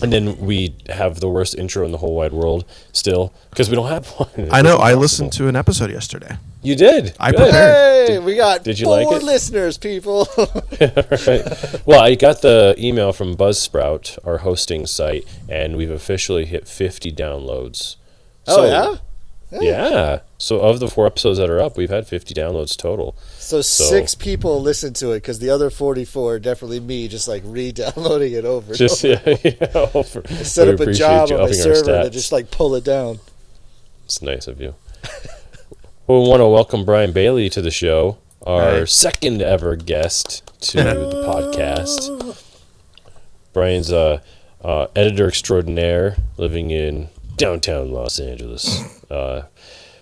And then we have the worst intro in the whole wide world still because we don't have one. I know. I listened to an episode yesterday. You did? I prepared. Hey, we got did you 4 like it? listeners, people. Right. Well, I got the email from Buzzsprout, our hosting site, and we've officially hit 50 downloads. Oh, yeah? Yeah. So of the 4 episodes that are up, we've had 50 downloads total. So 6 people listened to it because the other 44 are definitely me just like re-downloading it over. Just I set up a job on my server to just like pull it down. It's nice of you. We want to welcome Bryan Bailey to the show, our second ever guest to the podcast. Bryan's editor extraordinaire living in downtown Los Angeles.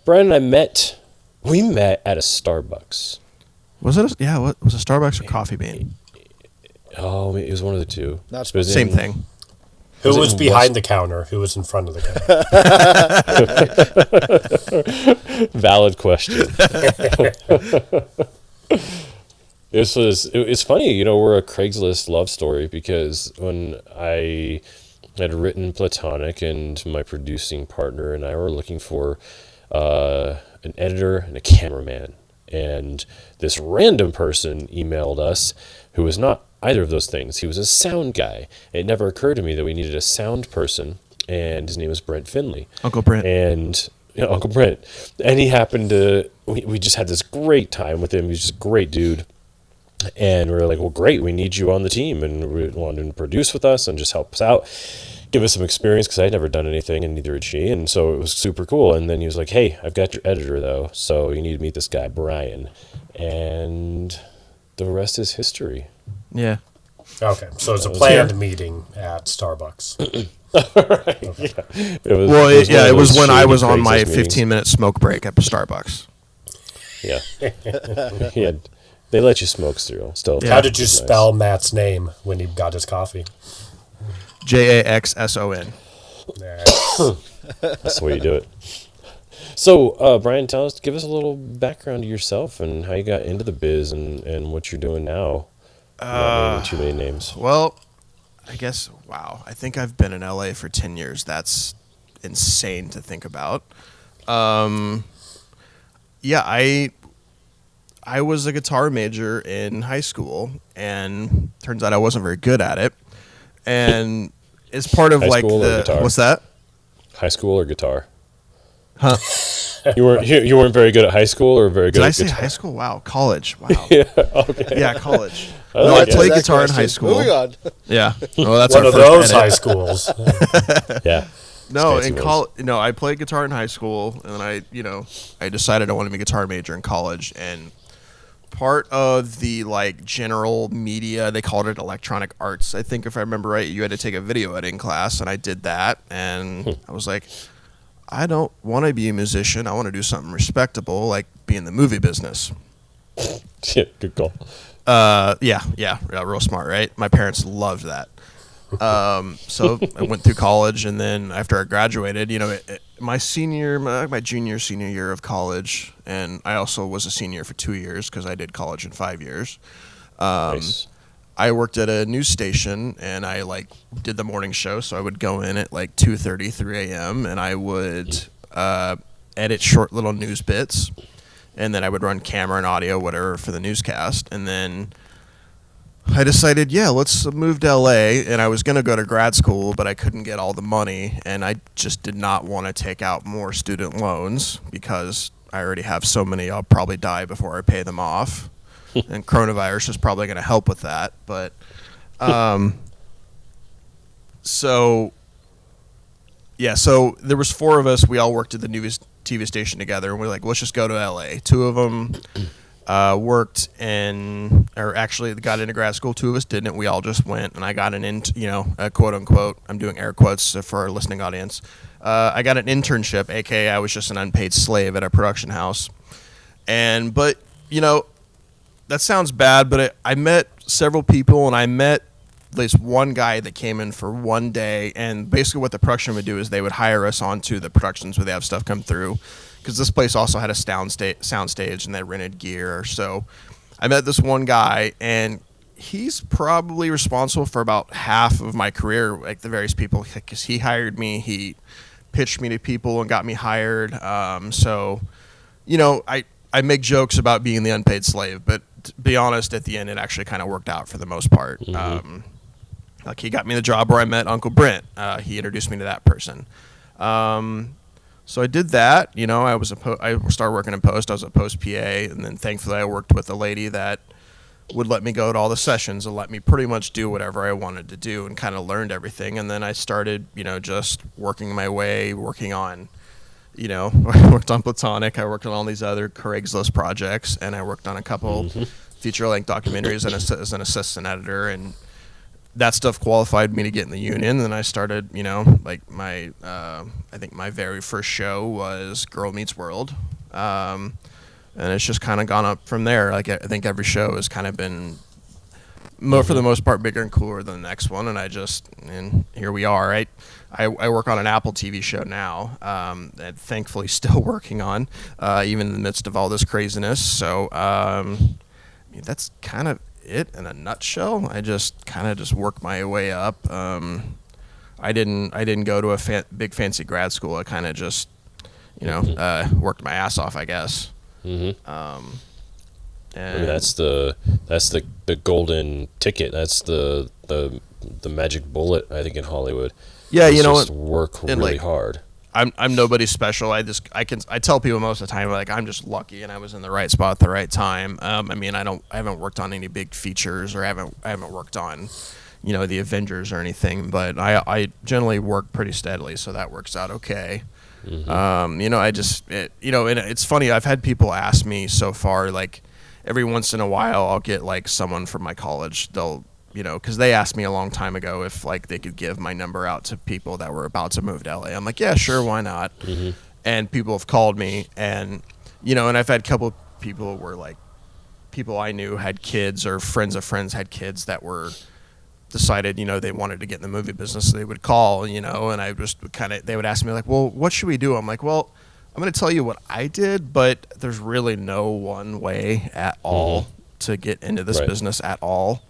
Bryan and I met at a Starbucks. Was it? What was it? Starbucks or Coffee Bean? Oh, it was one of the two. Same thing. Who was behind the counter? Who was in front of the counter? Valid question. It's funny, we're a Craigslist love story because when I had written Platonic and my producing partner and I were looking for an editor and a cameraman. And this random person emailed us who was not either of those things. He was a sound guy. It never occurred to me that we needed a sound person, and his name was Brent Finley. Uncle Brent. And Uncle Brent. And he happened to, we just had this great time with him. He was just a great dude. And we were like, well, great, we need you on the team. And we wanted him to produce with us and just help us out, give us some experience because I'd never done anything and neither had she. And so it was super cool. And then he was like, hey, I've got your editor though. So you need to meet this guy, Bryan. And the rest is history. Yeah. Okay. So it's a planned meeting at Starbucks. Right. Okay. Yeah. It was when I was on my 15-minute smoke break at Starbucks. Yeah. They let you smoke still. How did you spell Matt's name when he got his coffee? Jaxson. That's the way you do it. So, Bryan, give us a little background to yourself and how you got into the biz and what you're doing now. Not naming too many names. Well, I guess, wow. I think I've been in LA for 10 years. That's insane to think about. I was a guitar major in high school, and turns out I wasn't very good at it. And it's part of high school or guitar? What's that? High school or guitar? Huh? You weren't very good at high school or very good at guitar? Did I say high school? Wow, college. Wow. Yeah. Okay. Yeah, college. I played guitar in high school. Moving on. Yeah. Well, that's one our of first those edit. high schools. Yeah. No, in college. No, I played guitar in high school, and then I decided I wanted to be a guitar major in college, and part of the general media, they called it electronic arts. I think if I remember right, you had to take a video editing class, and I did that, and I was like, I don't want to be a musician. I want to do something respectable, like be in the movie business. Yeah, good call. Yeah, real smart, right? My parents loved that. So I went through college, and then after I graduated, my junior, senior year of college, and I also was a senior for 2 years because I did college in 5 years. Nice. I worked at a news station, and I did the morning show, so I would go in at 2:30, 3 a.m., and I would edit short little news bits, and then I would run camera and audio, whatever, for the newscast, and then I decided, let's move to LA, and I was going to go to grad school, but I couldn't get all the money, and I just did not want to take out more student loans because I already have so many, I'll probably die before I pay them off, and coronavirus is probably going to help with that, but so there was 4 of us, we all worked at the news TV station together, and we were like, let's just go to LA. 2 of them worked actually got into grad school. 2 of us didn't. We all just went, and I got a quote unquote, I'm doing air quotes for our listening audience. I got an internship, aka I was just an unpaid slave at a production house. But that sounds bad, but I met several people, and I met at least one guy that came in for one day, and basically what the production would do is they would hire us onto the productions where they have stuff come through, because this place also had a sound stage, and they rented gear. So I met this one guy, and he's probably responsible for about half of my career, like the various people, because he hired me, he pitched me to people and got me hired. So, you know, I make jokes about being the unpaid slave, but to be honest, at the end, it actually kind of worked out for the most part. Like he got me the job where I met Uncle Brent. He introduced me to that person. So I did that. You know, I started working in post. I was a post PA, and then thankfully I worked with a lady that would let me go to all the sessions and let me pretty much do whatever I wanted to do, and kind of learned everything. And then I started, you know, just working my way, working on, you know, I worked on Platonic. I worked on all these other Craigslist projects, and I worked on a couple feature-length documentaries as an assistant editor, and that stuff qualified me to get in the union. And then I started, you know, like I think my very first show was Girl Meets World. And it's just kind of gone up from there. Like I think every show has kind of been, for the most part, bigger and cooler than the next one. And here we are. I work on an Apple TV show now, that thankfully still working on, even in the midst of all this craziness. So that's kind of it in a nutshell. I just kind of just worked my way up. I didn't go to a big fancy grad school. I kind of just, you know, worked my ass off, I guess. And I mean, that's the golden ticket. That's the magic bullet, I think, in Hollywood. Yeah, it's you know, just work really hard. I'm nobody special. I tell people most of the time, like, I'm just lucky and I was in the right spot at the right time. I mean, I haven't worked on any big features, or I haven't worked on, you know, the Avengers or anything, but I generally work pretty steadily, so that works out okay. You know, and it's funny, I've had people ask me so far, like every once in a while I'll get like someone from my college, they'll, you know, because they asked me a long time ago if like they could give my number out to people that were about to move to LA. I'm like, yeah, sure, why not? And people have called me, and, you know, and I've had a couple of people where like people I knew had kids, or friends of friends had kids that were decided, you know, they wanted to get in the movie business, so they would call, you know, and I just they would ask me like, well, what should we do? I'm like, well, I'm going to tell you what I did, but there's really no one way at all to get into this business at all.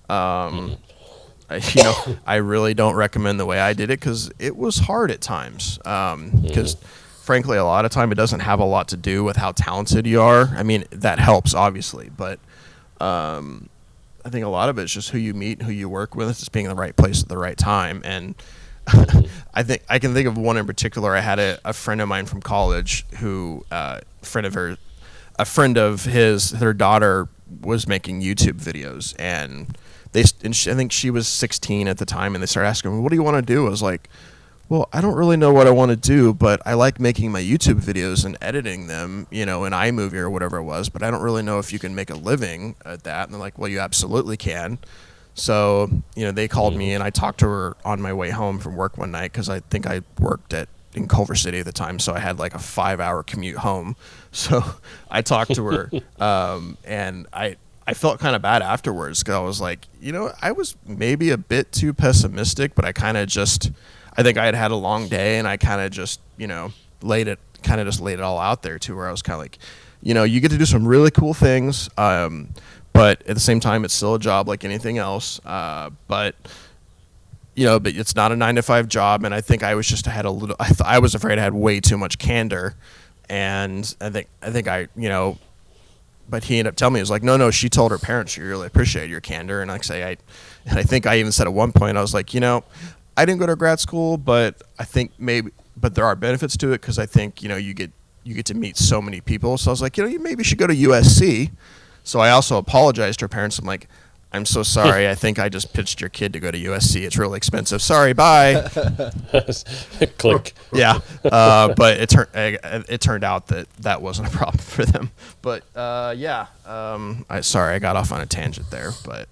You know, I really don't recommend the way I did it, because it was hard at times. Because frankly, a lot of time it doesn't have a lot to do with how talented you are. I mean, that helps obviously, but I think a lot of it's just who you meet, who you work with, just being in the right place at the right time. And I think I can think of one in particular. I had a friend of mine from college who, a friend of his, their daughter was making YouTube videos, and I think she was 16 at the time, and they started asking me, what do you want to do? I was like, well, I don't really know what I want to do, but I like making my YouTube videos and editing them, you know, in iMovie or whatever it was, but I don't really know if you can make a living at that. And they're like, well, you absolutely can. So, you know, they called me, and I talked to her on my way home from work one night, because I think I worked in Culver City at the time, so I had like a 5-hour commute home. So I talked to her, and I felt kind of bad afterwards, because I was like, you know, I was maybe a bit too pessimistic, but I think I had a long day, and I kind of just, you know, laid it all out there, to where I was kind of like, you know, you get to do some really cool things, but at the same time, it's still a job like anything else. But it's not a 9-to-5 job. And I think I was just I was afraid I had way too much candor, and I think you know. But he ended up telling me, he was like, no, she told her parents she really appreciated your candor. And like I think I even said at one point, I was like, you know, I didn't go to grad school, but I think but there are benefits to it, because I think, you know, you get to meet so many people. So I was like, you know, you maybe should go to USC. So I also apologized to her parents. I'm like, I'm so sorry. I think I just pitched your kid to go to USC. It's really expensive. Sorry, bye. Click. Yeah, but it turned out that wasn't a problem for them. But yeah, I got off on a tangent there, but.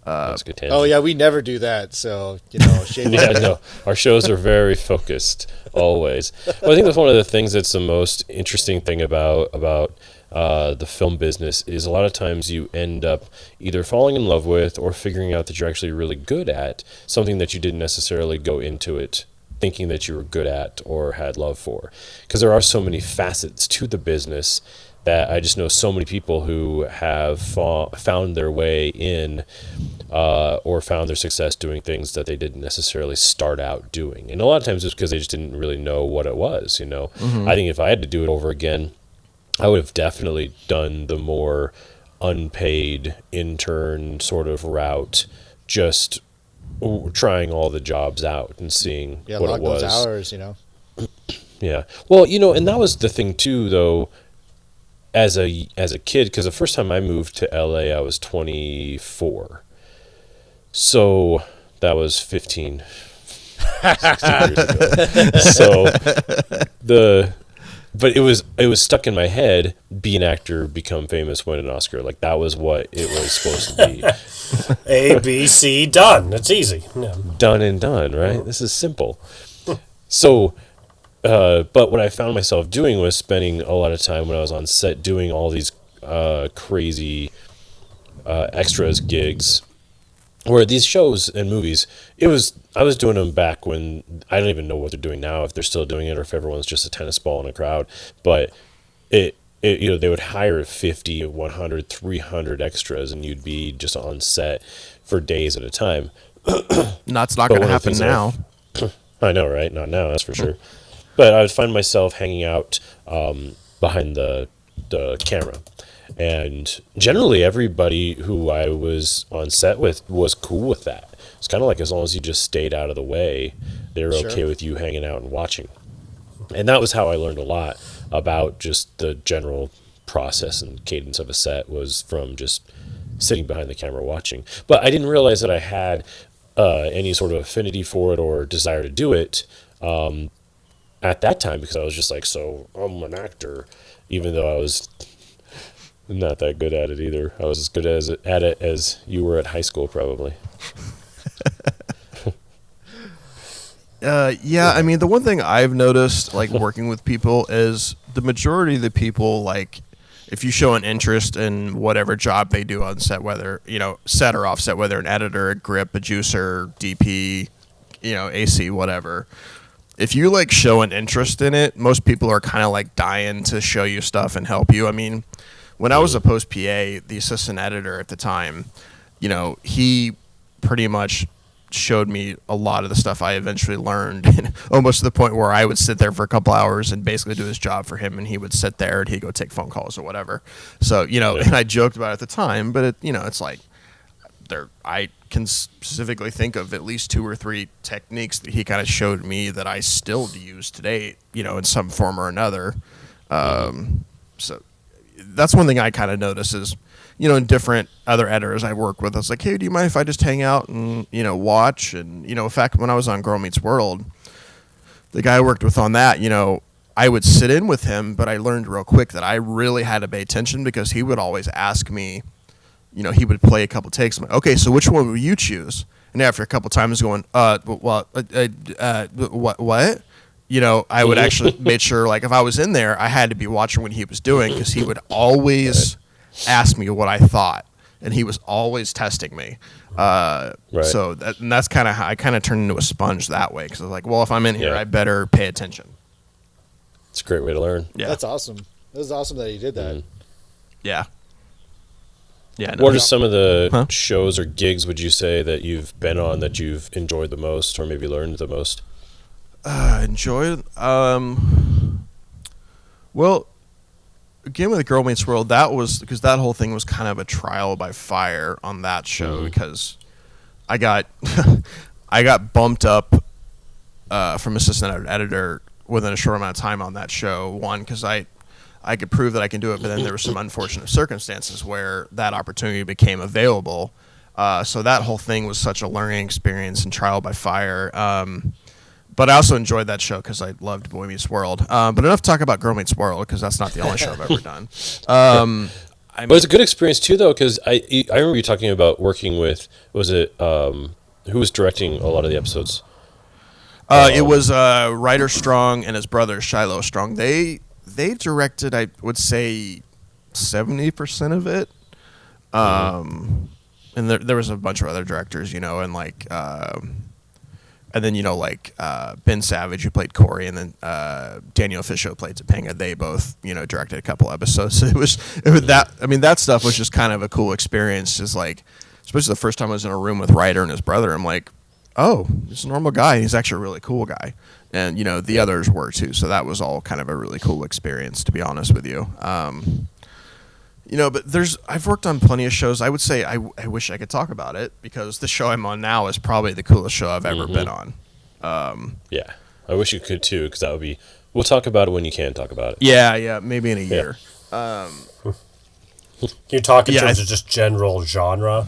That's a good tangent. Oh yeah, we never do that. So, you know, shame. Yeah, no, our shows are very focused always. Well, I think that's one of the things that's the most interesting thing about the film business is a lot of times you end up either falling in love with or figuring out that you're actually really good at something that you didn't necessarily go into it thinking that you were good at or had love for. Because there are so many facets to the business that I just know so many people who have found their way in or found their success doing things that they didn't necessarily start out doing. And a lot of times it's because they just didn't really know what it was, you know. I think if I had to do it over again, I would have definitely done the more unpaid intern sort of route, just trying all the jobs out and seeing what it was. Those hours, you know. Yeah. Well, you know, and that was the thing too, though, as a kid, because the first time I moved to LA, I was 24. So that was 16 years ago. But it was stuck in my head, be an actor, become famous, win an Oscar. Like, that was what it was supposed to be. A, B, C, done. It's easy. Yeah. Done and done, right? This is simple. So, but what I found myself doing was spending a lot of time when I was on set doing all these crazy extras gigs, where these shows and movies, I was doing them back when I don't even know what they're doing now, if they're still doing it or if everyone's just a tennis ball in a crowd. But it you know, they would hire 50, 100, 300 extras, and you'd be just on set for days at a time. That's not going to happen now. I know, right? Not now, that's for sure. But I would find myself hanging out behind the camera. And generally, everybody who I was on set with was cool with that. It's kind of like, as long as you just stayed out of the way, they were okay with you hanging out and watching. And that was how I learned a lot about just the general process and cadence of a set, was from just sitting behind the camera watching. But I didn't realize that I had any sort of affinity for it or desire to do it at that time, because I was just like, so I'm an actor, even though I was not that good at it either. I was as good at it as you were at high school, probably. Yeah, I mean, the one thing I've noticed, like, working with people, is the majority of the people, like, if you show an interest in whatever job they do on set, whether, you know, set or off set, whether an editor, a grip, a juicer, DP, you know, AC, whatever, if you, like, show an interest in it, most people are kind of, like, dying to show you stuff and help you. I mean, when I was a post PA, the assistant editor at the time, you know, he pretty much showed me a lot of the stuff I eventually learned, almost to the point where I would sit there for a couple hours and basically do his job for him, and he would sit there and he'd go take phone calls or whatever. So, you know, and I joked about it at the time, but it, you know, it's like, I can specifically think of at least 2 or 3 techniques that he kind of showed me that I still use today, you know, in some form or another. So that's one thing I kind of notice is, you know, in different other editors I work with, I was like, hey, do you mind if I just hang out and, you know, watch? And, you know, in fact, when I was on Girl Meets World, the guy I worked with on that, you know, I would sit in with him, but I learned real quick that I really had to pay attention, because he would always ask me, you know, he would play a couple takes. I'm like, okay, so which one will you choose? And after a couple times going, what? You know, I would actually make sure, like, if I was in there, I had to be watching what he was doing, because he would always ask me what I thought, and he was always testing me. So that's kind of how I kind of turned into a sponge that way, because I was like, well, if I'm in here, I better pay attention. It's a great way to learn. Yeah, That's awesome. It was awesome that you did that. Yeah. Yeah. No, What are some of the shows or gigs would you say that you've been on that you've enjoyed the most, or maybe learned the most? Enjoy? Well, again, with Girl Meets World, that was because that whole thing was kind of a trial by fire on that show, because I got I got bumped up from assistant editor within a short amount of time on that show. One, because I could prove that I can do it, but then there were some unfortunate circumstances where that opportunity became available. So that whole thing was such a learning experience and trial by fire. But I also enjoyed that show because I loved Boy Meets World. But enough to talk about Girl Meets World, because that's not the only show I've ever done. But it's a good experience too, though, because I remember you talking about working with, was it, who was directing a lot of the episodes? It was Ryder Strong and his brother Shiloh Strong. They directed, I would say, 70% of it. And there was a bunch of other directors, you know, and like and then like Ben Savage, who played Corey, and then Daniel Fisho played Topanga. They both directed a couple episodes. So it was that. I mean, that stuff was just kind of a cool experience. Just like, especially the first time I was in a room with Ryder and his brother, I'm like, oh, he's a normal guy. He's actually a really cool guy. And, the others were too. So that was all kind of a really cool experience, to be honest with you. But I've worked on plenty of shows. I would say I wish I could talk about it because the show I'm on now is probably the coolest show I've ever been on. Yeah. I wish you could too, because that would be, we'll talk about it when you can talk about it. Yeah, maybe in a year. Can you talk in terms of just general genre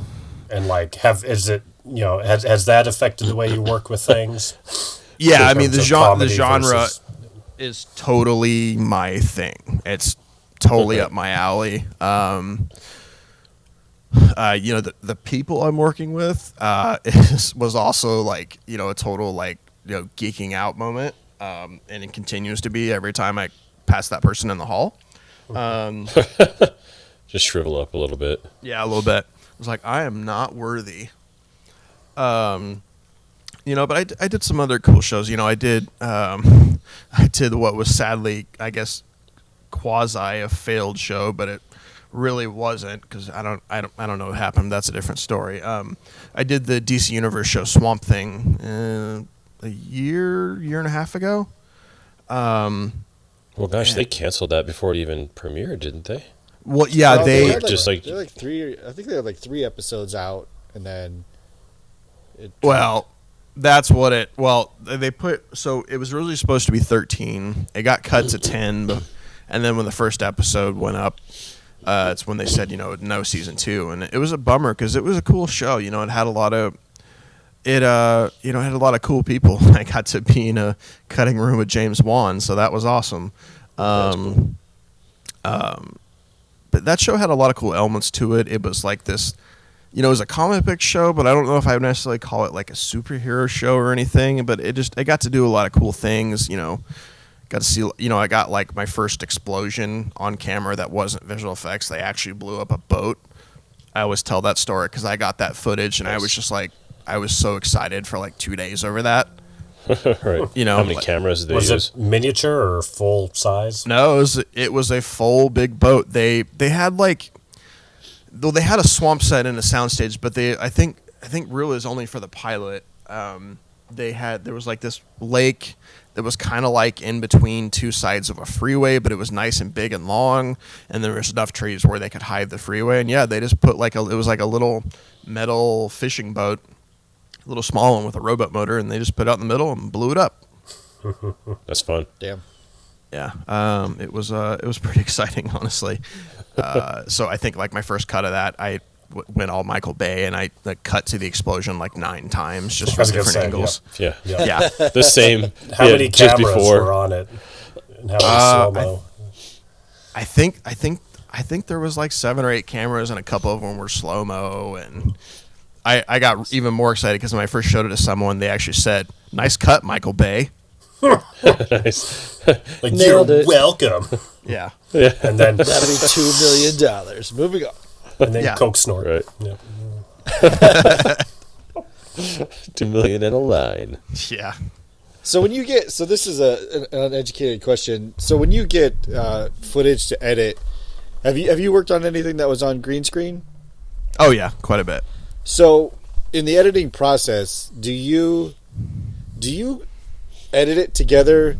and like has that affected the way you work with things? Yeah, I mean the genre is totally my thing. It's totally up my alley. The people I'm working with was also like a total like geeking out moment, and it continues to be every time I pass that person in the hall. Just shrivel up a little bit. Yeah, a little bit. I was like, I am not worthy. But I did some other cool shows. I did what was sadly, I guess, quasi a failed show, but it really wasn't because I don't know what happened. That's a different story. I did the DC Universe show Swamp Thing a year and a half ago. Well, gosh, they canceled that before it even premiered, didn't they? Well, yeah, they had just like they're like three. I think they had like 3 episodes out, and then. That's what it. Well, they put. So it was really supposed to be 13. It got cut to 10, and then when the first episode went up, it's when they said no season 2, and it was a bummer because it was a cool show. It had a lot of. It had a lot of cool people. I got to be in a cutting room with James Wan, so that was awesome. But that show had a lot of cool elements to it. It was like this. It was a comic book show, but I don't know if I would necessarily call it like a superhero show or anything. But it got to do a lot of cool things. Got to see. I got like my first explosion on camera that wasn't visual effects. They actually blew up a boat. I always tell that story because I got that footage, and I was just like, I was so excited for like 2 days over that. Right. How many cameras did they use? Was it miniature or full size? No, it was a full big boat. They had like. Though they had a swamp set and a soundstage, but I think really is only for the pilot. There was like this lake that was kind of like in between 2 sides of a freeway, but it was nice and big and long, and there was enough trees where they could hide the freeway. And yeah, they just put it was like a little metal fishing boat, a little small one with a rowboat motor, and they just put it out in the middle and blew it up. That's fun. Damn. Yeah, it was pretty exciting, honestly. So I think like my first cut of that, I went all Michael Bay, and I cut to the explosion like 9 times just from different angles. Yeah. The same. How many cameras were on it? And how many slow-mo? I think there was like 7 or 8 cameras, and a couple of them were slow-mo, and I got even more excited because when I first showed it to someone, they actually said, "Nice cut, Michael Bay." Nice. Like, Nailed you're it. welcome. Yeah. And then That'll be $2 million. Moving on. and then Yeah. Coke snort. Right. Yeah. $2 million in a line. Yeah. So when you get, this is an uneducated question. So when you get footage to edit, have you worked on anything that was on green screen? Oh yeah, quite a bit. So in the editing process, do you edit it together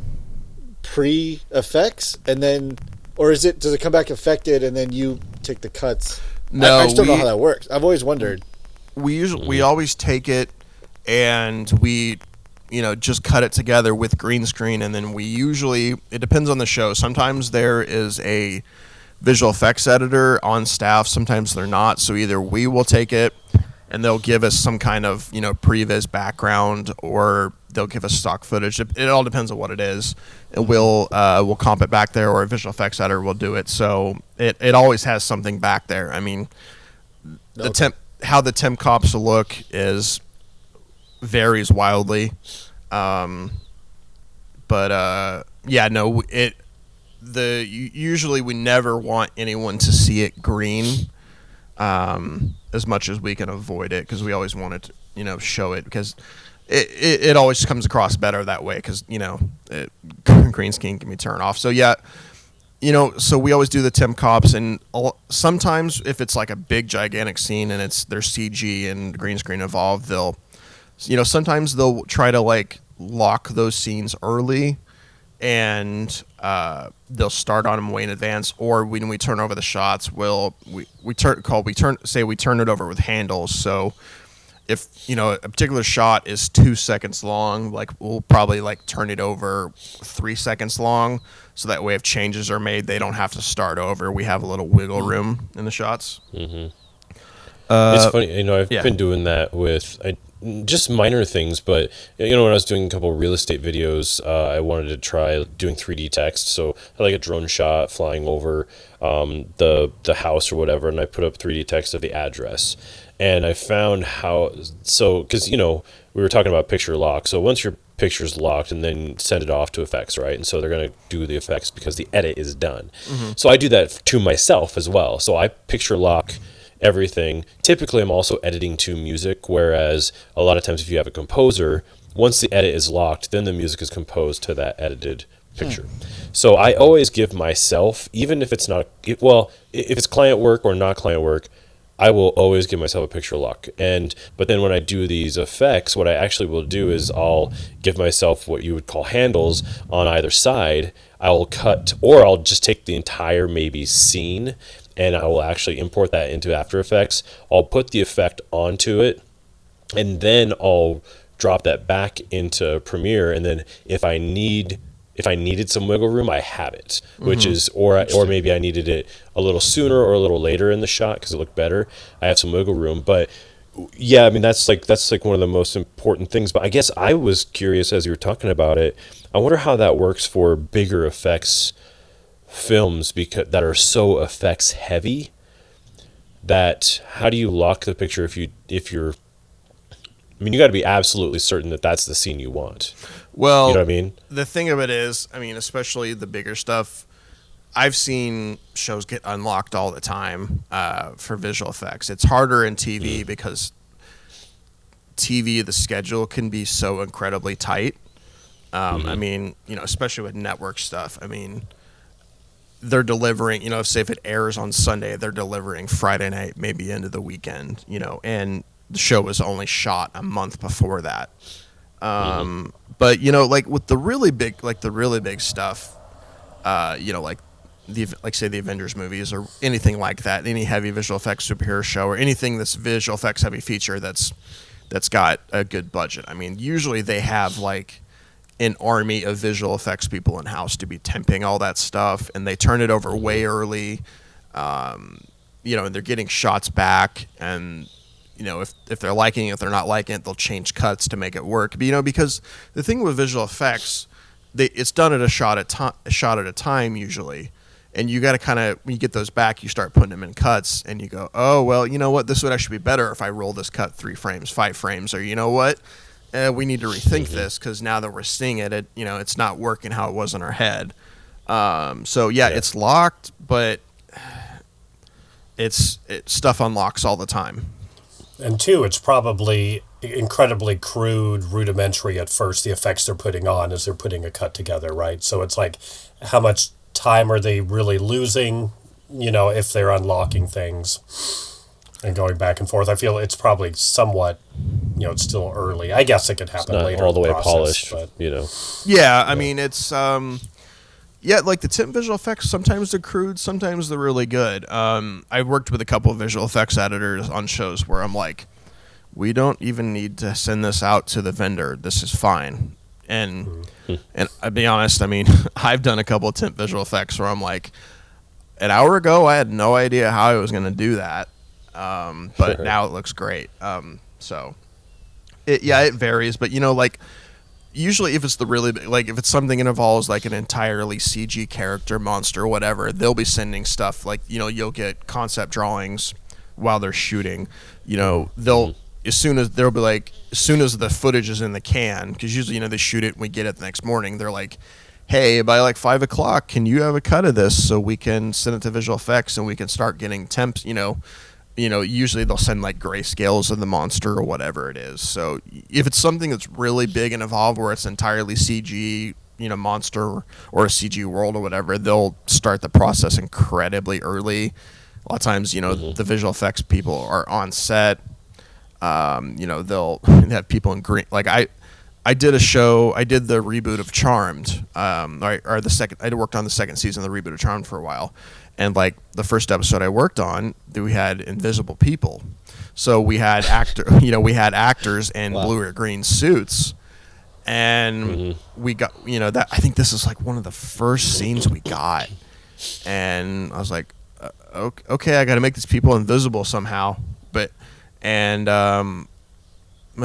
pre-effects and then, or does it come back affected and then you take the cuts? No, I just don't know how that works. I've always wondered. We always take it and we just cut it together with green screen, and then it depends on the show. Sometimes there is a visual effects editor on staff, sometimes they're not, so either we will take it and they'll give us some kind of previs background, or they'll give us stock footage. It all depends on what it is, and we'll comp it back there, or a visual effects editor will do it. So it always has something back there. I mean, how the temp cops look varies wildly, usually we never want anyone to see it green, as much as we can avoid it, because we always want to show it, because it always comes across better that way because green screen can be turned off. So yeah, so we always do the temp cops, and sometimes if it's like a big gigantic scene and there's CG and green screen involved, sometimes they'll try to like lock those scenes early, and they'll start on them way in advance. Or when we turn over the shots, we turn it over with handles. So if a particular shot is 2 seconds long, like we'll probably like turn it over 3 seconds long, so that way if changes are made, they don't have to start over. We have a little wiggle room in the shots. Mm-hmm. It's funny, I've been doing that with just minor things, but when I was doing a couple of real estate videos, I wanted to try doing 3D text. So I like a drone shot flying over the house or whatever, and I put up 3D text of the address. And I found because we were talking about picture lock. So once your picture's locked, and then send it off to effects, right? And so they're going to do the effects because the edit is done. Mm-hmm. So I do that to myself as well. So I picture lock everything. Typically, I'm also editing to music, whereas a lot of times if you have a composer, once the edit is locked, then the music is composed to that edited picture. So I always give myself, even if it's not, if it's client work or not client work, I will always give myself a picture lock. But then when I do these effects, what I actually will do is I'll give myself what you would call handles on either side. I'll cut, or I'll just take the entire maybe scene, and I will actually import that into After Effects. I'll put the effect onto it, and then I'll drop that back into Premiere. And then if I needed some wiggle room, I have it, which is, or maybe I needed it a little sooner or a little later in the shot because it looked better. I have some wiggle room, but yeah, I mean, that's like one of the most important things. But I guess I was curious as you were talking about it. I wonder how that works for bigger effects films that are so effects heavy. That how do you lock the picture if you're I mean, you got to be absolutely certain that that's the scene you want. Well, you know what I mean? The thing of it is, especially the bigger stuff, I've seen shows get unlocked all the time for visual effects. It's harder in TV because TV, the schedule can be so incredibly tight. Especially with network stuff. They're delivering, say if it airs on Sunday, they're delivering Friday night, maybe into the weekend, and the show was only shot a month before that. But, like with the really big stuff, like say the Avengers movies or anything like that, any heavy visual effects superhero show or anything that's visual effects heavy feature that's got a good budget. Usually they have like an army of visual effects people in house to be temping all that stuff, and they turn it over way early, and they're getting shots back, and if they're liking it, if they're not liking it, they'll change cuts to make it work. But because the thing with visual effects, it's done at a shot at a time usually, and you got to kind of, when you get those back, you start putting them in cuts, and you go, oh well, you know what, this would actually be better if I roll this cut 3 frames, 5 frames, or you know what, we need to rethink this because now that we're seeing it, it's not working how it was in our head. It's locked, but it's stuff unlocks all the time. And two, it's probably incredibly crude, rudimentary at first, the effects they're putting on as they're putting a cut together, right? So it's like, how much time are they really losing, if they're unlocking things and going back and forth? I feel it's probably somewhat, it's still early. I guess it could happen it's not later all the way process, polished, but Yeah, it's like the temp visual effects, sometimes they're crude, sometimes they're really good. I've worked with a couple of visual effects editors on shows where I'm like, we don't even need to send this out to the vendor. This is fine. And I'll be honest, I've done a couple of temp visual effects where I'm like, an hour ago, I had no idea how I was going to do that. But now it looks great. It varies, but usually if it's if it's something that involves like an entirely CG character, monster, or whatever, they'll be sending stuff like, you'll get concept drawings while they're shooting. As soon as the footage is in the can, because usually, they shoot it and we get it the next morning, they're like, hey, by like 5 o'clock, can you have a cut of this so we can send it to visual effects and we can start getting temps, usually they'll send like grayscales of the monster or whatever it is. So if it's something that's really big and involved where it's entirely CG, monster or a CG world or whatever, they'll start the process incredibly early. A lot of times, the visual effects people are on set. They'll have people in green. Like I did a show. I did the reboot of Charmed. Or the second. I worked on the second season of the reboot of Charmed for a while, and like the first episode I worked on, we had invisible people. So we had actors in blue or green suits, and we got that. I think this is like one of the first scenes we got, and I was like, okay, I got to make these people invisible somehow, and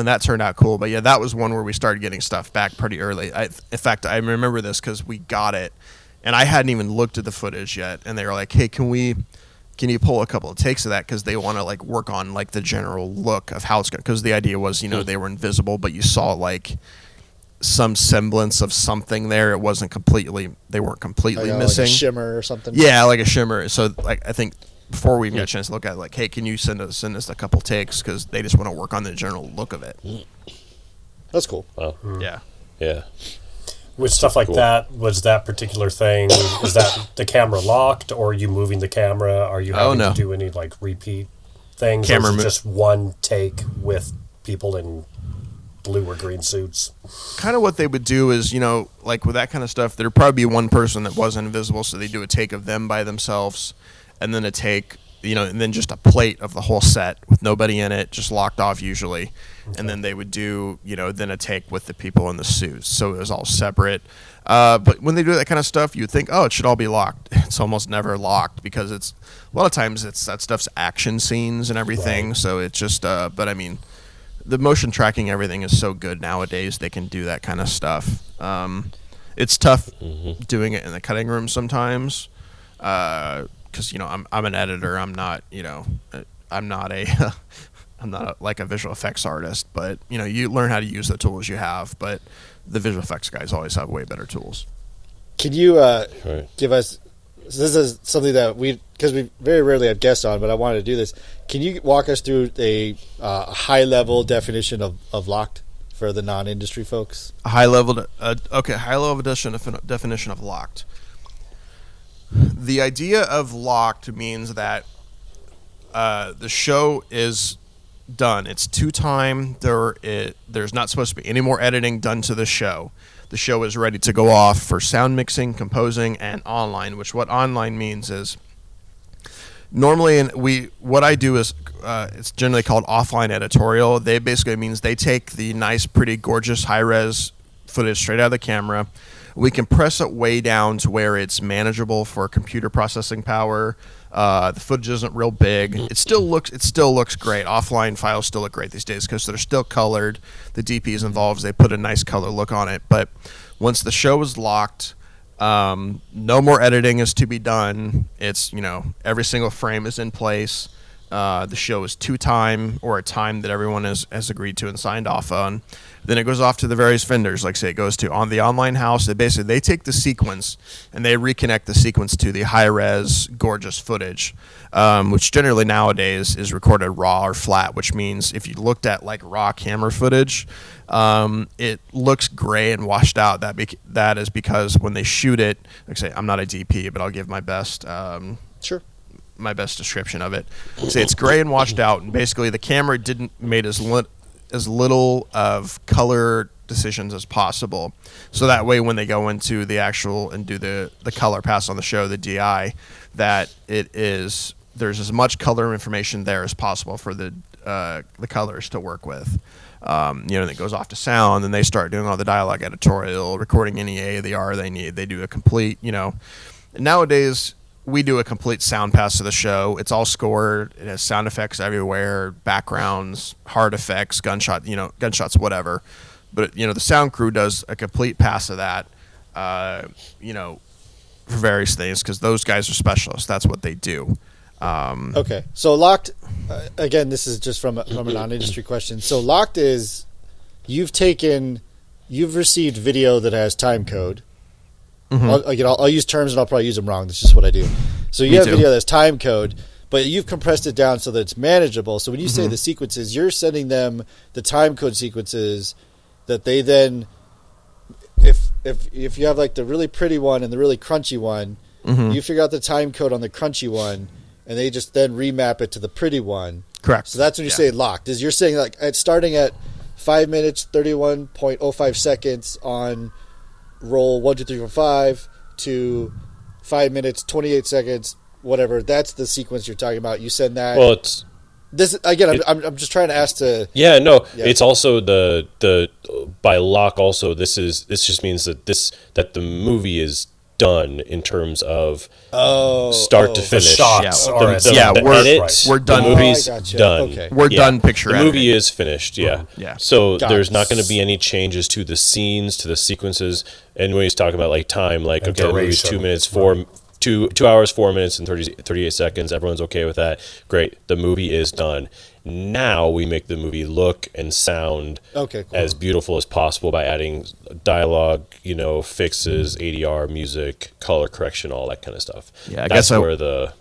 that turned out cool. But yeah, that was one where we started getting stuff back pretty early. In fact, I remember this because we got it, and I hadn't even looked at the footage yet, and they were like, hey, can you pull a couple of takes of that, because they want to like work on like the general look of how it's going, because the idea was they were invisible, but you saw like some semblance of something there. They weren't completely missing, like a shimmer or something. Yeah, like a shimmer. So like I think before we even got a chance to look at it, like, hey, can you send us a couple takes, because they just want to work on the general look of it. That's cool. Wow. Yeah. With stuff like that, was that particular thing, is that the camera locked, or are you moving the camera? Are you having to do any like repeat things? Or is it just one take with people in blue or green suits? Kind of what they would do is, like with that kind of stuff, there'd probably be one person that wasn't invisible, so they do a take of them by themselves, and then a take, and then just a plate of the whole set with nobody in it, just locked off usually. Okay. And then they would do, then a take with the people in the suits. So it was all separate. But when they do that kind of stuff, you'd think, oh, it should all be locked. It's almost never locked, because a lot of times that stuff's action scenes and everything. Right. So it's just, but I mean, the motion tracking, everything is so good nowadays, they can do that kind of stuff. It's tough doing it in the cutting room sometimes. Because I'm an editor. I'm not I'm not like a visual effects artist. But you learn how to use the tools you have. But the visual effects guys always have way better tools. Can you give us? So this is something that because we very rarely have guests on, but I wanted to do this. Can you walk us through a high level definition of locked for the non-industry folks? High level definition of locked. The idea of locked means that the show is done. It's two-time. There's not supposed to be any more editing done to the show. The show is ready to go off for sound mixing, composing, and online, which what online means is normally what I do is it's generally called offline editorial. They basically means they take the nice, pretty, gorgeous, high-res footage straight out of the camera. We compress it way down to where it's manageable for computer processing power. The footage isn't real big. It still looks great. Offline files still look great these days because they're still colored. The DPs involved, they put a nice color look on it. But once the show is locked, no more editing is to be done. It's every single frame is in place. The show is two-time, or a time that everyone has agreed to and signed off on. Then it goes off to the various vendors. Like say it goes to on the online house. They take the sequence and they reconnect the sequence to the high-res, gorgeous footage, which generally nowadays is recorded raw or flat, which means if you looked at like raw camera footage, it looks gray and washed out. That is because when they shoot it, like say I'm not a DP, but I'll give my best. Sure. My best description of it. Say it's gray and washed out, and basically the camera made as little of color decisions as possible. So that way when they go into the actual and do the color pass on the show, the DI, that there's as much color information there as possible for the colors to work with. And it goes off to sound, and they start doing all the dialogue editorial, recording any ADR they need. They do a complete, nowadays we do a complete sound pass to the show. It's all scored. It has sound effects everywhere, backgrounds, hard effects, gunshots, whatever. But the sound crew does a complete pass of that, for various things, because those guys are specialists. That's what they do. Okay, so locked. Again, this is just from a non-industry question. So locked is you've received video that has time code. Mm-hmm. I'll use terms and I'll probably use them wrong. That's just what I do. So you have video that's time code, but you've compressed it down so that it's manageable. So when you say the sequences, you're sending them the time code sequences that they then, if you have like the really pretty one and the really crunchy one, you figure out the time code on the crunchy one, and they just then remap it to the pretty one. Correct. So that's when you say locked. Is you're saying like it's starting at 5 minutes 31.05 seconds on roll 1 2 3 4 5 to 5 minutes 28 seconds, whatever. That's the sequence you're talking about. You send that. Well, it's this again. I'm just trying to ask to. Yeah, no, it's also the by lock. Also, this just means that the movie is done in terms of start to finish. Shots. We're done. The movie's done. Okay. We're done. Picture the editing. movie is finished. Yeah. Yeah. So Got there's it. not going to be any changes to the scenes, to the sequences. And when he's talking about like time, like And okay, the movie's duration. 2 minutes, 2 hours, 4 minutes, and 38 seconds. Everyone's okay with that. Great. The movie is done. Now we make the movie look and sound Okay, cool. as beautiful as possible by adding dialogue, fixes, ADR, music, color correction, all that kind of stuff. Yeah, I that's guess where the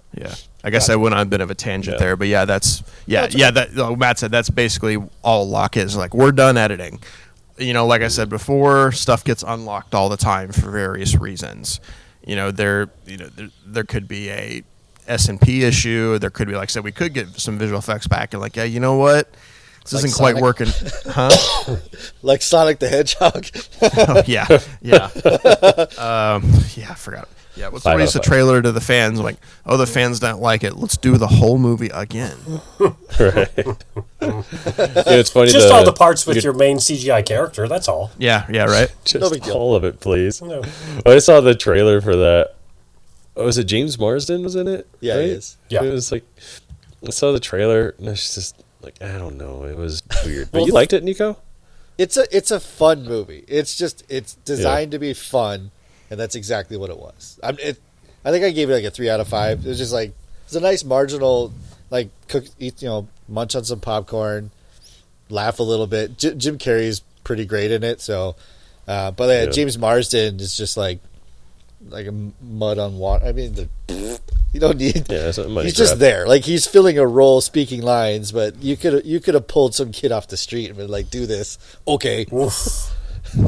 I guess I went on a bit of a tangent there, but Matt said that's basically all lock is. Like, we're done editing. Like I said before, stuff gets unlocked all the time for various reasons. There could be a S&P issue. There could be, like I said, we could get some visual effects back and like, yeah, you know what? This Like isn't quite Sonic? working. Huh? Like Sonic the Hedgehog. Yeah. I forgot. Yeah, let's release a trailer to the fans. Like, the fans don't like it. Let's do the whole movie again. right. It's funny. Just all the parts with your main CGI character. That's all. Yeah, right. Just No big deal. all of it, please. No. I saw the trailer for that. Oh, was it James Marsden was in it? Yeah, right? he is. Yeah. It was like, I saw the trailer and it's just like, I don't know. It was weird. But you liked it, Nico? It's a fun movie. It's designed to be fun, and that's exactly what it was. I think I gave it like a 3 out of 5. It was just like it's a nice marginal, like eat, munch on some popcorn, laugh a little bit. Jim Carrey's pretty great in it. So, James Marsden is just like a mud on water. I mean, you don't need. Yeah, that's a money He's just grab. there, like he's filling a role, speaking lines. But you could have pulled some kid off the street and been like, "Do this, okay." Oof.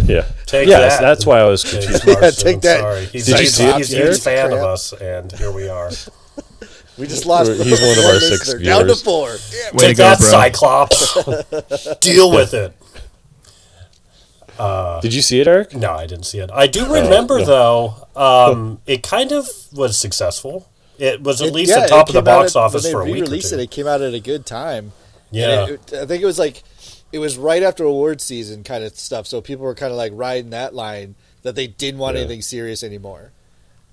Yeah. Take yes, that. that's why I was confused. James Marsden, take I'm that. Sorry. He's, Did you he's, see it, he's a Eric? huge fan of Crap. us, and here we are. We just lost. He's one of our 6 listener, down to viewers. 4. Damn. Way Take to go, that, bro. Cyclops. Deal with it. Did you see it, Eric? No, I didn't see it. I do remember, though, it kind of was successful. It was at least at top of the box office for a week or two. It came out at a good time. Yeah. And I think it was like it was right after awards season kind of stuff. So people were kind of like riding that line that they didn't want anything serious anymore.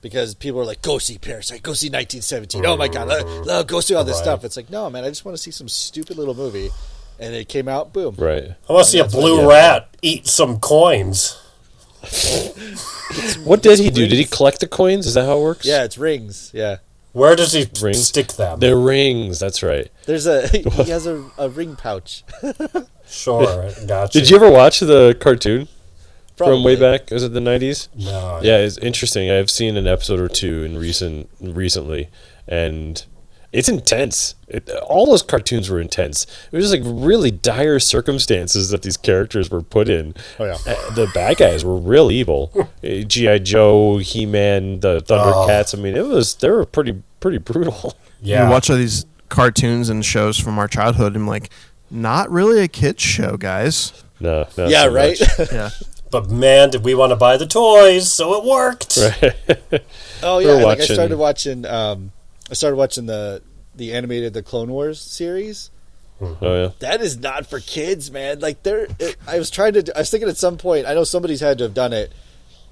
Because people were like, go see Parasite, go see 1917. Oh my God, go see all this stuff. It's like, no, man, I just want to see some stupid little movie. And it came out, boom. Right. I want to see a blue rat eat some coins. What did he do? Did he collect the coins? Is that how it works? Yeah, it's rings. Yeah. Where does he Rings? stick them? They're rings. That's right. He has a ring pouch. Sure, gotcha. Did you ever watch the cartoon from way Probably. back? Was it the 90s? No. Yeah, it's interesting. I've seen an episode or two recently, and it's intense. All those cartoons were intense. It was just like really dire circumstances that these characters were put in. Oh, yeah. The bad guys were real evil. G.I. Joe, He-Man, the Thundercats. I mean, they were pretty brutal. Yeah. You watch all these cartoons and shows from our childhood, and I'm like, not really a kid's show, guys. No, not Yeah, so right? much. Yeah. But man, did we want to buy the toys, so it worked. Right. Oh We're yeah, like watching- I started watching the animated the Clone Wars series. Oh yeah. That is not for kids, man. Like I was thinking at some point, I know somebody's had to have done it.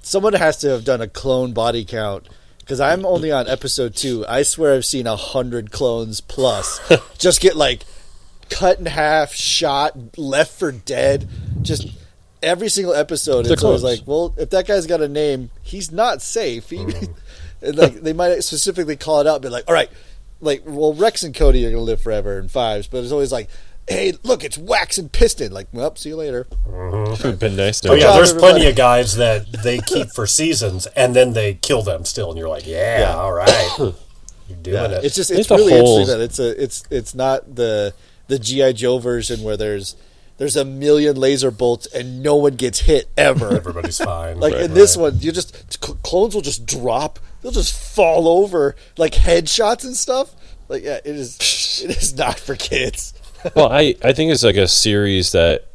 Someone has to have done a clone body count because I'm only on episode 2. I swear I've seen 100 clones plus just get like cut in half, shot, left for dead. Just every single episode. They're It's always clones. like, well, if that guy's got a name, he's not safe. And like they might specifically call it out, and be like, all right, like, well, Rex and Cody are gonna live forever in 5s, but it's always like, hey, look, it's Wax and Piston. Like, well, see you later. It would have been nice to Oh yeah, job, there's everybody. plenty of guys that they keep for seasons and then they kill them still, and you're like, yeah. All right. You're doing it. It's just It's it's the really whole- interesting that it's not the GI Joe version where there's a million laser bolts and no one gets hit ever. Everybody's fine. Like in this one, you just clones will just drop. They'll just fall over like headshots and stuff. Like it is not for kids. Well, I think it's like a series that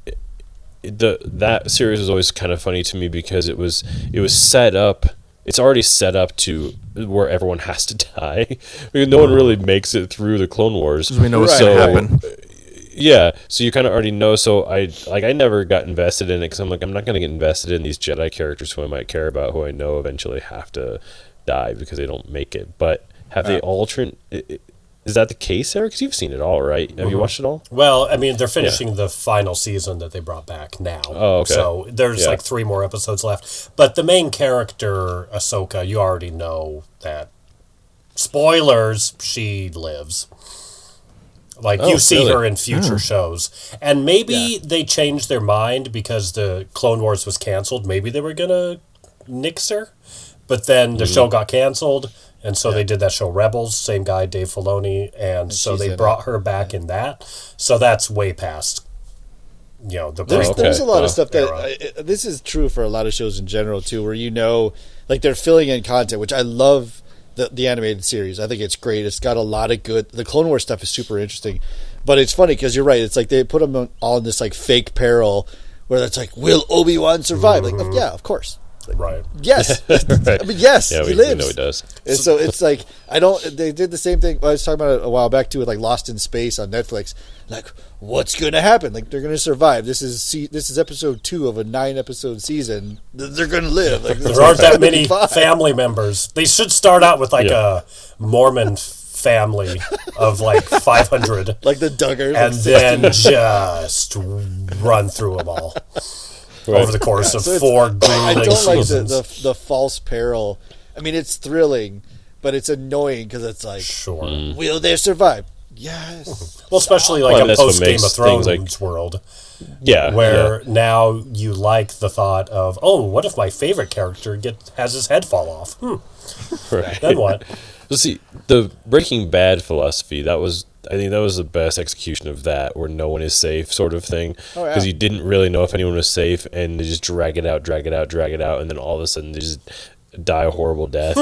that series was always kind of funny to me because it was set up. It's already set up to where everyone has to die. I mean, no one really makes it through the Clone Wars. Because we know what's Right. going So- to happen. Yeah, so you kind of already know. So I never got invested in it because I'm like, I'm not going to get invested in these Jedi characters who I might care about, who I know eventually have to die because they don't make it. But have they all turned? Is that the case, Eric? Because you've seen it all, right? Have you watched it all? Well, I mean, they're finishing the final season that they brought back now. Oh, okay. So there's Yeah. like 3 more episodes left. But the main character, Ahsoka, you already know that. Spoilers, she lives. Like, Oh, you see really? her in future shows. And maybe they changed their mind because the Clone Wars was canceled. Maybe they were going to nix her. But then the show got canceled. And so they did that show Rebels, same guy, Dave Filoni. And so she's they in brought her back in that. So that's way past, the There's, okay. there's a lot Wow. of stuff that this is true for a lot of shows in general too, where like they're filling in content, which I love. The animated series, I think it's great. It's got a lot of good. The Clone Wars stuff is super interesting, but it's funny because you're right. It's like they put them all in this like fake peril, where it's like, will Obi-Wan survive? Like, yeah, of course. right. Yes, Right. I mean, yes, Yeah, he we lives. know he does. And so it's like they did the same thing. I was talking about it a while back too with like Lost in Space on Netflix. Like, what's going to happen? Like, they're going to survive. This is episode 2 of a 9-episode season. They're going to live. Like, There aren't that many fine. family members. They should start out with like a Mormon family of like 500 like the Duggars. and like, then just run through them all over the course of so it's- 4 I grueling don't like seasons. the false peril. I mean, it's thrilling, but it's annoying because it's like, Sure. will they survive? Yes. Well, especially like Well, a that's what post Game makes of Thrones things world, Yeah, where now you like the thought of, oh, what if my favorite character has his head fall off? right. Then what? Well, see, the Breaking Bad philosophy, I think that was the best execution of that, where no one is safe sort of thing. Oh, yeah. Because you didn't really know if anyone was safe, and they just drag it out, and then all of a sudden they just die a horrible death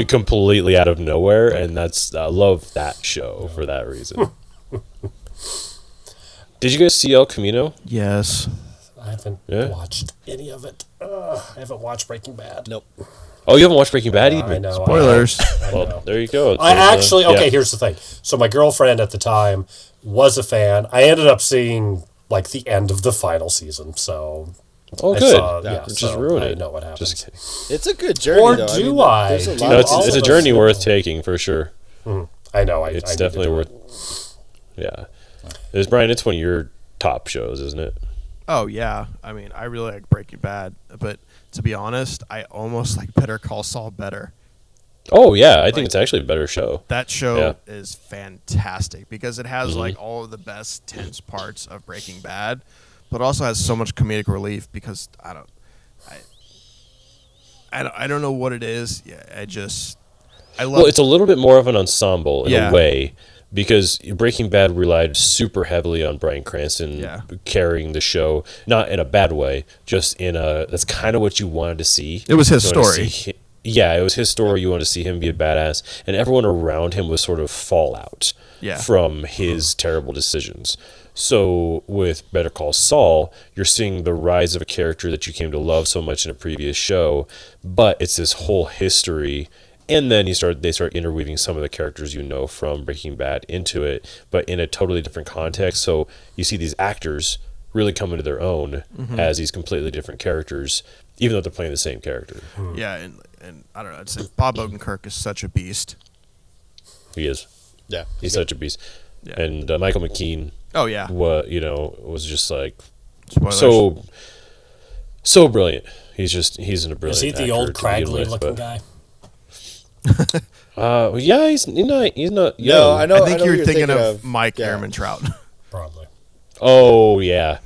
completely out of nowhere, and I love that show for that reason. Did you guys see El Camino? Yes. I haven't Yeah. watched any of it. I haven't watched Breaking Bad. Nope. Oh, you haven't watched Breaking Bad either? I know. Spoilers. I Well, know. there you go. I actually, Yeah. okay, here's the thing. So my girlfriend at the time was a fan. I ended up seeing like the end of the final season. So Oh, I good. saw- yeah, Just so ruin I it. know what happens. Just kidding. It's a good journey, Or though. do mean, I? there's a Do lot No, of- it's all a of journey us worth know. taking for sure. I know. I It's need to definitely do worth. it. Yeah, Brian. It's one of your top shows, isn't it? Oh yeah, I mean, I really like Breaking Bad, but to be honest, I almost like Better Call Saul better. Oh yeah, I think it's actually a better show. That show Yeah. is fantastic because it has Mm-hmm. like all of the best tense parts of Breaking Bad, but also has so much comedic relief because I don't know what it is. Yeah, I love. Well, it's a little bit more of an ensemble in Yeah. a way because Breaking Bad relied super heavily on Bryan Cranston Yeah. carrying the show, not in a bad way, just in a that's kind of what you wanted to see. It was his You wanted to story. see yeah, it was his story. You wanted to see him be a badass, and everyone around him was sort of fallout Yeah. from his terrible decisions. So with Better Call Saul, you're seeing the rise of a character that you came to love so much in a previous show, but it's this whole history. And then they start interweaving some of the characters you know from Breaking Bad into it, but in a totally different context. So you see these actors really come into their own as these completely different characters, even though they're playing the same character. Yeah, and I don't know. I'd say Bob Odenkirk is such a beast. He is. Yeah. He's such a beast. Yeah. And Michael McKean, Oh yeah. was just like Spoilers. so brilliant. He's in a brilliant. Is he the actor old to begin craggly with, looking but- guy? Yeah, he's not young. No, I know. I think know who you're thinking of Mike yeah. Ehrmantraut. Probably. Oh yeah,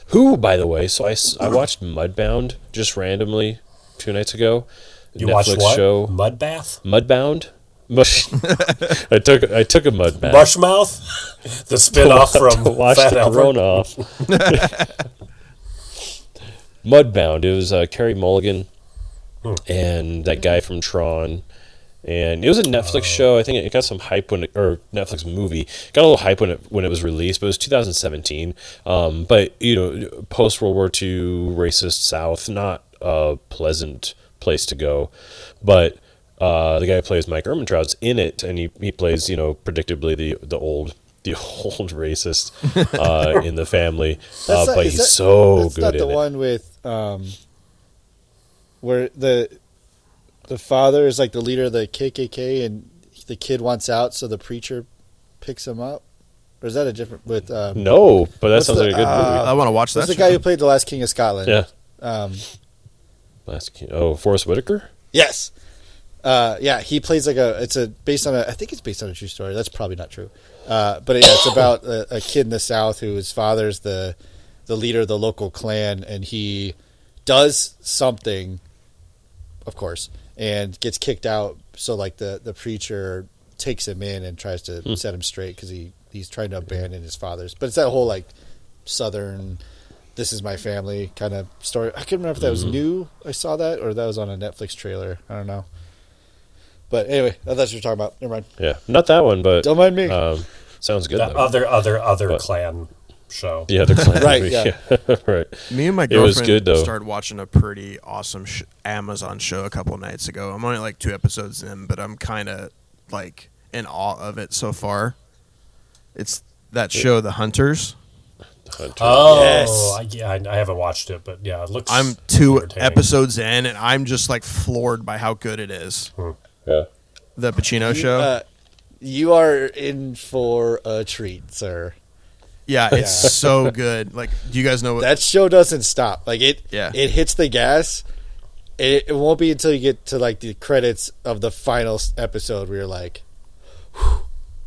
who by the way? So I watched Mudbound just randomly 2 nights ago. You Netflix watched what? show Mudbath? Mudbound. I took a mud bath. Mushmouth, the spin-off from Wash Fat the Albert. corona off. Mudbound. It was Carey Mulligan and that guy from Tron. And it was a Netflix show. I think it got some hype or Netflix movie. Got a little hype when it was released, but it was 2017. But post World War II, racist South, not a pleasant place to go. But the guy who plays Mike Ehrmantraut's in it, and he plays predictably the old racist in the family. But he's so that's good. That's not in the it. one with where the father is like the leader of the KKK, and the kid wants out, so the preacher picks him up. Or is that a different with? No, but that sounds like a good movie. I want to watch that. That's the guy who played the last King of Scotland. Yeah. Forrest Whitaker. Yes. Yeah, he plays like I think it's based on a true story. That's probably not true. But yeah, it's about a kid in the South whose father's the leader of the local clan, and he does something, of course, and gets kicked out. So like the preacher takes him in and tries to set him straight because he's trying to abandon his father's. But it's that whole like Southern, this is my family kind of story. I can't remember if that was new. I saw that, or that was on a Netflix trailer. I don't know. But anyway, that's what you're talking about. Never mind. Yeah, not that one, but Don't mind me. sounds good. That though. other clan show. Yeah, the clan Right, movie. yeah. Me Right. and my It was girlfriend good, though. started watching a pretty awesome Amazon show a couple nights ago. I'm only like 2 episodes in, but I'm kind of like in awe of it so far. It's that show, The Hunters. Hunter. Oh, Yes. I haven't watched it, but yeah, it looks. I'm 2 entertaining. episodes in, and I'm just like floored by how good it is. Yeah. The Pacino show. You are in for a treat, sir. Yeah, it's so good. Like, do you guys know what? That show doesn't stop. Like it hits the gas. It won't be until you get to like the credits of the final episode where you're like, whew,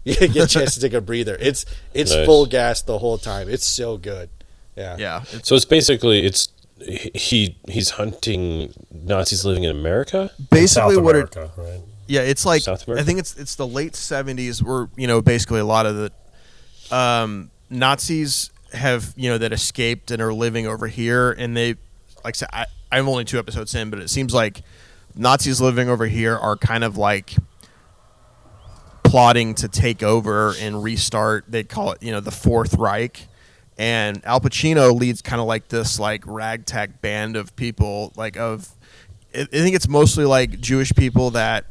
you get a chance to take a breather. It's Nice. full gas the whole time. It's so good. Yeah. Yeah, So it's basically he's hunting Nazis living in America. basically South what it. America, right? Yeah, it's like South America? I think it's the late 70s where basically a lot of the Nazis have that escaped and are living over here, and they like I said, I'm only 2 episodes in, but it seems like Nazis living over here are kind of like plotting to take over and restart. They call it the Fourth Reich, and Al Pacino leads kind of like this like ragtag band of people. I think it's mostly like Jewish people that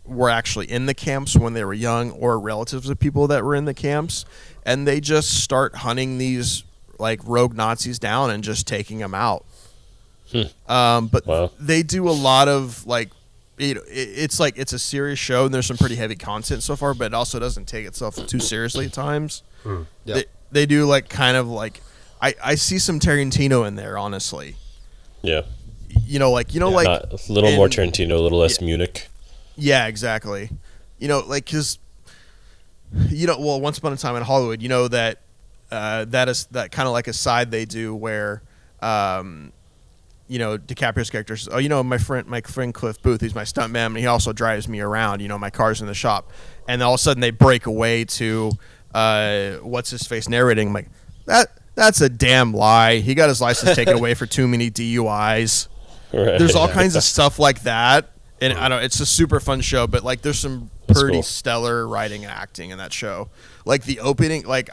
were actually in the camps when they were young, or relatives of people that were in the camps, and they just start hunting these like rogue Nazis down and just taking them out. But Wow. they do a lot of like, it's like it's a serious show, and there's some pretty heavy content so far, but it also doesn't take itself too seriously at times. Yep. They do like kind of like I see some Tarantino in there, honestly. Yeah. Like Not, a little more in- Tarantino, a little less Munich. Yeah, exactly. Because Once Upon a Time in Hollywood, that that is that kind of like a side they do where, DiCaprio's character says, "Oh, my friend Cliff Booth, he's my stuntman, and he also drives me around. My car's in the shop." And all of a sudden they break away to what's his face narrating. I'm like, that's a damn lie. He got his license taken away for too many DUIs. Right. There's all kinds of stuff like that. And I don't. It's a super fun show, but like, there's some pretty cool. stellar writing and acting in that show. Like the opening, like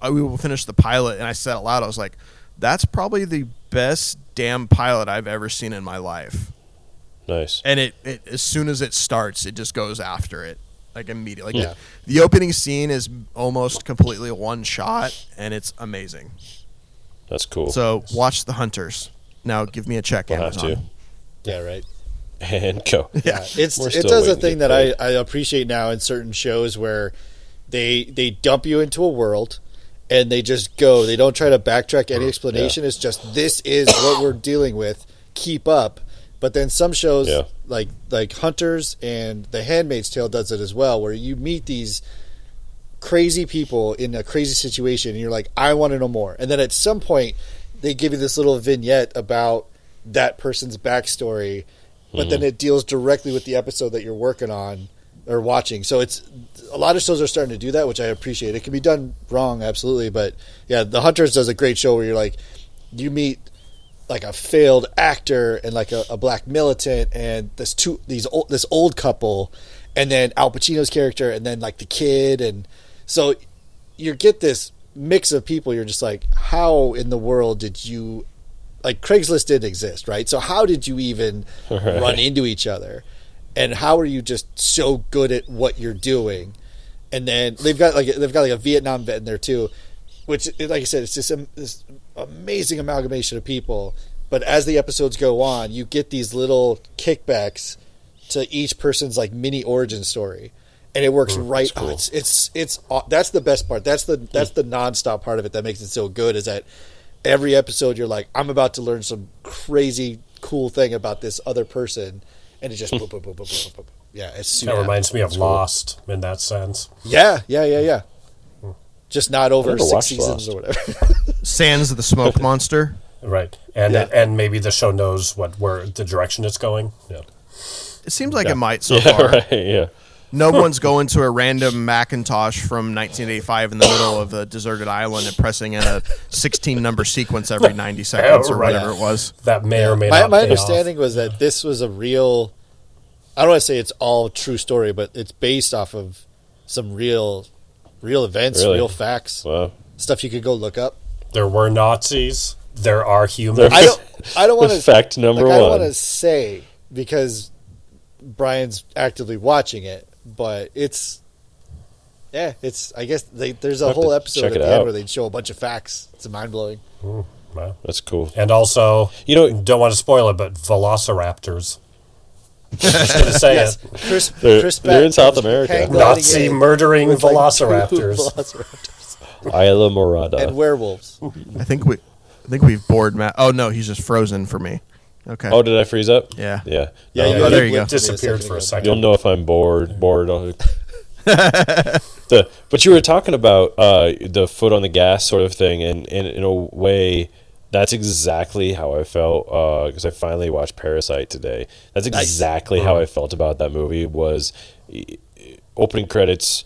we will finish the pilot, and I said out loud, I was like, "That's probably the best damn pilot I've ever seen in my life." Nice. And it as soon as it starts, it just goes after it, like immediately. Like the opening scene is almost completely one shot, and it's amazing. That's cool. So watch The Hunters. Now give me a check, We'll have Amazon. to. Yeah. Right. And go. Yeah. It We're does still a waiting to thing get that paid. I appreciate now in certain shows where they dump you into a world and they just go. They don't try to backtrack any explanation. It's just, this is what we're dealing with. Keep up. But then some shows like Hunters and The Handmaid's Tale does it as well, where you meet these crazy people in a crazy situation and you're like, I want to know more. And then at some point they give you this little vignette about that person's backstory, but then it deals directly with the episode that you're working on, or watching. So it's a lot of shows are starting to do that, which I appreciate. It can be done wrong, absolutely, but yeah, The Hunters does a great show where you're like, you meet like a failed actor and like a black militant and this old couple, and then Al Pacino's character, and then like the kid, and so you get this mix of people. You're just like, how in the world did you, like, Craigslist didn't exist, right? So how did you even run into each other, and how are you just so good at what you're doing? And then they've got like a Vietnam vet in there too, which, like I said, it's just this amazing amalgamation of people. But as the episodes go on, you get these little kickbacks to each person's like mini origin story, and it works right. Cool. It's that's the best part. That's the nonstop part of it that makes it so good. Is that every episode you're like, I'm about to learn some crazy cool thing about this other person, and it just boop, boop, boop, boop, boop, boop. Yeah, it's super. That reminds me of Lost in that sense. Yeah. Just not over never 6 watched seasons Lost. or whatever. Sans the smoke monster. Right, and maybe the show knows where the direction it's going. Yeah, It seems like it might so far. Right, yeah. No one's going to a random Macintosh from 1985 in the middle of a deserted island and pressing in a 16-number sequence every 90 seconds or whatever it was. That may or may my not. my pay understanding off. was that this was a real. I don't want to say it's all true story, but it's based off of some real events, Really? real facts, Wow. stuff you could go look up. There were Nazis. There are humans. I don't want to. Fact number I don't one. want to say because Brian's actively watching it, but it's. Yeah, it's. I guess there's a Have whole to episode check at it the end out. where they show a bunch of facts. It's mind blowing. Wow. That's cool. And also, You know, don't want to spoil it, but velociraptors. Just going to say Yes, it. Chris. They're Chris in Pratt South comes America. hang gliding Nazi in murdering with, like, two velociraptors. velociraptors. Isla Morada. And werewolves. I think we've bored Matt. Oh no, he's just frozen for me. Okay. Oh, did I freeze up? Yeah. Yeah. Yeah, No, yeah, Oh, there you blinked go. to me Disappeared for a ago. second. You'll know if I'm bored. But you were talking about the foot on the gas sort of thing, and in a way, that's exactly how I felt because I finally watched Parasite today. That's exactly how I felt about that movie. Was opening credits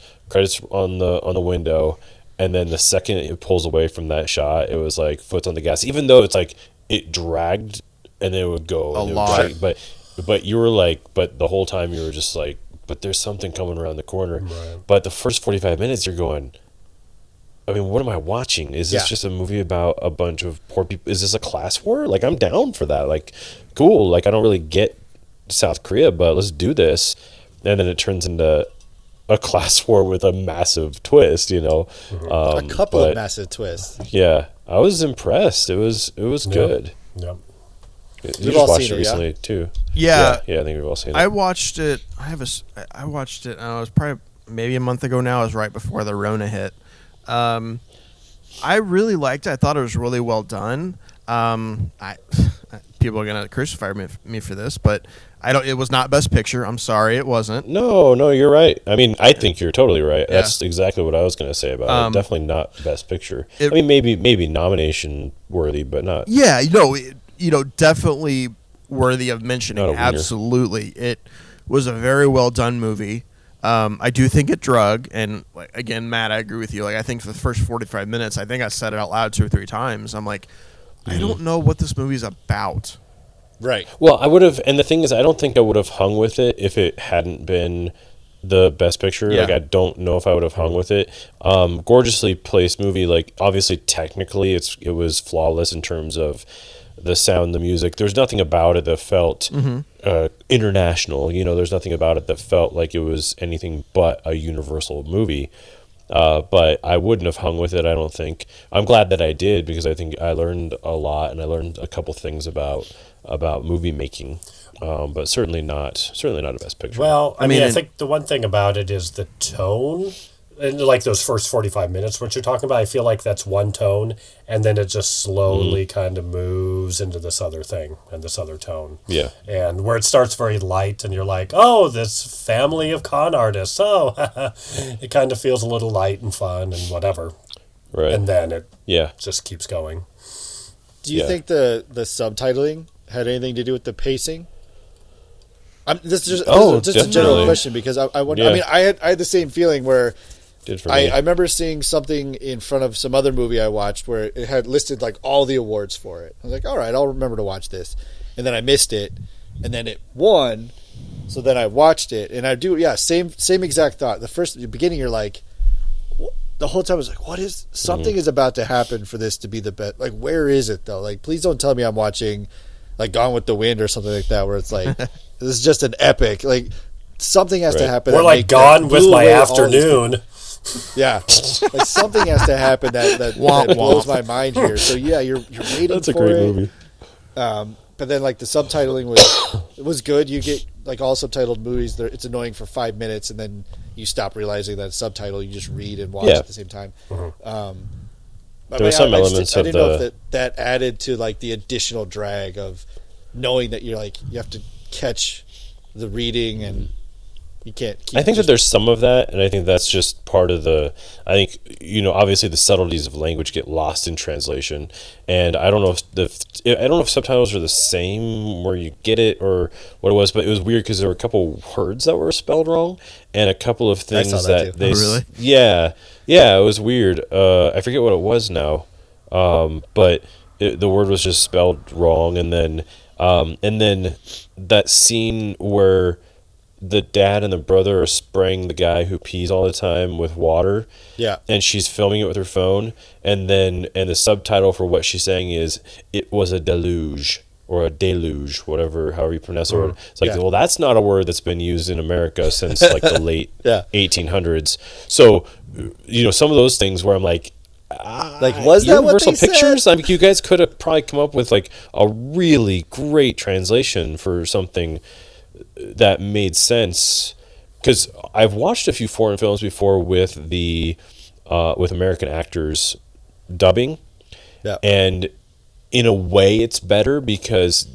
on the window, and then the second it pulls away from that shot, it was like foot on the gas. Even though it's like it dragged, and then it would go A and it would lot. drag, but you were like, but the whole time you were just like, but there's something coming around the corner. Right. But the first 45 minutes, you're going, I mean, what am I watching? Is this just a movie about a bunch of poor people? Is this a class war? Like, I'm down for that. Like, cool. Like, I don't really get South Korea, but let's do this. And then it turns into a class war with a massive twist, you know. A couple but, of massive twists. Yeah, I was impressed. It was good. Yep. You We've just all watched seen it it, recently too. Yeah. Yeah, I think we've all seen it. I watched it. I watched it. I was probably maybe a month ago now. It was right before the Rona hit. I really liked it. I thought it was really well done. People are gonna crucify me for this, but I don't. It was not Best Picture. I'm sorry, it wasn't. No, you're right. I mean, I think you're totally right. That's exactly what I was going to say about it. Definitely not Best Picture. I mean, maybe nomination worthy, but not. Yeah, definitely worthy of mentioning. Not a winner. Absolutely, it was a very well done movie. I do think it drug, and like, again, Matt, I agree with you. Like, I think for the first 45 minutes, I think I said it out loud 2 or 3 times. I'm like, I don't know what this movie's about. Right. Well, I would have, and the thing is, I don't think I would have hung with it if it hadn't been the Best Picture. Yeah. Like, I don't know if I would have hung with it. Gorgeously placed movie. Like, obviously, technically, it was flawless in terms of the sound, the music. There's nothing about it that felt international. You know, there's nothing about it that felt like it was anything but a universal movie. But I wouldn't have hung with it, I don't think. I'm glad that I did, because I think I learned a lot, and I learned a couple things about movie making. But certainly not a Best Picture. Well, I mean, I and- think the one thing about it is the tone. And like those first 45 minutes, what you're talking about, I feel like that's one tone, and then it just slowly kind of moves into this other thing and this other tone. Yeah. And where it starts very light, and you're like, oh, this family of con artists. Oh, it kind of feels a little light and fun and whatever. Right. And then it Yeah. just keeps going. Do you Yeah. think the subtitling had anything to do with the pacing? This is Oh, just a general definitely. question because I wonder. Yeah. I mean, I had the same feeling where Did for me. I remember seeing something in front of some other movie I watched where it had listed like all the awards for it. I was like, all right, I'll remember to watch this, and then I missed it, and then it won. So then I watched it, and I do, same exact thought. The beginning, you're like, the whole time I was like, what is something is about to happen for this to be the best? Like, where is it though? Like, please don't tell me I'm watching like Gone with the Wind or something like that, where it's like this is just an epic. Like, something has to happen. Or like Gone with My Afternoon. Yeah, like something has to happen that blows my mind here. So yeah, you're waiting That's a for great it. movie. But then like the subtitling was good. You get like all subtitled movies. It's annoying for 5 minutes, and then you stop realizing that it's subtitle. You just read and watch at the same time. There were some elements I of didn't know if that added to like the additional drag of knowing that you're like you have to catch the reading and you can't. I think that there's some of that, and I think that's just part of the. I think obviously the subtleties of language get lost in translation, and I don't know if subtitles are the same where you get it or what it was, but it was weird because there were a couple words that were spelled wrong, and a couple of things that too. they really? yeah, it was weird. I forget what it was now, but the word was just spelled wrong, and then that scene where the dad and the brother are spraying the guy who pees all the time with water. Yeah. And she's filming it with her phone. And the subtitle for what she's saying is, it was a deluge or a deluge, however you pronounce the word. It's like, well, that's not a word that's been used in America since like the late 1800s. So, some of those things where I'm like was that what Universal they Pictures? said? I mean, you guys could have probably come up with like a really great translation for something that made sense, because I've watched a few foreign films before with with American actors dubbing, and in a way it's better because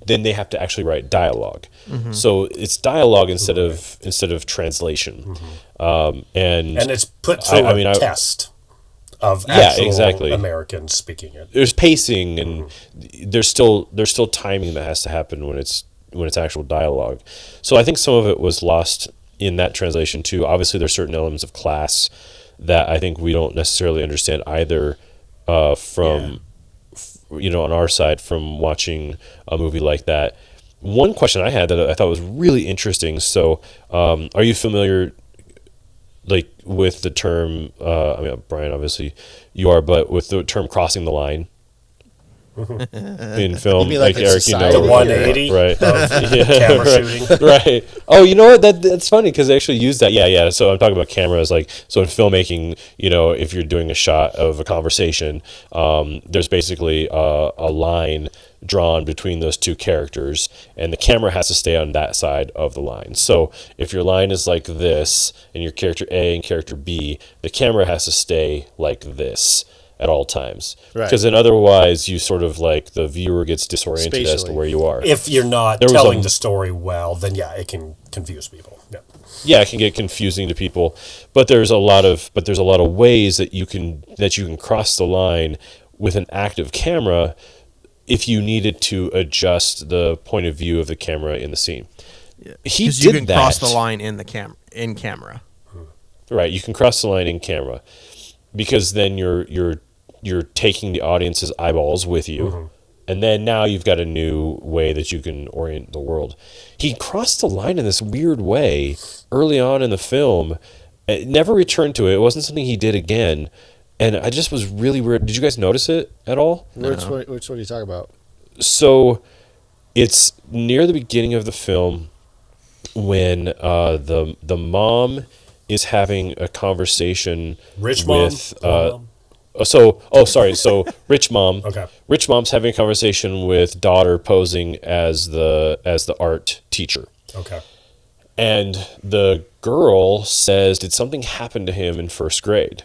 then they have to actually write dialogue, so it's dialogue instead of translation, and it's put through a test of actual Americans speaking it. There's pacing and there's still timing that has to happen when it's actual dialogue. So I think some of it was lost in that translation too. Obviously there's certain elements of class that I think we don't necessarily understand either on our side from watching a movie like that. One question I had that I thought was really interesting. So are you familiar like with the term, Brian, obviously you are, but with the term crossing the line? In film, you mean like Eric, society? The 180 right? camera shooting, right? Oh, you know what? That's funny because they actually use that. Yeah. So I'm talking about cameras, like so in filmmaking. If you're doing a shot of a conversation, there's basically a line drawn between those two characters, and the camera has to stay on that side of the line. So if your line is like this, and your character A and character B, the camera has to stay like this at all times, because then otherwise you sort of like the viewer gets disoriented as to where you are. If you're not telling the story well, then it can confuse people. It can get confusing to people, but there's a lot of ways that you can cross the line with an active camera if you needed to adjust the point of view of the camera in the scene. He did you can that. cross the line in camera. Right, you can cross the line in camera because then you're taking the audience's eyeballs with you, and then now you've got a new way that you can orient the world. He crossed the line in this weird way early on in the film. It never returned to it. It wasn't something he did again, and I just was really weird. Did you guys notice it at all? Which one are you talking about? So it's near the beginning of the film when the mom is having a conversation with So rich mom. Okay. Rich mom's having a conversation with daughter posing as the art teacher. Okay. And the girl says, "Did something happen to him in first grade?"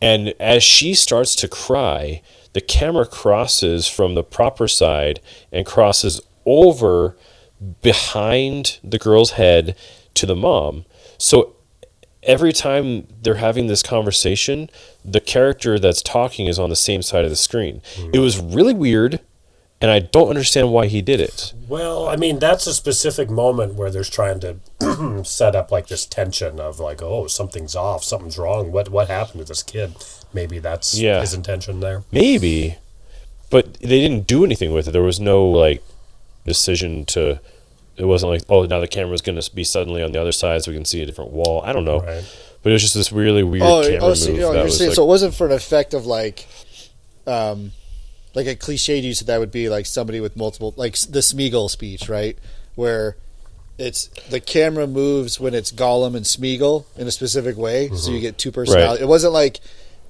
And as she starts to cry, the camera crosses from the proper side and crosses over behind the girl's head to the mom. So every time they're having this conversation, the character that's talking is on the same side of the screen. It was really weird, and I don't understand why he did it. Well, I mean, that's a specific moment where there's trying to set up like this tension of like, oh, something's off, something's wrong. What happened to this kid? Maybe that's his intention there. Maybe, but they didn't do anything with it. There was no like decision to. It wasn't like, oh, now the camera's going to be suddenly on the other side so we can see a different wall. I don't know, but it was just this really weird camera move. So, you're saying, so it wasn't for an effect of like a cliched use that would be like somebody with multiple, like the Smeagol speech, right? Where it's the camera moves when it's Gollum and Smeagol in a specific way, so you get two personalities. Right. It wasn't like,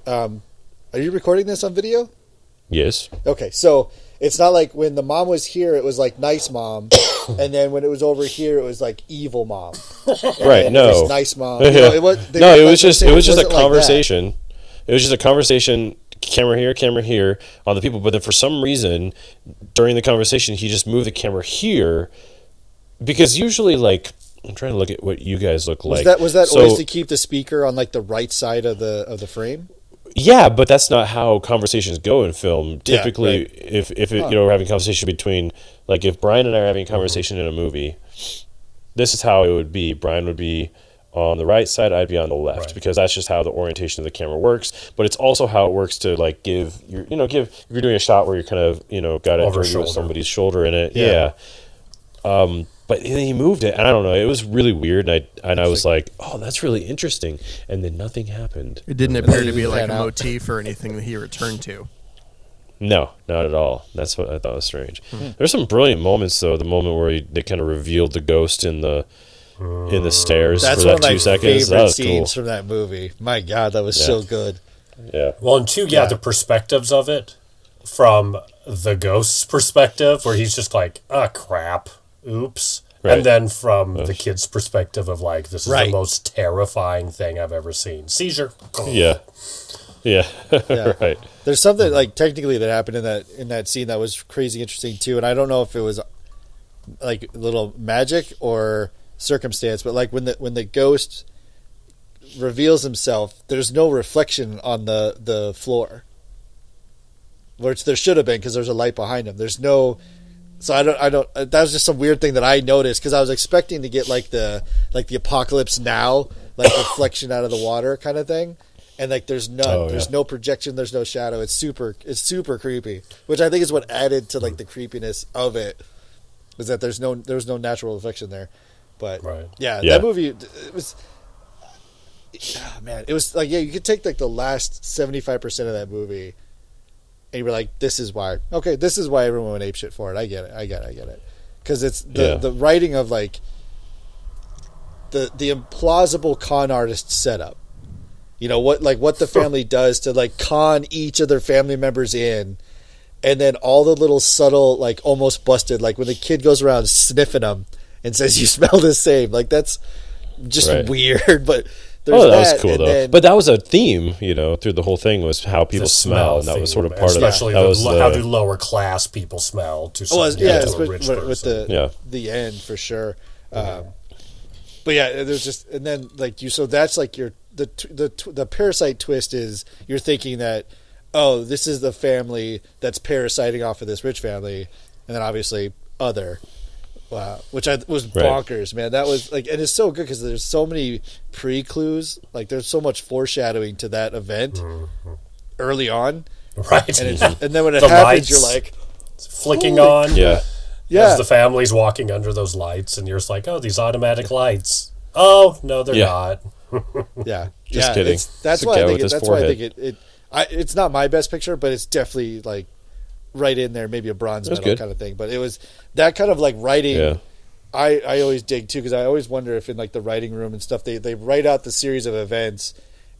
are you recording this on video? Yes. Okay, so it's not like when the mom was here, it was like nice mom, and then when it was over here, it was like evil mom. Right? No, it was nice mom. It was just a conversation. Like it was just a conversation. Camera here on the people, but then for some reason during the conversation he just moved the camera here, because usually, like, I'm trying to look at what you guys look like. Was that always to keep the speaker on like the right side of the frame? Yeah, but that's not how conversations go in film. Typically, if we're having a conversation between, like, if Brian and I are having a conversation in a movie, this is how it would be. Brian would be on the right side, I'd be on the left, because that's just how the orientation of the camera works. But it's also how it works to like give if you're doing a shot where you're kind of got over somebody's shoulder in it. Yeah. But then he moved it, and I don't know. It was really weird, and I was like, oh, that's really interesting. And then nothing happened. It didn't appear to be like a motif or anything that he returned to. No, not at all. That's what I thought was strange. There's some brilliant moments though. The moment where they kind of revealed the ghost in the stairs for that 2 seconds. That was scenes from that movie. My God, that was so good. Yeah. Well, and two, the perspectives of it, from the ghost's perspective, where he's just like, ah, crap, oops. Right. And then from the kid's perspective of like, this is the most terrifying thing I've ever seen. Seizure. Yeah. Right. There's something like technically that happened in that scene that was crazy interesting too, and I don't know if it was like a little magic or circumstance, but like when the ghost reveals himself, there's no reflection on the floor, which there should have been because there's a light behind him. There's no, so I don't. That was just some weird thing that I noticed because I was expecting to get like the Apocalypse Now, like reflection out of the water kind of thing, and like there's none. There's no projection. There's no shadow. It's super creepy, which I think is what added to like the creepiness of it, was that there was no natural reflection there. But that movie, it was, man, it was like, you could take like the last 75% of that movie and you were like, this is why everyone went apeshit for it. I get it. Because it's the writing of like the implausible con artist setup. What the family does to like con each of their family members in, and then all the little subtle, like almost busted, like when the kid goes around sniffing them and says, you smell the same. Like, that's just weird, but there's that was cool, though. But that was a theme, through the whole thing, was how people smell, and that was sort of part especially of it. How do lower class people smell to some rich person. With the end, for sure. But there's just, and then, like, so that's like the Parasite twist is you're thinking that, oh, this is the family that's parasiting off of this rich family, and then obviously other. Wow, which was bonkers, man. That was like, and it's so good because there's so many pre-clues. Like, there's so much foreshadowing to that event early on, right? And then when it happens, you're like flicking on, yeah. As the family's walking under those lights, and you're just like, oh, these automatic lights. Oh no, they're not. Just kidding. That's why I think it. It's not my best picture, but it's definitely like right in there, maybe a bronze medal kind of thing. But it was that kind of like writing. Yeah. I always dig too, because I always wonder if in like the writing room and stuff, they write out the series of events,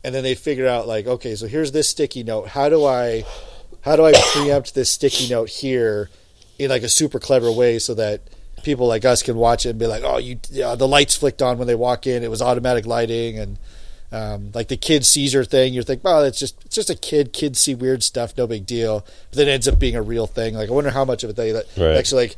and then they figure out like, okay, so here's this sticky note. How do I preempt this sticky note here in like a super clever way so that people like us can watch it and be like, oh, the lights flicked on when they walk in. It was automatic lighting, and like the kid seizure thing. You think, oh, it's just a kid. Kids see weird stuff, no big deal. But then it ends up being a real thing. Like, I wonder how much of it they actually like.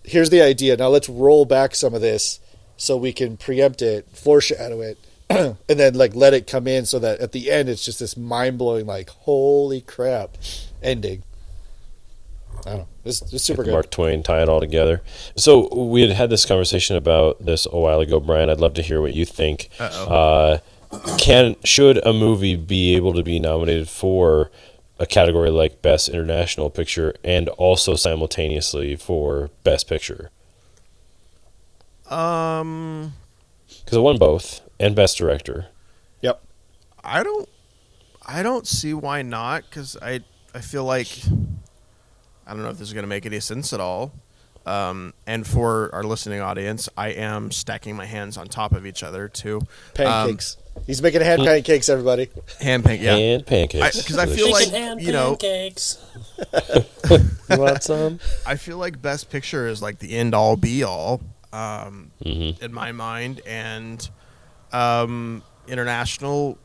Here's the idea. Now let's roll back some of this so we can preempt it, foreshadow it, and then like let it come in so that at the end it's just this mind blowing, like, holy crap ending. I don't know. It's super Like good. Mark Twain, tie it all together. So we had this conversation about this a while ago, Brian. I'd love to hear what you think. Should a movie be able to be nominated for a category like Best International Picture and also simultaneously for Best Picture? Because it won both, and Best Director. Yep. I don't see why not, because I feel like, I don't know if this is going to make any sense at all. And for our listening audience, I am stacking my hands on top of each other too. Pancakes. He's making hand pancakes, everybody. Yeah. And pancakes. Because I feel like, pancakes. You want some? I feel like Best Picture is like the end all be all in my mind, and international.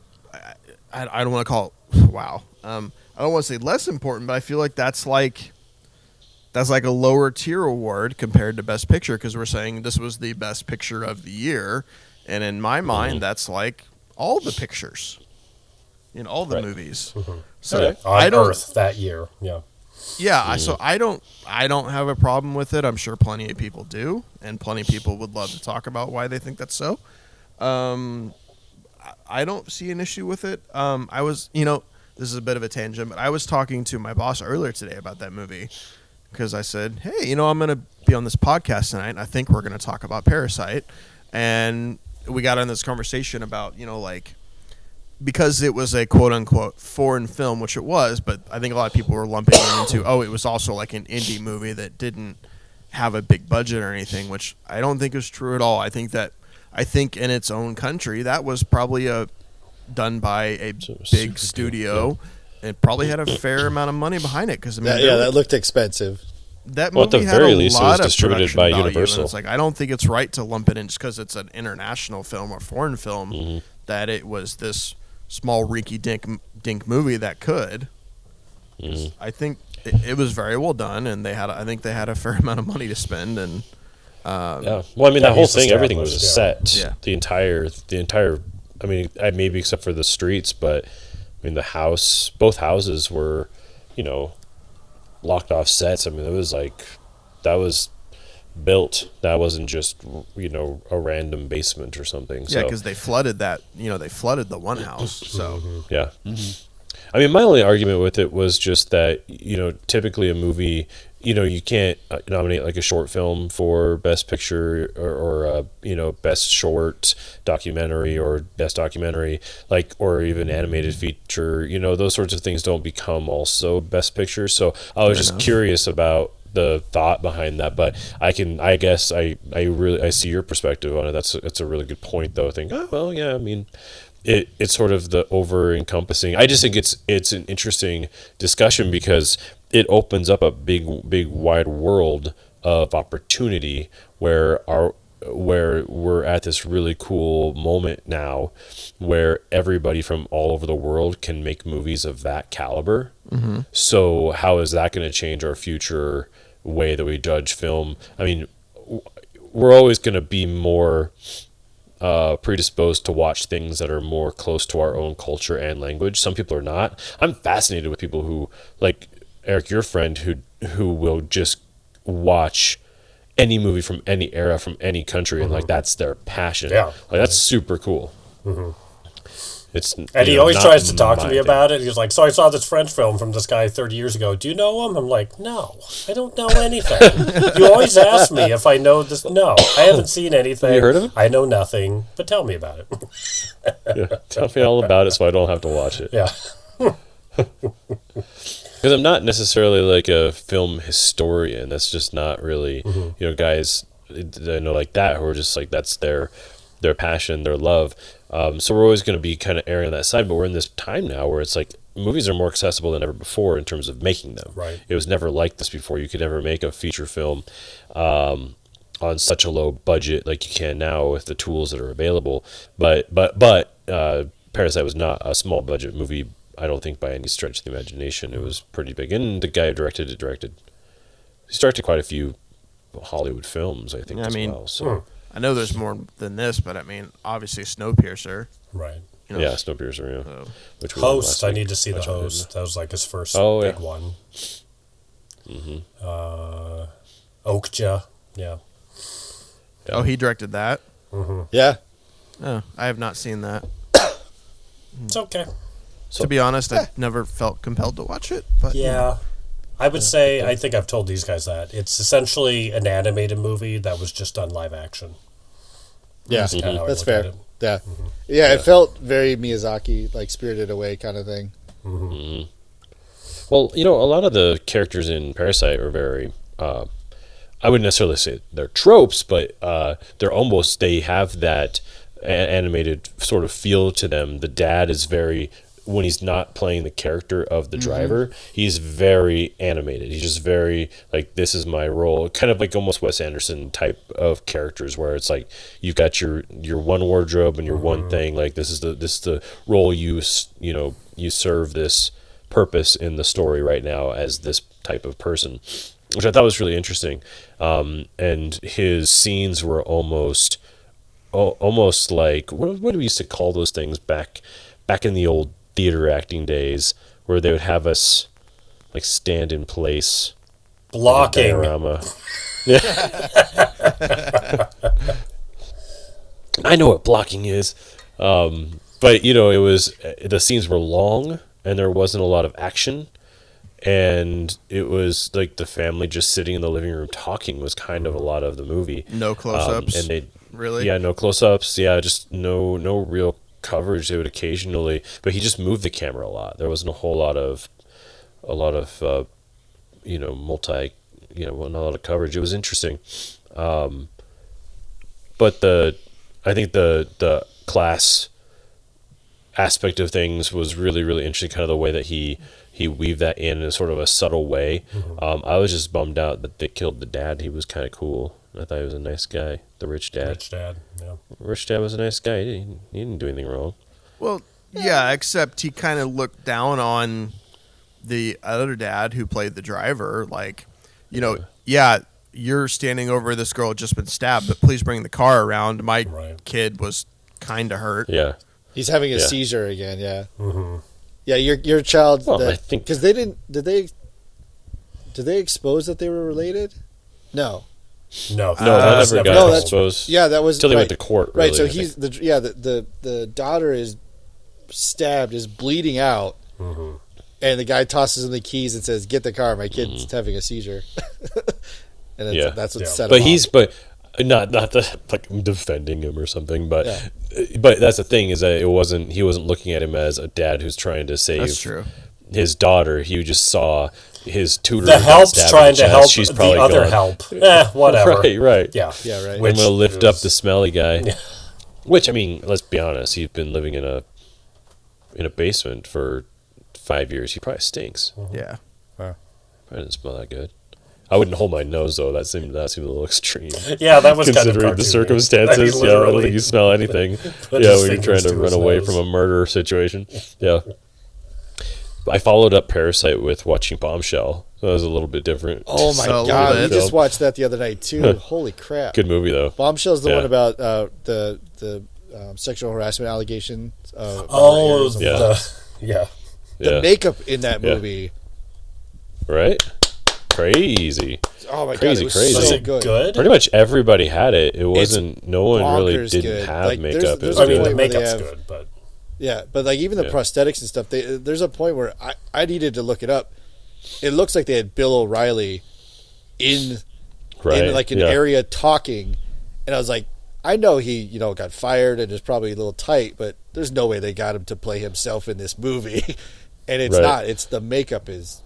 I don't want to call it. Wow. I don't want to say less important, but I feel like that's like a lower tier award compared to Best Picture, because we're saying this was the best picture of the year, and in my mind, that's like all the pictures in all the movies. So On Earth that year, yeah. Yeah, so I don't have a problem with it. I'm sure plenty of people do, and plenty of people would love to talk about why they think that's so. I don't see an issue with it. I was, this is a bit of a tangent, but I was talking to my boss earlier today about that movie, because I said, hey, I'm going to be on this podcast tonight, and I think we're going to talk about Parasite. And we got on this conversation about, because it was a quote-unquote foreign film, which it was, but I think a lot of people were lumping it into, it was also like an indie movie that didn't have a big budget or anything, which I don't think is true at all. I think in its own country, that was probably done by a big studio. It probably had a fair amount of money behind it, because that looked expensive. That Well, at movie the had very a least, it lot was of distributed production by value, Universal. and it's like, I don't think it's right to lump it in just because it's an international film or foreign film that it was this small rinky-dink movie that could. I think it was very well done, and I think they had a fair amount of money to spend, and Yeah. Well, I mean, that whole thing, everything was a established, set. Yeah. The entire. I mean, maybe except for the streets, but I mean, both houses were, locked off sets. I mean, it was like that was built. That wasn't just a random basement or something. yeah, because they flooded that. They flooded the one house. So Yeah. I mean, my only argument with it was just that, typically a movie, you can't nominate like a short film for Best Picture or Best Short Documentary or Best Documentary, or even Animated Feature. Those sorts of things don't become also Best Picture. So I was just curious about the thought behind that, but I guess I see your perspective on it. That's a really good point, though. I think, I mean, it's sort of the over-encompassing. I just think it's an interesting discussion because it opens up a big wide world of opportunity where we're at this really cool moment now where everybody from all over the world can make movies of that caliber. So how is that going to change our future way that we judge film? I mean, we're always going to be more predisposed to watch things that are more close to our own culture and language. Some people are not. I'm fascinated with people who, like Eric, your friend, who will just watch any movie from any era, from any country, and that's their passion. Yeah. That's super cool. And he always tries to talk to me about it. He's like, so I saw this French film from this guy 30 years ago. Do you know him? I'm like, no, I don't know anything. You always ask me if I know this. No, I haven't seen anything. You heard of him? I know nothing, but tell me about it. Yeah, tell me all about it so I don't have to watch it. Yeah. Because I'm not necessarily like a film historian. That's just not really, guys I know like that who are just like, that's their passion, their love. So we're always going to be kind of erring on that side, but we're in this time now where it's like movies are more accessible than ever before in terms of making them. Right. It was never like this before. You could never make a feature film on such a low budget like you can now with the tools that are available. But Parasite was not a small budget movie, I don't think, by any stretch of the imagination. It was pretty big. And the guy who directed it, he directed quite a few Hollywood films, I think, well. So. I know there's more than this, but I mean, obviously Snowpiercer. Right. Yeah, Snowpiercer, yeah. Which we Host, watched I need to see The Host. That was like his first Oh, big yeah. one. Okja. Yeah. Oh, he directed that. Yeah. Oh, I have not seen that. It's okay. To be honest, I never felt compelled to watch it. But Yeah. I would say, I think I've told these guys that. It's essentially an animated movie that was just done live action. Yeah, That's kinda how I that's look fair. at it. Yeah. Yeah, it felt very Miyazaki, like Spirited Away kind of thing. Well, a lot of the characters in Parasite are very. I wouldn't necessarily say they're tropes, but they have that animated sort of feel to them. The dad is very, when he's not playing the character of the driver, he's very animated. He's just very like, this is my role, kind of like almost Wes Anderson type of characters, where it's like you've got your one wardrobe and your one thing. Like this is the role you serve this purpose in the story right now as this type of person, which I thought was really interesting. And his scenes were almost like what do we used to call those things back in the old theater acting days, where they would have us like stand in place, Blocking. diorama. Yeah. I know what blocking is, but it was, the scenes were long and there wasn't a lot of action. And it was like the family just sitting in the living room talking was kind of a lot of the movie. no close-ups. And they really. Yeah, no close-ups. Yeah, just no real coverage. They would occasionally, but he just moved the camera a lot. There wasn't a lot of not a lot of coverage. It was interesting. But I think the class aspect of things was really, really interesting, kind of the way that he weaved that in a sort of a subtle way. I was just bummed out that they killed the dad. He was kind of cool. I thought he was a nice guy, the rich dad. Yeah. Rich dad was a nice guy. He didn't do anything wrong. Well, yeah, except he kind of looked down on the other dad who played the driver. Like, you're standing over this girl who just been stabbed, but please bring the car around. My kid was kind of hurt. Yeah. He's having a seizure again, yeah. Yeah, your child. Well, I think because they didn't. Did they expose that they were related? No. No, that never got exposed. Yeah, that was until they went to court. Right, really, so he's the daughter is stabbed, is bleeding out, and the guy tosses him the keys and says, "Get the car, my kid's having a seizure." And that's what set him off. But not like defending him or something, but that's the thing, is that he wasn't looking at him as a dad who's trying to save his daughter. He just saw his tutor. The help's trying to help She's the other help. Whatever. Right. Yeah. Right. I'm gonna lift up the smelly guy. Yeah. Which, I mean, let's be honest, he's been living in a basement for 5 years. He probably stinks. Yeah. Probably doesn't smell that good. I wouldn't hold my nose though. That seemed a little extreme. Yeah, that was considering kind of the circumstances. I don't think you smell anything. When you're trying to run away from a murder situation. Yeah. I followed up Parasite with watching Bombshell. So that was a little bit different. Oh my god! We just watched that the other night too. Holy crap! Good movie though. Bombshell's the one about the sexual harassment allegations. The makeup in that movie. Right. Crazy. Oh my crazy, god, it was crazy. so good. Pretty much everybody had it. It wasn't. No one really didn't have makeup. There's I mean, the makeup's good, but but like even the prosthetics and stuff. There's a point where I needed to look it up. It looks like they had Bill O'Reilly in like an area talking, and I was like, I know he got fired and is probably a little tight, but there's no way they got him to play himself in this movie, and it's not. It's the makeup is.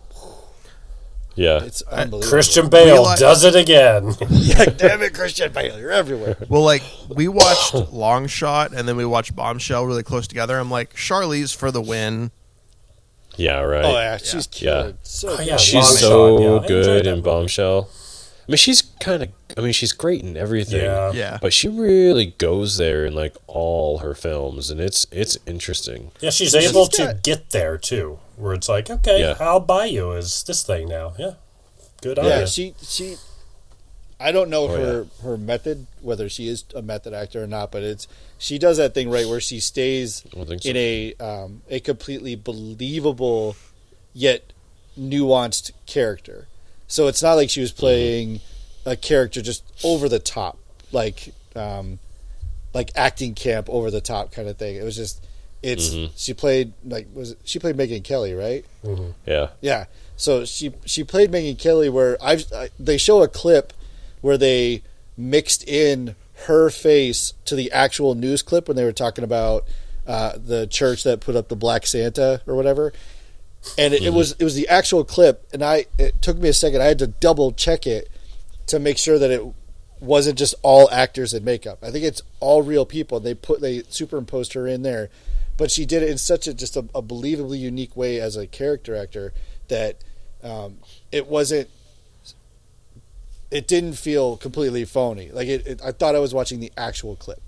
Yeah, it's unbelievable. Christian Bale does it again. Yeah, damn it, Christian Bale, you're everywhere. Well, like we watched Long Shot and then we watched Bombshell really close together. I'm like, Charlize for the win. Yeah, right. Oh yeah, she's killer. So she's so good in Bombshell. I mean, she's great in everything. Yeah. But she really goes there in like all her films, and it's interesting. Yeah, she's able to get there too, where it's like, okay, I'll buy you as this thing now. Yeah, good on you. Yeah, she. I don't know her method, whether she is a method actor or not, but she does that thing right where she stays in a completely believable yet nuanced character. So it's not like she was playing a character just over the top, like acting camp over the top kind of thing. It was just she played she played Megyn Kelly, right? Mm-hmm. Yeah. Yeah. So she played Megyn Kelly where they show a clip where they mixed in her face to the actual news clip when they were talking about the church that put up the Black Santa or whatever. And it was the actual clip, and it took me a second. I had to double check it to make sure that it wasn't just all actors and makeup. I think it's all real people. They superimposed her in there, but she did it in such a believably unique way as a character actor that it didn't feel completely phony. Like I thought I was watching the actual clip,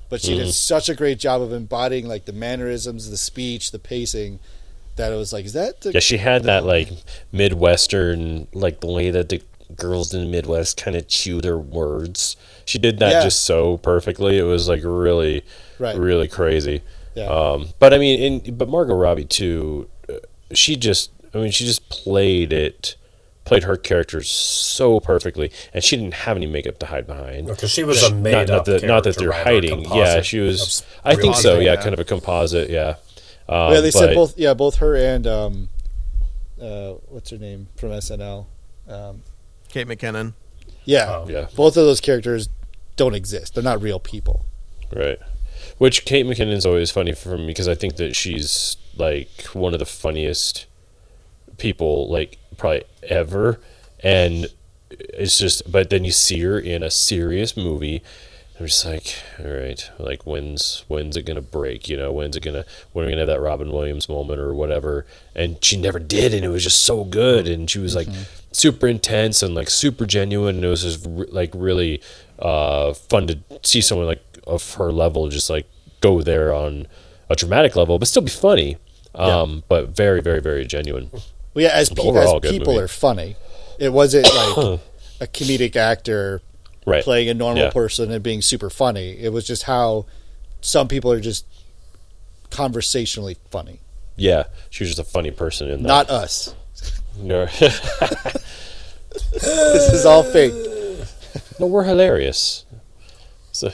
but she did such a great job of embodying like the mannerisms, the speech, the pacing. That it was like, is that the... Yeah, she had that like Midwestern, like the way that the girls in the Midwest kind of chew their words. She did that just so perfectly. It was like really, really crazy. Yeah. But I mean, but Margot Robbie too. She just played her character so perfectly, and she didn't have any makeup to hide behind. Because she was a made-up character, not that they're hiding. Yeah, she was. I think so. Yeah, kind of a composite. Yeah. They said both her and what's her name from SNL, Kate McKinnon. Yeah, both of those characters don't exist. They're not real people. Right. Which Kate McKinnon's always funny for me because I think that she's like one of the funniest people like probably ever, and it's just. But then you see her in a serious movie. I'm just like, all right, like when's it gonna break? When are we gonna have that Robin Williams moment or whatever? And she never did, and it was just so good. And she was like super intense and like super genuine, and it was just like really fun to see someone like of her level just like go there on a dramatic level, but still be funny, but very, very, very genuine. Well, yeah, as people are funny. It wasn't like a comedic actor. Right. Playing a normal person and being super funny. It was just how some people are just conversationally funny. Yeah, she was just a funny person in that. Not us. No. This is all fake. No, we're hilarious. It's a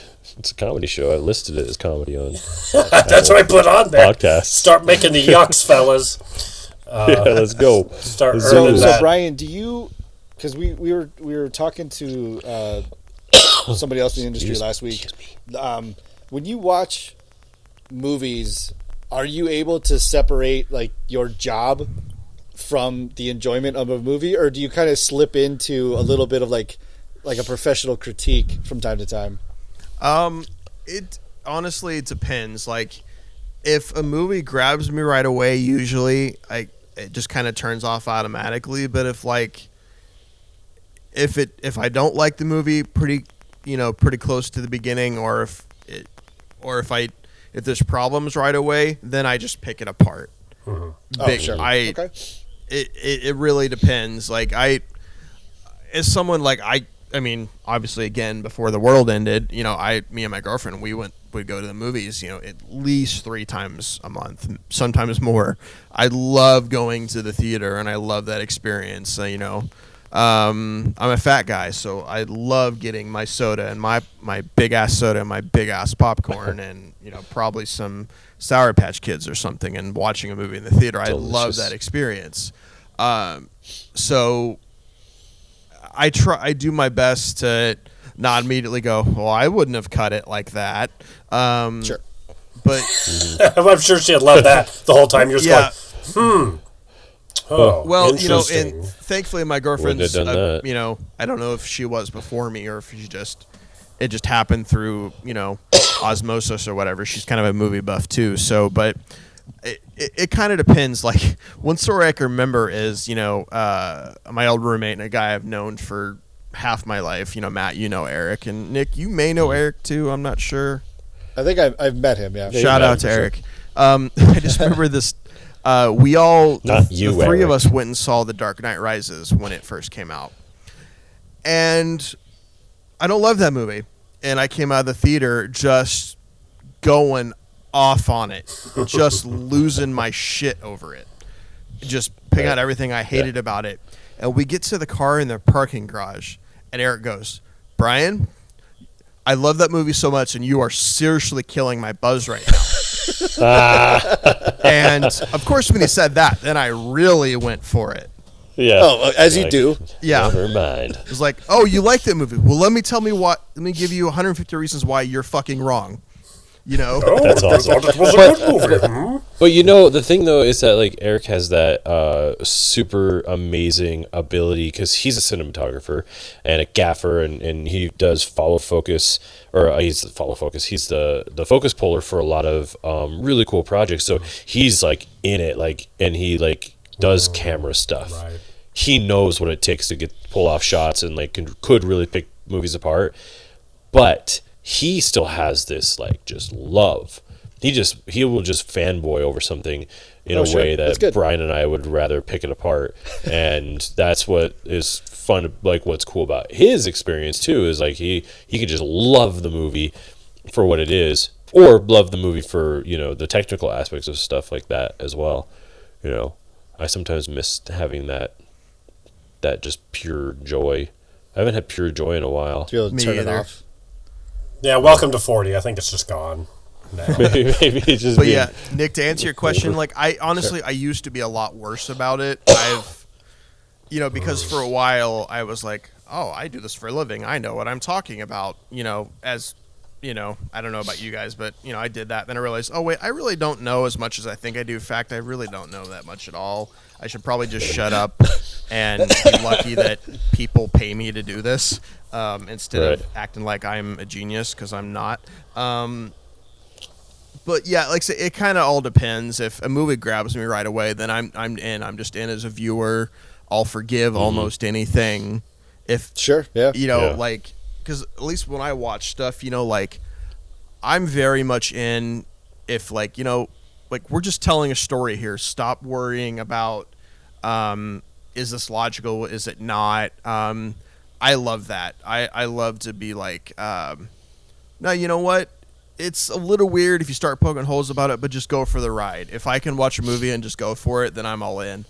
comedy show. I listed it as comedy on. That's what I put on there. Podcast. Start making the yucks, fellas. Let's go. Start So Brian, do you? Because we were talking to somebody else in the industry last week. When you watch movies, are you able to separate like your job from the enjoyment of a movie, or do you kind of slip into a little bit of like a professional critique from time to time? It honestly depends. Like if a movie grabs me right away, usually it just kind of turns off automatically. But if I don't like the movie pretty close to the beginning, or if there's problems right away, then I just pick it apart. Mm-hmm. Oh, sure. Okay. It really depends. Like as someone like I mean, obviously again before the world ended, me and my girlfriend would go to the movies, at least 3 times a month, sometimes more. I love going to the theater and I love that experience. I'm a fat guy, so I love getting my soda and my big ass soda and my big ass popcorn and probably some Sour Patch Kids or something and watching a movie in the theater. Delicious. I love that experience. So I do my best to not immediately go, well, I wouldn't have cut it like that. Sure. But I'm sure she'd love that the whole time. You're just going, Oh, well, and thankfully my girlfriend's, I don't know if she was before me or if it just happened through, osmosis or whatever. She's kind of a movie buff too. So, but it kind of depends. Like one story I can remember is, my old roommate and a guy I've known for half my life, Matt, Eric, and Nick, you may know Eric too. I'm not sure. I think I've met him. Yeah. Shout out to Eric. I just remember this. We all, the 3 of us went and saw The Dark Knight Rises when it first came out. And I don't love that movie. And I came out of the theater just going off on it, just losing my shit over it. just picking out everything I hated about it. And we get to the car in the parking garage, and Eric goes, Bryan, I love that movie so much, and you are seriously killing my buzz right now. And, of course, when he said that, then I really went for it. Yeah. Oh, as you do. Yeah. Never mind. It was like, oh, you like that movie? Well, let me give you 150 reasons why you're fucking wrong. You know? That's awesome. It was a good movie. But you know, the thing though is that like Eric has that super amazing ability because he's a cinematographer and a gaffer, and he does follow focus, or he's the follow focus. He's the focus puller for a lot of really cool projects. So he's like in it, like, and he like does camera stuff. Right. He knows what it takes to pull off shots and like could really pick movies apart. But he still has this like just love. He will just fanboy over something in a way that Bryan and I would rather pick it apart. And that's what is fun, like what's cool about his experience too, is like he could just love the movie for what it is, or love the movie for, you know, the technical aspects of stuff like that as well. You know, I sometimes miss having that just pure joy. I haven't had pure joy in a while. To be able to turn it off. Yeah, welcome to 40. I think it's just gone now. maybe it's just. But yeah, Nick, to answer your question, like I honestly, I used to be a lot worse about it. I've, you know, because for a while I was like, oh, I do this for a living. I know what I'm talking about. You know, as you know, I don't know about you guys, but you know, I did that. Then I realized, oh wait, I really don't know as much as I think I do. In fact, I really don't know that much at all. I should probably just shut up and be lucky that people pay me to do this instead of acting like I'm a genius, because I'm not. But yeah, like I say, it kind of all depends. If a movie grabs me right away, then I'm in. I'm just in as a viewer. I'll forgive almost anything. If you know, like, because at least when I watch stuff, you know, like I'm very much in. If like, you know, like we're just telling a story here. Stop worrying about is this logical? Is it not? I love that. I love to be like, no, you know what? It's a little weird if you start poking holes about it, but just go for the ride. If I can watch a movie and just go for it, then I'm all in.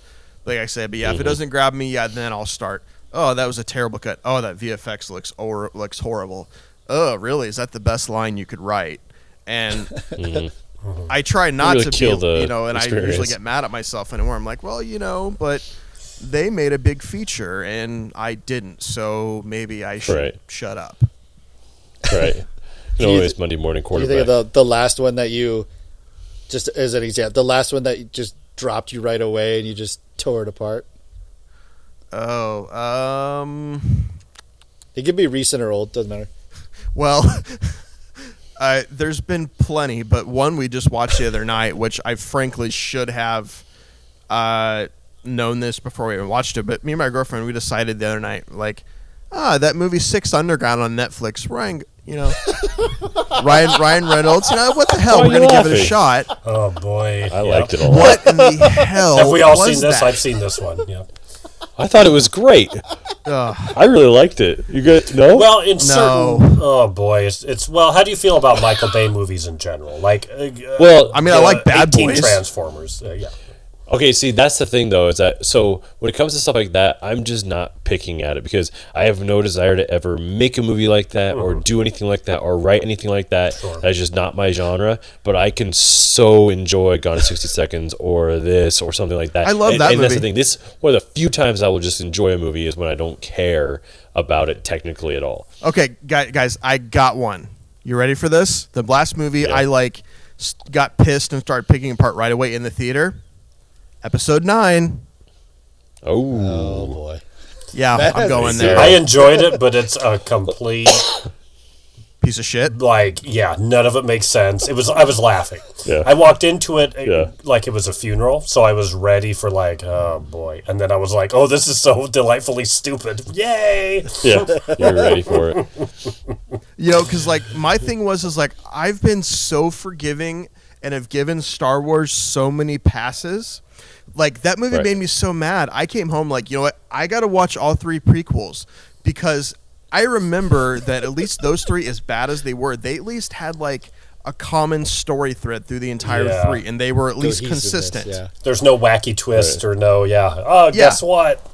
Like I said, but yeah, if it doesn't grab me, then I'll start. Oh, that was a terrible cut. Oh, that VFX looks horrible. Oh, really? Is that the best line you could write? And I try not to be, you know, and experience. I usually get mad at myself anymore. I'm like, well, you know, but they made a big feature and I didn't, so maybe I should shut up. Right. Always Monday morning quarterback. Do you think of the last one that you, just as an example, the last one that just dropped you right away and you just tore it apart? Oh, it could be recent or old, doesn't matter. Well, there's been plenty, but one we just watched the other night, which I frankly should have known this before we even watched it. But me and my girlfriend, we decided the other night, like, that movie Six Underground on Netflix. Ryan Reynolds. You know, what the hell? We're gonna give it a shot. Oh boy, I liked it a lot. What in the hell? Have we all seen this? I've seen this one. Yeah. I thought it was great. I really liked it. You guys know? Well, in certain, oh boy, it's well. How do you feel about Michael Bay movies in general? Like, well, I mean, I like Bad Boys, Transformers. Yeah. Okay, see, that's the thing, though, is that, so when it comes to stuff like that, I'm just not picking at it because I have no desire to ever make a movie like that or do anything like that or write anything like that. Sure. That's just not my genre, but I can so enjoy Gone in 60 Seconds or this or something like that. I love that movie. And that's the thing. This, one of the few times I will just enjoy a movie is when I don't care about it technically at all. Okay, guys, I got one. You ready for this? The last movie I, got pissed and started picking apart right away in the theater. Episode 9. Oh boy. Yeah, I'm going there. I enjoyed it, but it's a complete piece of shit. Like, yeah, none of it makes sense. I was laughing. Yeah. I walked into it like it was a funeral, so I was ready for like, oh boy. And then I was like, oh, this is so delightfully stupid. Yay! Yeah, you're ready for it. You know, because like my thing was like I've been so forgiving and have given Star Wars so many passes. Like, that movie made me so mad. I came home like, you know what? I got to watch all 3 prequels because I remember that at least those 3, as bad as they were, they at least had like a common story thread through the entire three, and they were at least consistent. Yeah. There's no wacky twist or no, guess what?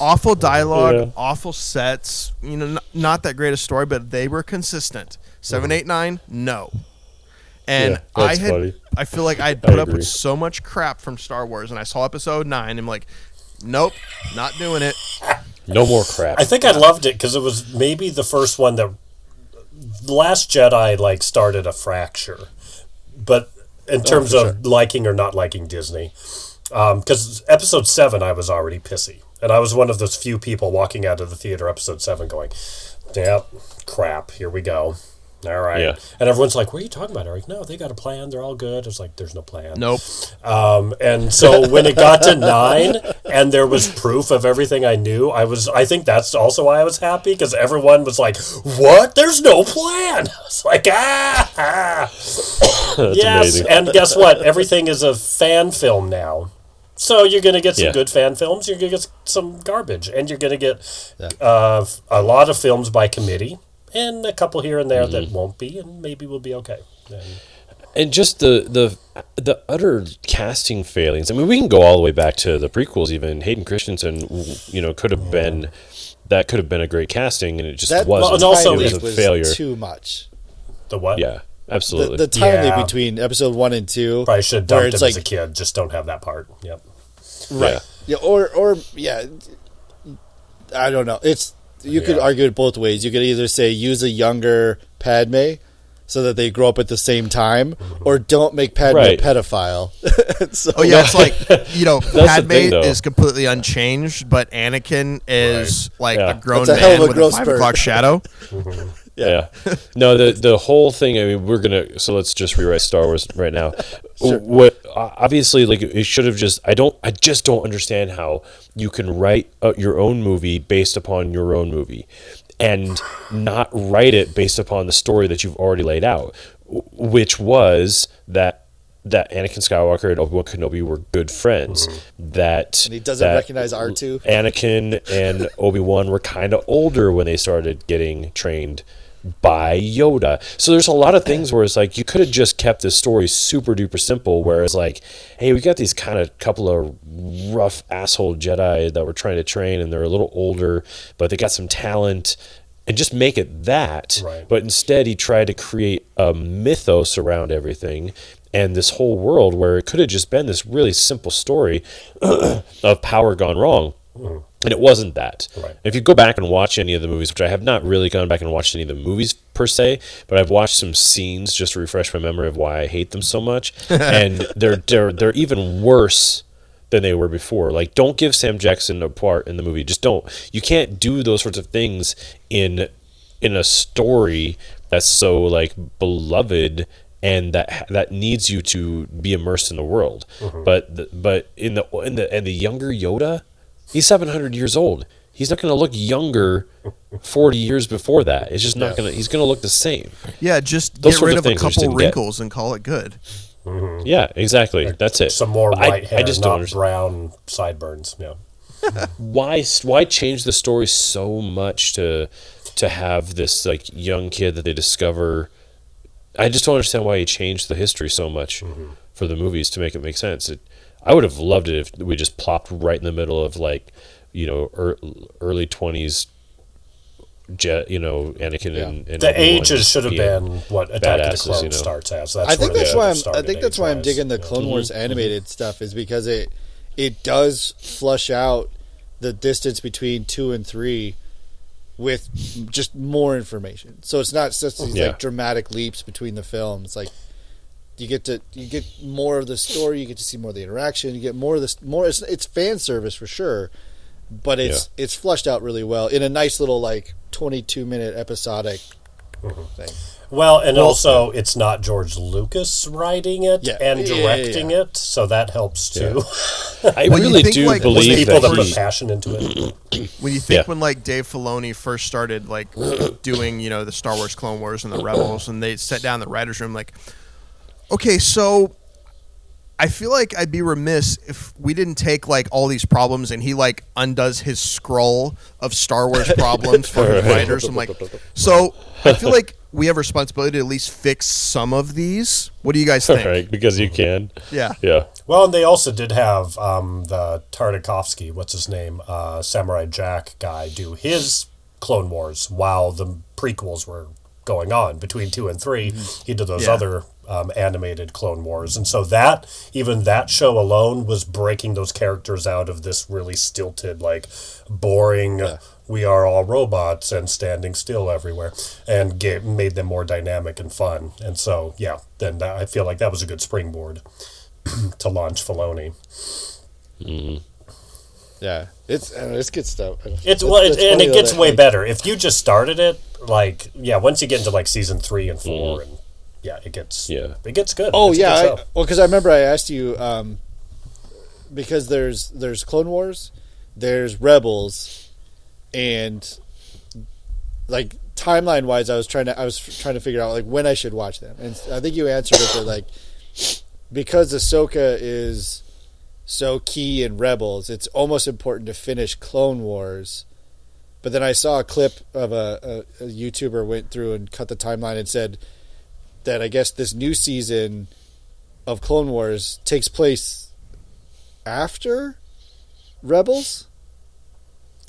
Awful dialogue, awful sets. Not that great a story, but they were consistent. 7, 8, 9, no. And funny. I feel like I had put up with so much crap from Star Wars, and I saw Episode 9. I'm like, nope, not doing it. No more crap. I think I loved it because it was maybe the first one that The Last Jedi started a fracture, but in terms of liking or not liking Disney, because Episode 7 I was already pissy, and I was one of those few people walking out of the theater Episode 7 going, "Yep, crap, here we go." All right. Yeah. And everyone's like, what are you talking about, Eric? No, they got a plan. They're all good. It's like, there's no plan. Nope. And so when it got to 9 and there was proof of everything I knew, I think that's also why I was happy, because everyone was like, what? There's no plan. I was like, yes. Amazing. And guess what? Everything is a fan film now. So you're going to get some good fan films. You're going to get some garbage. And you're going to get a lot of films by committee. And a couple here and there that won't be, and maybe will be okay. And just the utter casting failings. I mean, we can go all the way back to the prequels. Even Hayden Christensen, could have been a great casting, and it just wasn't. Well, and also it was a failure. Too much. The what? Yeah, absolutely. The time leap between Episode 1 and 2. Probably should have dumped him as a kid. Just don't have that part. Yep. Right. Yeah. Or I don't know. You could argue it both ways. You could either say use a younger Padme so that they grow up at the same time, or don't make Padme a pedophile. It's like, Padme is completely unchanged, but Anakin is a grown man with a 5 o'clock shadow. Yeah. No, the whole thing, I mean, so let's just rewrite Star Wars right now. Sure. What obviously, it should have I just don't understand how you can write your own movie based upon your own movie and not write it based upon the story that you've already laid out, which was that Anakin Skywalker and Obi-Wan Kenobi were good friends. And he doesn't recognize R2. Anakin and Obi-Wan were kind of older when they started getting trained by Yoda. So there's a lot of things where it's like you could have just kept this story super duper simple, whereas hey, we got these kind of couple of rough asshole Jedi that we're trying to train, and they're a little older, but they got some talent, and just make it that. Right. But instead he tried to create a mythos around everything and this whole world where it could have just been this really simple story of power gone wrong. And it wasn't that. Right. If you go back and watch any of the movies, which I have not really gone back and watched any of the movies per se, but I've watched some scenes just to refresh my memory of why I hate them so much, and they're even worse than they were before. Don't give Sam Jackson a part in the movie. Just don't. You can't do those sorts of things in a story that's so beloved and that needs you to be immersed in the world. But in the younger Yoda, he's 700 years old. He's not going to look younger 40 years before that. It's just not going to. He's going to look the same. Yeah, just Those get rid of a things I just couple didn't wrinkles and call it good. Yeah, exactly. That's it. Some more white hair, I just don't understand. brown sideburns. Yeah. Why change the story so much to have this young kid that they discover? I just don't understand why he changed the history so much for the movies to make it make sense. I would have loved it if we just plopped right in the middle of early 20s, Anakin and the ages should have been what Attack of the Clones starts as. I think that's why I'm digging the Clone Wars animated stuff, is because it does flush out the distance between 2 and 3 with just more information. So it's not just these dramatic leaps between the films. You get more of the story. You get to see more of the interaction. You get more of this. It's fan service for sure, but it's flushed out really well in a nice little 22-minute episodic thing. Well, and also it's not George Lucas writing it and directing it, so that helps too. I really do believe people that put passion into it. When you think when Dave Filoni first started doing the Star Wars, Clone Wars, and the Rebels, and they sat down in the writers' room okay, so I feel like I'd be remiss if we didn't take all these problems, and he undoes his scroll of Star Wars problems for his writers. I'm so I feel like we have responsibility to at least fix some of these. What do you guys think? Right, because you can. Yeah. Yeah. Well, and they also did have the Tartakovsky, what's his name, Samurai Jack guy, do his Clone Wars while the prequels were going on between 2 and 3. He did those other animated Clone Wars, and so even that show alone was breaking those characters out of this really stilted, like boring. We are all robots and standing still everywhere, and made them more dynamic and fun. And so, then I feel like that was a good springboard to launch Filoni. Yeah, it's good stuff. It gets way better if you just started it. Like, once you get into like season 3 and 4, and it gets good. Oh it's a good show. because I remember I asked you because there's Clone Wars, there's Rebels, and like timeline wise, I was trying to figure out like when I should watch them, and I think you answered it that like because Ahsoka is so key in Rebels, it's almost important to finish Clone Wars. But then I saw a clip of a YouTuber went through and cut the timeline and said that I guess this new season of Clone Wars takes place after Rebels?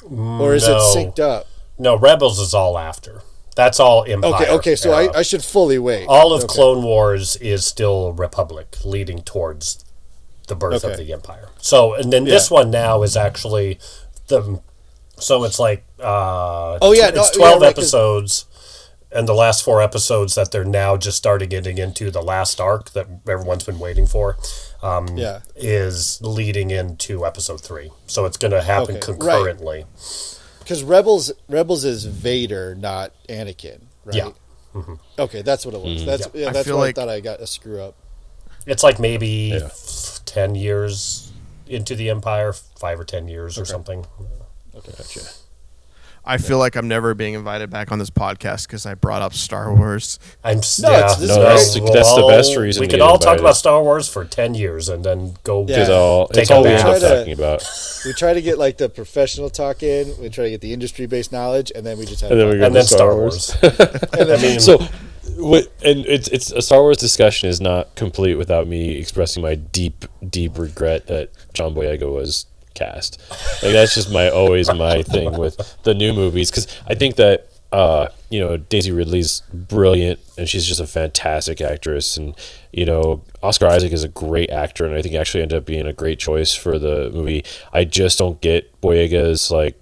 Or is it synced up? No, Rebels is all after. That's all Empire. Okay, so I should fully wait. All of Clone Wars is still Republic, leading towards the birth of the Empire. So, and then this one now is actually so it's like it's 12 episodes, and the last 4 episodes that they're now just starting getting into the last arc that everyone's been waiting for is leading into episode 3. So it's going to happen concurrently. Because Rebels is Vader, not Anakin, right? Yeah. Mm-hmm. Okay, that's what it was. That's why I thought I got a screw up. It's like maybe 10 years into the Empire, 5 or 10 years or something. Okay, gotcha. I feel like I'm never being invited back on this podcast because I brought up Star Wars. That's the best reason. We could all talk about Star Wars for 10 years and then go it's all we end up talking about. We try to get like the professional talk in. We try to get the industry-based knowledge, and then we just have and then Star Wars. It's a Star Wars discussion is not complete without me expressing my deep regret that John Boyega was cast. Like that's just my thing with the new movies, because I think that Daisy Ridley's brilliant and she's just a fantastic actress, and Oscar Isaac is a great actor, and I think actually ended up being a great choice for the movie. I just don't get Boyega's I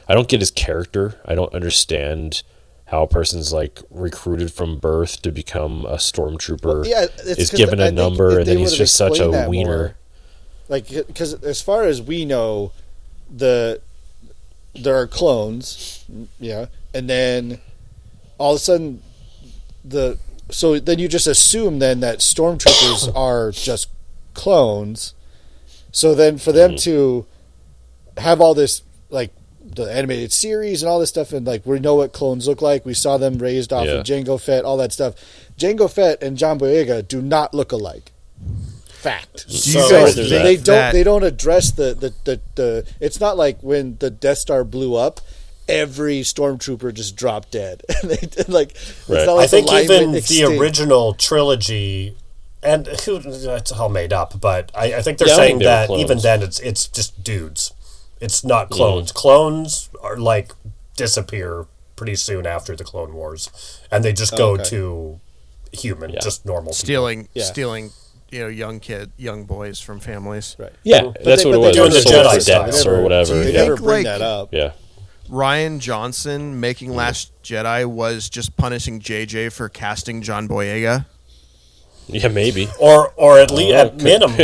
don't get his character. I don't understand how a person's like recruited from birth to become a stormtrooper, is given a number, and then he's just such a wiener. More. Like, because as far as we know, there are clones, and then all of a sudden, so then you just assume then that stormtroopers are just clones. So then for them to have all this, like the animated series and all this stuff, and like we know what clones look like. We saw them raised off of Jango Fett, all that stuff. Jango Fett and John Boyega do not look alike. Fact. They don't address the it's not like when the Death Star blew up, every stormtrooper just dropped dead. It's not like I think even the original trilogy, and it's all made up, but I think they're saying that even then it's just dudes. It's not clones. Clones are like disappear pretty soon after the Clone Wars, and they just go to human, just normal stealing young boys from families. Right. Yeah, that's what it was. Doing the Jedi debts or whatever. They never bring that up. Yeah. Ryan Johnson making Last Jedi was just punishing JJ for casting John Boyega. Yeah, maybe. Or at least at minimum,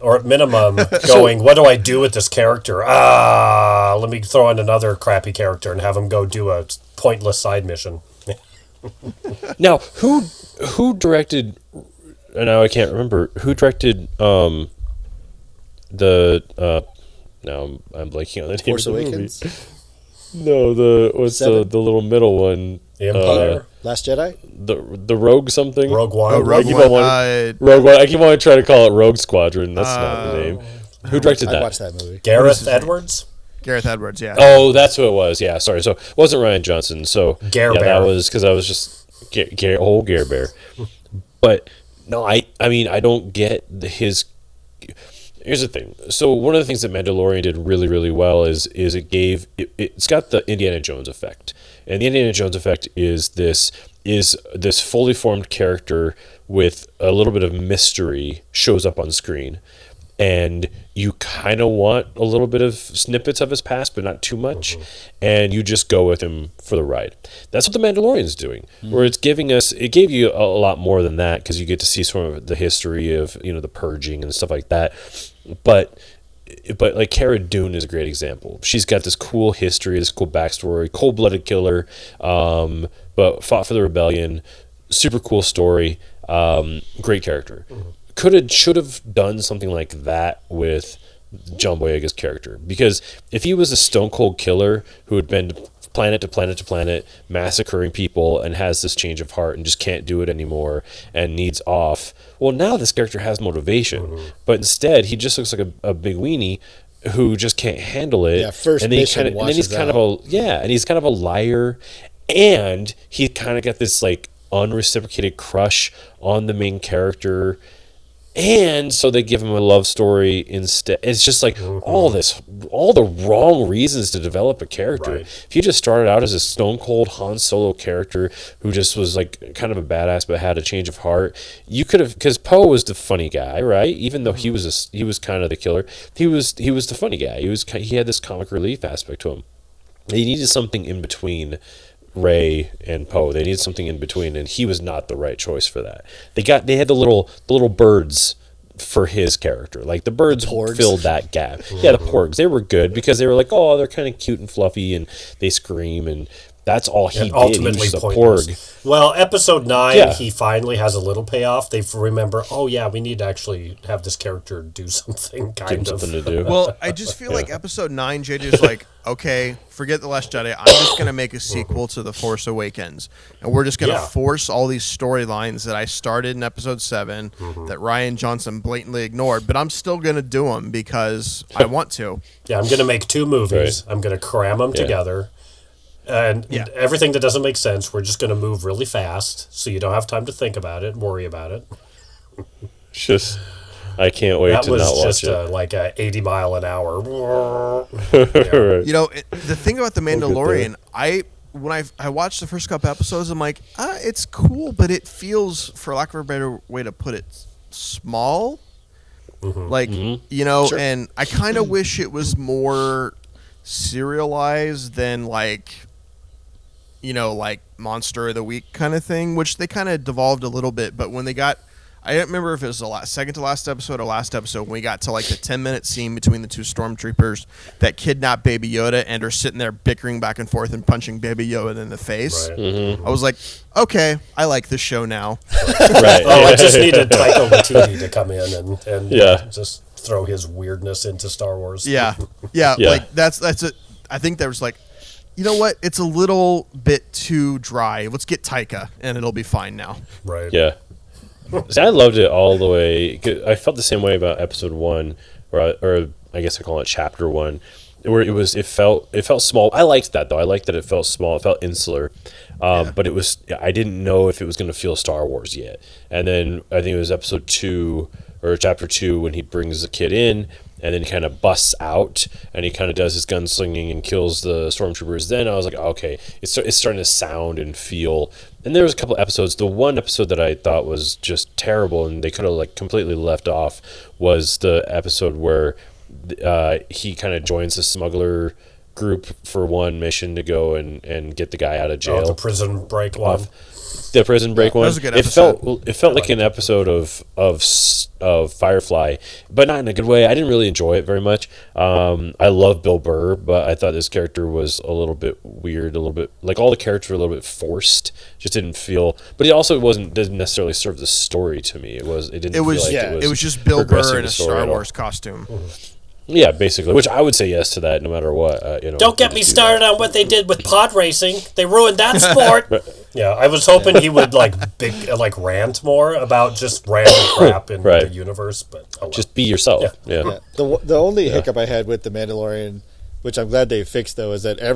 or at minimum going, what do I do with this character? Let me throw in another crappy character and have him go do a pointless side mission. Now, who directed? Now I can't remember who directed now I'm blanking on the name Force of the Awakens? movie. No, the little middle one? The Empire? Last Jedi? The Rogue something? Rogue One. Rogue One. Rogue One. I keep wanting to try to call it Rogue Squadron. That's not the name. Who directed that? I watched that movie. Gareth Edwards? Gareth Edwards, yeah. Oh, that's who it was. Yeah, sorry. So it wasn't Ryan Johnson. So Gare yeah, Bear. that was because I was just old Gare Bear. But no, I mean, I don't get his. Here's the thing. So one of the things that Mandalorian did really, really well is it's got the Indiana Jones effect, and the Indiana Jones effect is this fully formed character with a little bit of mystery shows up on screen, and you kind of want a little bit of snippets of his past, but not too much, and you just go with him for the ride. That's what the Mandalorian's doing, where it gave you a lot more than that, because you get to see some of the history of, the purging and stuff like that. But like Cara Dune is a great example. She's got this cool history, this cool backstory, cold-blooded killer, but fought for the rebellion, super cool story, great character. Should have done something like that with John Boyega's character, because if he was a stone cold killer who had been planet to planet to planet massacring people and has this change of heart and just can't do it anymore and needs off, well, now this character has motivation, but instead he just looks like a big weenie who just can't handle it. Yeah, first and then mission and then he's washes kind out. and he's kind of a liar, and he kind of got this like unreciprocated crush on the main character. And so they give him a love story instead. It's just like all the wrong reasons to develop a character. Right. If he just started out as a stone cold Han Solo character who just was like kind of a badass but had a change of heart, you could have, because Poe was the funny guy, right? Even though he was kind of the killer, he was the funny guy. He had this comic relief aspect to him. He needed something in between Ray and Poe. They needed something in between, and he was not the right choice for that. They had the little birds for his character. Like the birds porgs. filled that gap. Yeah, the porgs. They were good because they were like, oh, they're kind of cute and fluffy, and they scream, and that's all he did. He Ultimately was just a pointless. porg. Well, episode 9, Yeah. he finally has a little payoff. They remember, oh yeah, we need to actually have this character do something, Give him kind of. something to do. Well, I just feel like episode 9, JJ's like, okay, forget The Last Jedi. I'm just going to make a sequel to The Force Awakens. And we're just going to Yeah. force all these storylines that I started in episode 7 that Ryan Johnson blatantly ignored, but I'm still going to do them because I want to. Yeah, I'm going to make 2 movies. Right. I'm going to cram them together. And Yeah. everything that doesn't make sense, we're just going to move really fast so you don't have time to think about it and worry about it. It's just, I can't wait That to not was watch just it. like a 80 mile an hour. Right. You know, the thing about The Mandalorian, when I watched the first couple episodes, I'm like, it's cool, but it feels, for lack of a better way to put it, small. Like, Sure. and I kind of wish it was more serialized than like Monster of the Week kind of thing, which they kind of devolved a little bit. But when they got, I don't remember if it was the second to last episode or last episode, when we got to like the 10-minute scene between the 2 stormtroopers that kidnap Baby Yoda and are sitting there bickering back and forth and punching Baby Yoda in the face. Right. I was like, okay, I like this show now. Right. Oh, I just needed Taika Waititi to come in and Yeah. just throw his weirdness into Star Wars. Yeah. Yeah. Like that's it. I think there was like, you know what? It's a little bit too dry. Let's get Taika, and it'll be fine now. Right. Yeah. See, I loved it all the way. I felt the same way about episode 1, or I guess I call it chapter 1, where it felt small. I liked that though. I liked that it felt small. It felt insular, but it was. I didn't know if it was going to feel Star Wars yet. And then I think it was episode 2 or chapter 2 when he brings the kid in. And then he kind of busts out, and he kind of does his gunslinging and kills the stormtroopers. Then I was like, okay, it's starting to sound and feel. And there was a couple episodes. The one episode that I thought was just terrible, and they could have like completely left off, was the episode where he kind of joins the smuggler group for one mission to go and get the guy out of jail. Oh, the prison break one. The prison break one. was a good It episode. felt like an episode of Firefly, but not in a good way. I didn't really enjoy it very much. I love Bill Burr, but I thought this character was a little bit weird, a little bit like all the characters were a little bit forced. Just didn't feel. But he also didn't necessarily serve the story to me. It didn't. It was feel like it was just Bill progressing Burr in the a story Star at all. Wars costume. Yeah, basically. Which I would say yes to that, no matter what. Don't get me started on what they did with pod racing. They ruined that sport. Yeah, I was hoping he would rant more about just random crap in the universe, but oh well. Just be yourself. Yeah. The only hiccup I had with The Mandalorian which I'm glad they fixed though, is that I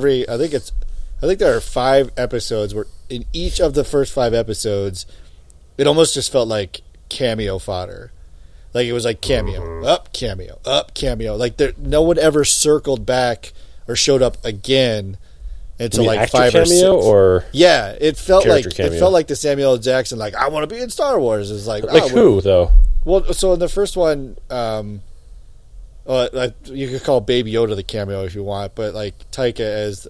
think there are 5 episodes where in each of the first 5 episodes, it almost just felt like cameo fodder. Like it was like cameo, up cameo, up cameo. Like no one ever circled back or showed up again until like actor 5 cameo or 6. Or yeah, it felt cameo? like the Samuel L. Jackson, like I want to be in Star Wars. It's like who though? Well, so in the first one, you could call Baby Yoda the cameo if you want, but like Taika as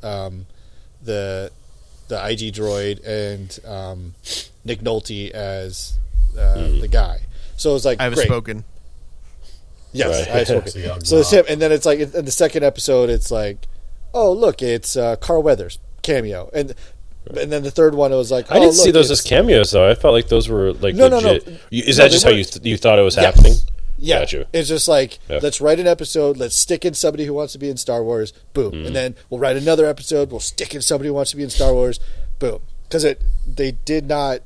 the IG droid and Nick Nolte as the guy. So it's like I have great. spoken. Yes, Right. I have spoken. So it's him, and then it's like in the second episode, it's like, oh look, it's Carl Weathers cameo, and then the third one it was like, I didn't see those as cameos though. I felt like those were like legit. Is that just how you thought it was happening? Yeah, Gotcha. It's just like, let's write an episode, let's stick in somebody who wants to be in Star Wars, boom. And then we'll write another episode, we'll stick in somebody who wants to be in Star Wars, boom. Because they did not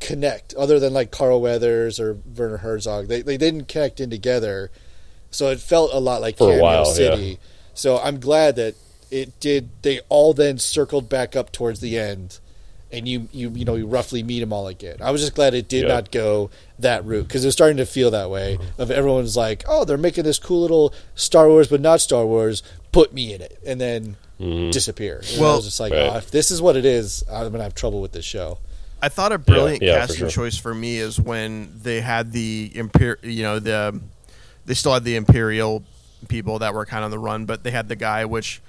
connect, other than like Carl Weathers or Werner Herzog. They didn't connect in together, so it felt a lot like Cameo City. Yeah. So I'm glad that it did. They all then circled back up towards the end, and you roughly meet them all again. I was just glad it did not go that route, because it was starting to feel that way. Of everyone's like, oh, they're making this cool little Star Wars, but not Star Wars. Put me in it, and then disappear. And I was just like, oh, if this is what it is, I'm gonna have trouble with this show. I thought a brilliant casting choice for me is when they had the they still had the Imperial people that were kind of on the run, but they had the guy, which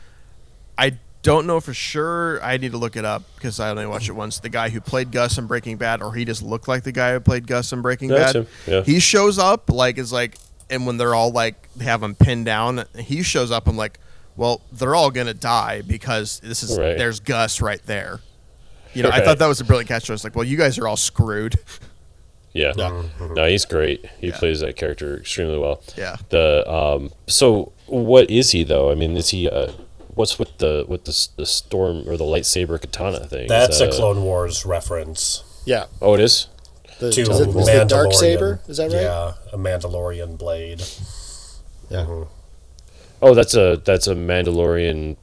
I don't know for sure. I need to look it up because I only watched it once. The guy who played Gus in Breaking Bad, or he just looked like the guy who played Gus in Breaking Bad. Yeah. He shows up and when they're all like, they have him pinned down, he shows up and like, well, they're all gonna die because there's Gus right there. I thought that was a brilliant catch. I was like, well, you guys are all screwed. Yeah. No, he's great. He plays that character extremely well. Yeah. So what is he though? I mean, is he what's with the storm or the lightsaber katana thing? That's a Clone Wars reference. Yeah. Oh, it is? To is the dark saber? Is that right? Yeah, a Mandalorian blade. Yeah. Oh, that's a Mandalorian.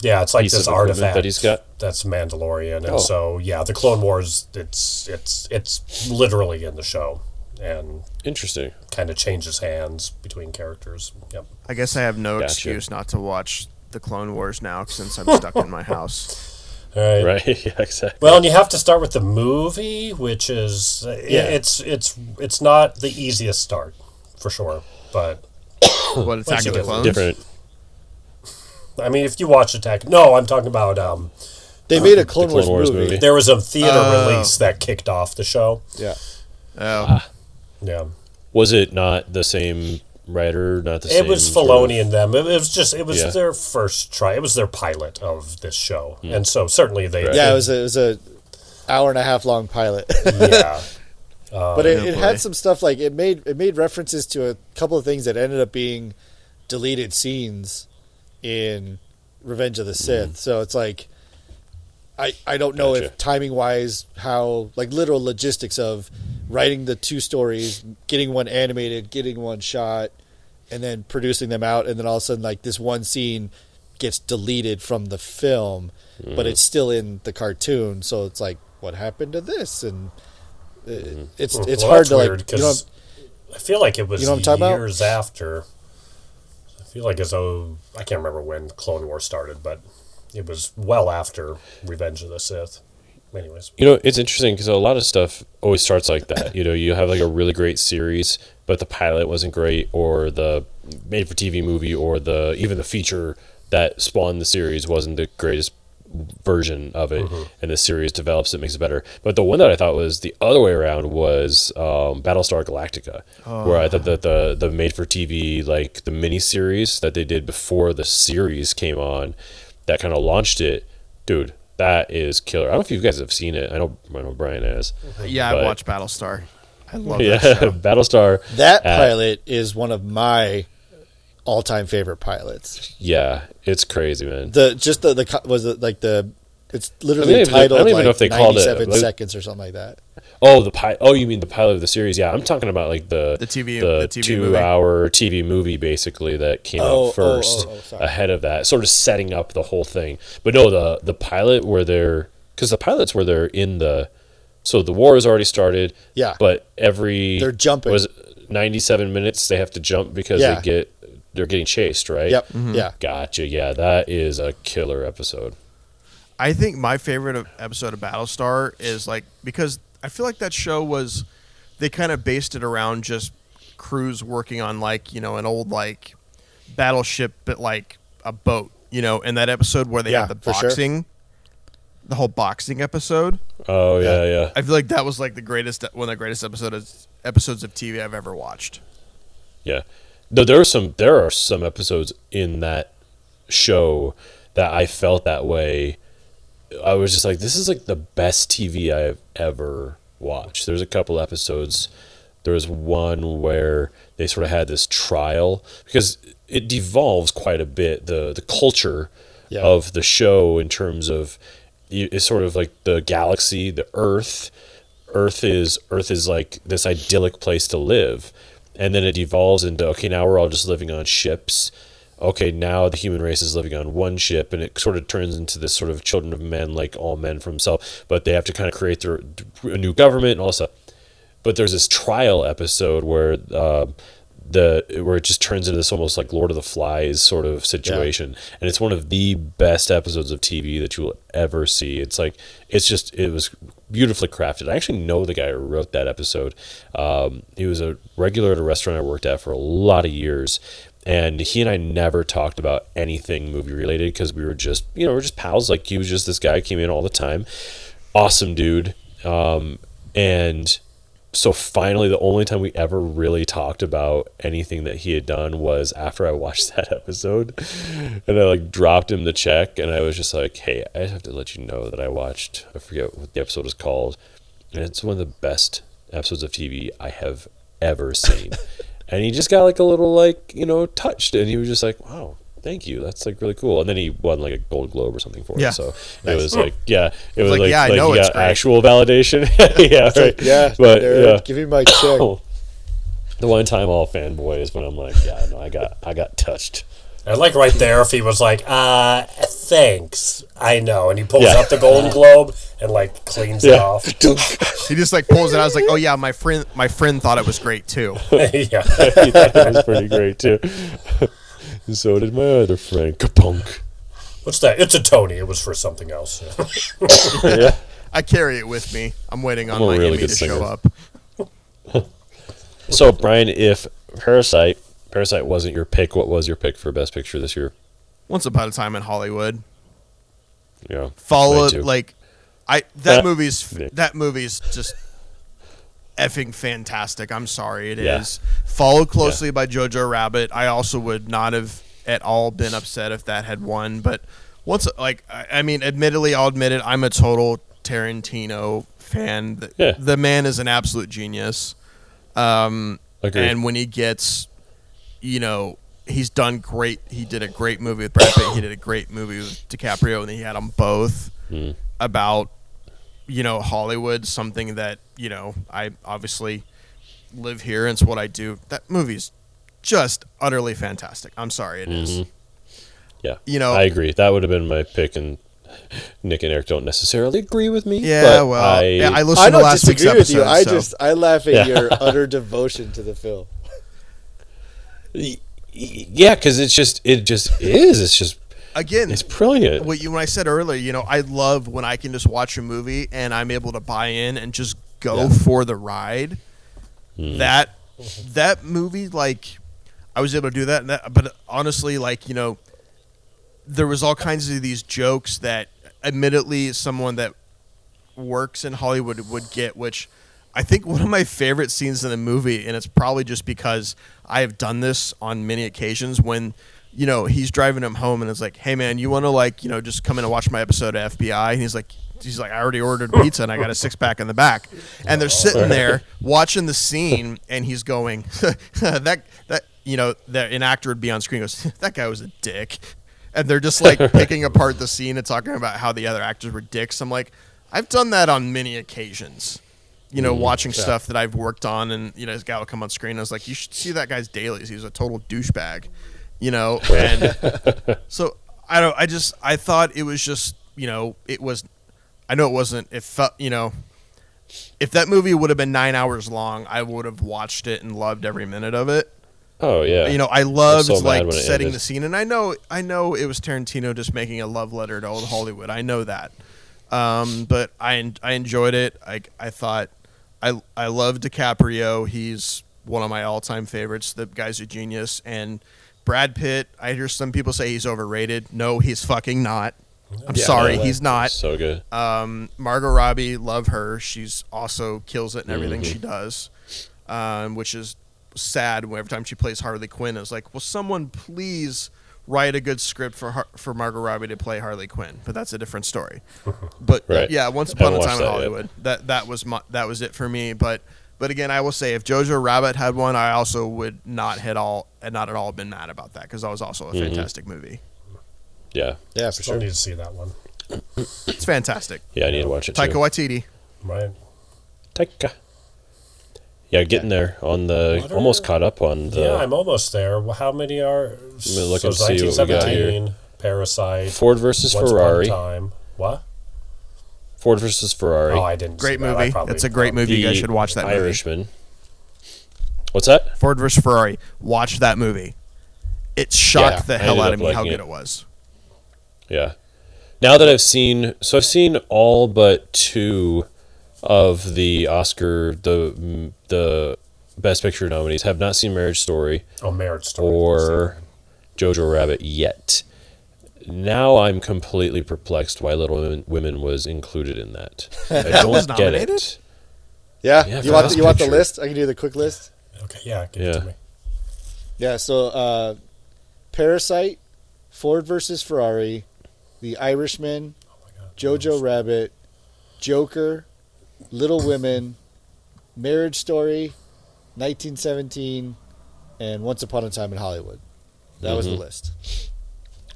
Yeah, it's like this artifact that he's got. That's Mandalorian, and so the Clone Wars. It's literally in the show, and interesting. Kind of changes hands between characters. Yep. I guess I have no excuse not to watch the Clone Wars now since I'm stuck in my house. Right. Yeah, exactly. Well, and you have to start with the movie, which is it's not the easiest start for sure, but Attack of the Clones? Different. I mean, if you watch Attack... No, I'm talking about... they made a Clone Wars movie. There was a theater release that kicked off the show. Yeah. Oh. Yeah. Was it not the same writer? Not the same... It was Filoni and them. It was their first try. It was their pilot of this show. And so certainly they... Right. Yeah, it was a hour and a half long pilot. Yeah. But it had some stuff like... It made references to a couple of things that ended up being deleted scenes in Revenge of the Sith. So it's like I don't know if timing wise how like literal logistics of writing the 2 stories, getting one animated, getting one shot, and then producing them out, and then all of a sudden like this one scene gets deleted from the film, but it's still in the cartoon. So it's like, what happened to this? And it's hard to like, because I feel like it was years about? after. I feel like I can't remember when Clone Wars started, but it was well after Revenge of the Sith. Anyways. It's interesting because a lot of stuff always starts like that. You have like a really great series, but the pilot wasn't great, or the made-for-TV movie, or even the feature that spawned the series wasn't the greatest version of it, and the series develops it, makes it better. But the one that I thought was the other way around was Battlestar Galactica, where I thought that the made-for-TV, like the mini-series that they did before the series came on, that kind of launched it, dude, that is killer. I don't know if you guys have seen it. I know Brian has. Yeah, I watched Battlestar. I love that show. Battlestar. That pilot is one of my all-time favorite pilots. Yeah, it's crazy, man. Was it like the It's literally I titled don't even know like if they called it 97 seconds or something like that. Oh, oh, you mean the pilot of the series? Yeah, I'm talking about like the TV 2-hour TV movie basically that came out first ahead of that, sort of setting up the whole thing. But no, the pilot where because the pilot's where they're in so the war has already started. Yeah, but they're jumping. Was 97 minutes they have to jump because they're getting chased, right? Yep. Mm-hmm. Yeah. Gotcha. Yeah, that is a killer episode. I think my favorite episode of Battlestar is because I feel like that show they kind of based it around just crews working on an old battleship, but like a boat, and that episode where they had the boxing, the whole boxing episode. Oh yeah. I feel like that was like one of the greatest episodes of TV I've ever watched. Yeah. No, there are some episodes in that show that I felt that way. I was just like, this is like the best TV I've ever watched. There's a couple episodes. There was one where they sort of had this trial because it devolves quite a bit. The culture of the show in terms of it's sort of like the galaxy, the Earth. Earth is like this idyllic place to live. And then it devolves into, okay, now we're all just living on ships. Okay, now the human race is living on one ship, and it sort of turns into this sort of children of men, like all men for himself, but they have to kind of create a new government and all that stuff. But there's this trial episode where where it just turns into this almost like Lord of the Flies sort of situation, and it's one of the best episodes of TV that you will ever see. It was beautifully crafted. I actually know the guy who wrote that episode. He was a regular at a restaurant I worked at for a lot of years. And he and I never talked about anything movie related because we were just, we're just pals. Like he was just this guy who came in all the time. Awesome dude. And so finally, the only time we ever really talked about anything that he had done was after I watched that episode. And I dropped him the check and I was just like, hey, I have to let you know that I forget what the episode is called. And it's one of the best episodes of TV I have ever seen. And he just got a little touched, and he was just like, "Wow, thank you, that's really cool." And then he won a Gold Globe or something for it. So it was it was I know it's great. Actual validation. Yeah, right. But give me my check. The one time all fanboy is when I'm like, yeah, no, I got touched. And right there, if he was like, thanks, I know, and he pulls up the Golden Globe and cleans it off. He just pulls it out. I was like, oh yeah, my friend thought it was great too. Yeah, he thought it was pretty great too. And so did my other friend, Kapunk. What's that? It's a Tony. It was for something else. Yeah. I carry it with me. I'm waiting on my Emmy to show up. So Brian, if Parasite wasn't your pick, what was your pick for Best Picture this year? Once Upon a Time in Hollywood. Yeah. Followed that movie's just effing fantastic. I'm sorry, it is. Followed closely by Jojo Rabbit. I also would not have at all been upset if that had won, but admittedly, I'll admit it, I'm a total Tarantino fan. The man is an absolute genius. Agreed. And when he gets he's done great. He did a great movie with Brad Pitt. He did a great movie with DiCaprio, and he had them both about, Hollywood, something that, I obviously live here, and it's what I do. That movie's just utterly fantastic. I'm sorry, it is. Yeah, I agree. That would have been my pick, and Nick and Eric don't necessarily agree with me. Yeah, well, I listened to last week's episode. With you. I laugh at your utter devotion to the film. Yeah, because it just is. It's just, again, it's brilliant. When I said earlier, I love when I can just watch a movie and I'm able to buy in and just go for the ride. That movie, I was able to do that. But honestly, there was all kinds of these jokes that, admittedly, someone that works in Hollywood would get, which I think one of my favorite scenes in the movie, and it's probably just because I have done this on many occasions, when, he's driving him home and it's like, hey man, you want to just come in and watch my episode of FBI? And he's like, I already ordered pizza and I got a 6-pack in the back. And they're sitting there watching the scene and he's going, that an actor would be on screen, goes, that guy was a dick. and they're just like picking apart the scene and talking about how the other actors were dicks. I'm like, I've done that on many occasions. You know, watching stuff that I've worked on, and you know, this guy will come on screen. I was like, you should see that guy's dailies. He's a total douchebag. You know, and so I thought it was just, you know, it was. I know it wasn't. It felt, you know, if that movie would have been 9 hours long, I would have watched it and loved every minute of it. Oh yeah. You know, I loved so like setting the scene, and I know it was Tarantino just making a love letter to old Hollywood. I know that, but I enjoyed it. I thought I love DiCaprio. He's one of my all-time favorites. The guy's a genius. And Brad Pitt, I hear some people say he's overrated. No, he's fucking not. I'm sorry, he's not. So good. Margot Robbie, love her. She's also kills it in everything she does, which is sad. Every time she plays Harley Quinn, I was like, will someone please write a good script for Margot Robbie to play Harley Quinn? But that's a different story. But yeah, Once Upon a Time in Hollywood, that was it for me. But again, I will say, if Jojo Rabbit had one, I also would not at all been mad about that, because that was also a fantastic movie. Yeah, for Still sure. need to see that one. It's fantastic. yeah, I need to watch it Taika too. Waititi. Right. Taika. Yeah, getting there on the almost caught up on the. Yeah, I'm almost there. How many are? me look and see what we got here. 1917, Parasite, Ford versus Once Upon a Ferrari. Time. What? Ford versus Ferrari. Oh, I didn't. Great see that. I movie. probably It's a great movie. You guys should watch that movie. Irishman. What's that? Ford vs. Ferrari. Watch that movie. It shocked the I hell ended out up of me how liking good it. it was. Yeah. Now that I've seen all but 2 of the Oscar, the Best Picture nominees. Have not seen Marriage Story Oh, Marriage Story. or Jojo Rabbit yet. Now I'm completely perplexed why Little Women was included in that. I don't was get nominated? it. Yeah, Yeah, you want Best the Picture. list? I can do the quick list. Okay, yeah, give it Yeah. to me. Yeah, so Parasite, Ford versus Ferrari, The Irishman, Jojo Rabbit, Joker, Little Women, Marriage Story, 1917, and Once Upon a Time in Hollywood. That was the list.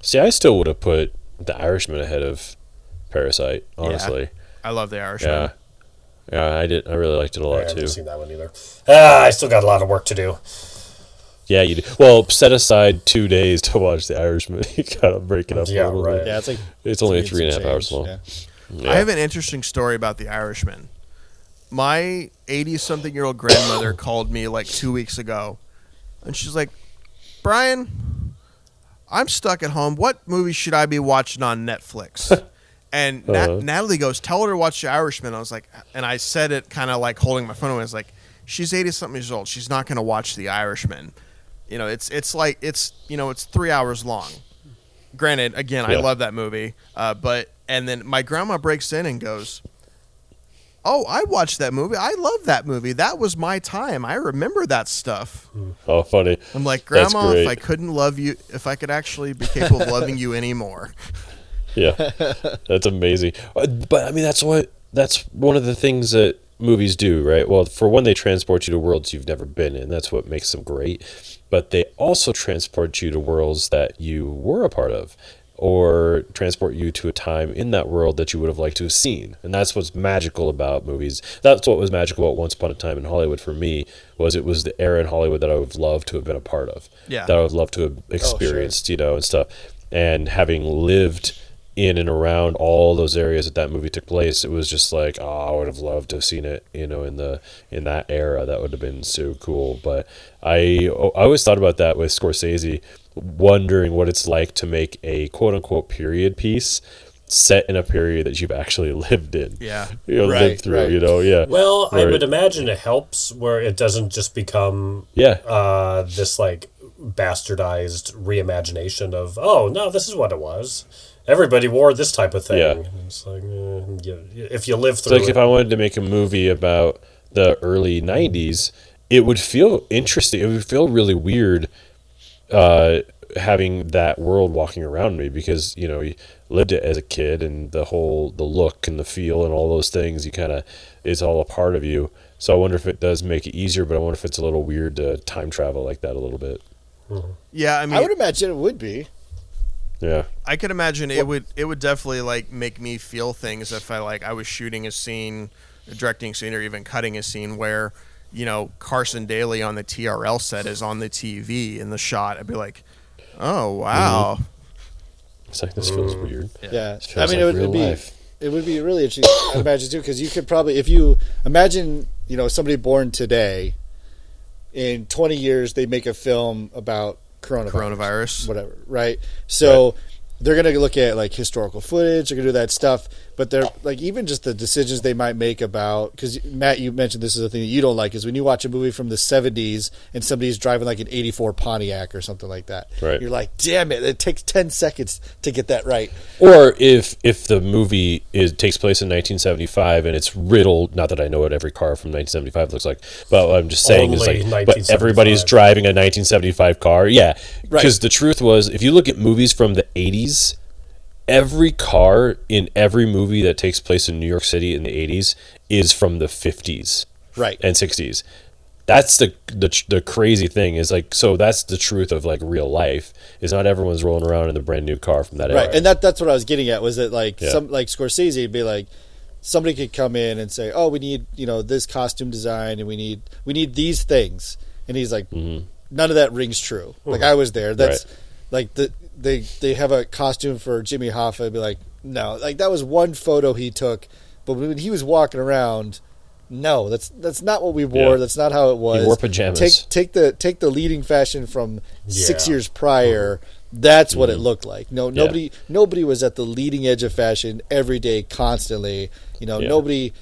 See, I still would have put The Irishman ahead of Parasite, honestly. I love The Irishman. Yeah, I did. I really liked it a I lot haven't too. seen that one either. I still got a lot of work to do. Yeah, you do. Well, set aside 2 days to watch The Irishman. You gotta break it up Yeah, a little right. bit. Yeah, it's like It's only it's 3.5 some hours change, long. yeah. Yeah. I have an interesting story about The Irishman. My 80-something-year-old grandmother called me like 2 weeks ago, and she's like, Brian, I'm stuck at home. What movie should I be watching on Netflix? And Natalie goes, tell her to watch The Irishman. I was like, and I said it kind of like holding my phone away. I was like, she's 80-something years old. She's not going to watch The Irishman. You know, it's 3 hours long. Granted, again, I Yeah. love that movie. And then my grandma breaks in and goes, oh, I watched that movie. I love that movie. That was my time. I remember that stuff. Oh, funny. I'm like, That's Grandma, if great. I couldn't love you, if I could actually be capable of loving you anymore. Yeah, that's amazing. But I mean, that's one of the things that movies do, right? Well, for one, they transport you to worlds you've never been in. That's what makes them great. But they also transport you to worlds that you were a part of, or transport you to a time in that world that you would have liked to have seen. And that's what's magical about movies. That's what was magical about Once Upon a Time in Hollywood for me, was it was the era in Hollywood that I would have loved to have been a part of. Yeah. That I would love to have experienced, you know, and stuff. And having lived in and around all those areas that movie took place, it was just like, oh, I would have loved to have seen it, you know, in that era. That would have been so cool. But I always thought about that with Scorsese, wondering what it's like to make a quote unquote period piece set in a period that you've actually lived in. Yeah. You know, Right, lived through, right. you know, yeah. Well, I Where- would imagine it helps where it doesn't just become Yeah. this like bastardized reimagination of, oh no, this is what it was. Everybody wore this type of thing. Yeah. And it's like, if you live It's through like if I wanted to make a movie about the early 90s, it would feel interesting. It would feel really weird having that world walking around me, because, you know, you lived it as a kid, and the look and the feel and all those things, you kind of, it's all a part of you. So I wonder if it does make it easier, but I wonder if it's a little weird to time travel like that a little bit. Yeah, I mean, I would imagine it would be. Yeah. I could imagine it would definitely like make me feel things if I was shooting a scene, directing a scene, or even cutting a scene where, Carson Daly on the TRL set is on the TV in the shot. I'd be like, oh wow. It's like, this feels weird. Yeah, This I feels mean, like real life. it would be really interesting. I imagine too, because you could probably, if you imagine, somebody born today, in 20 years they make a film about coronavirus, whatever, right? So they're going to look at like historical footage, they're going to do that stuff, but they're like, even just the decisions they might make about, because Matt, you mentioned this is a thing that you don't like, is when you watch a movie from the 70s and somebody's driving like an 84 Pontiac or something like that. Right. You're like, damn it takes 10 seconds to get that right. Or if the movie takes place in 1975 and it's riddled, not that I know what every car from 1975 looks like, but what I'm just saying is like, but everybody's driving a 1975 car. Yeah. Because the truth was, if you look at movies from the 80s, every car in every movie that takes place in New York City in the 80s is from the 50s and 60s. That's the crazy thing, is like, so that's the truth of like real life, is not everyone's rolling around in the brand new car from that era. And that's what I was getting at, was that like some like Scorsese would be like, somebody could come in and say, oh, we need this costume design and we need these things, and he's like, none of that rings true. Like, I was there. That's like they have a costume for Jimmy Hoffa. I'd be like, no, like that was one photo he took, but when he was walking around, no, that's not what we wore. That's not how it was. He wore pajamas. Take the leading fashion from 6 years prior. That's what it looked like. Nobody was at the leading edge of fashion every day, constantly. Nobody.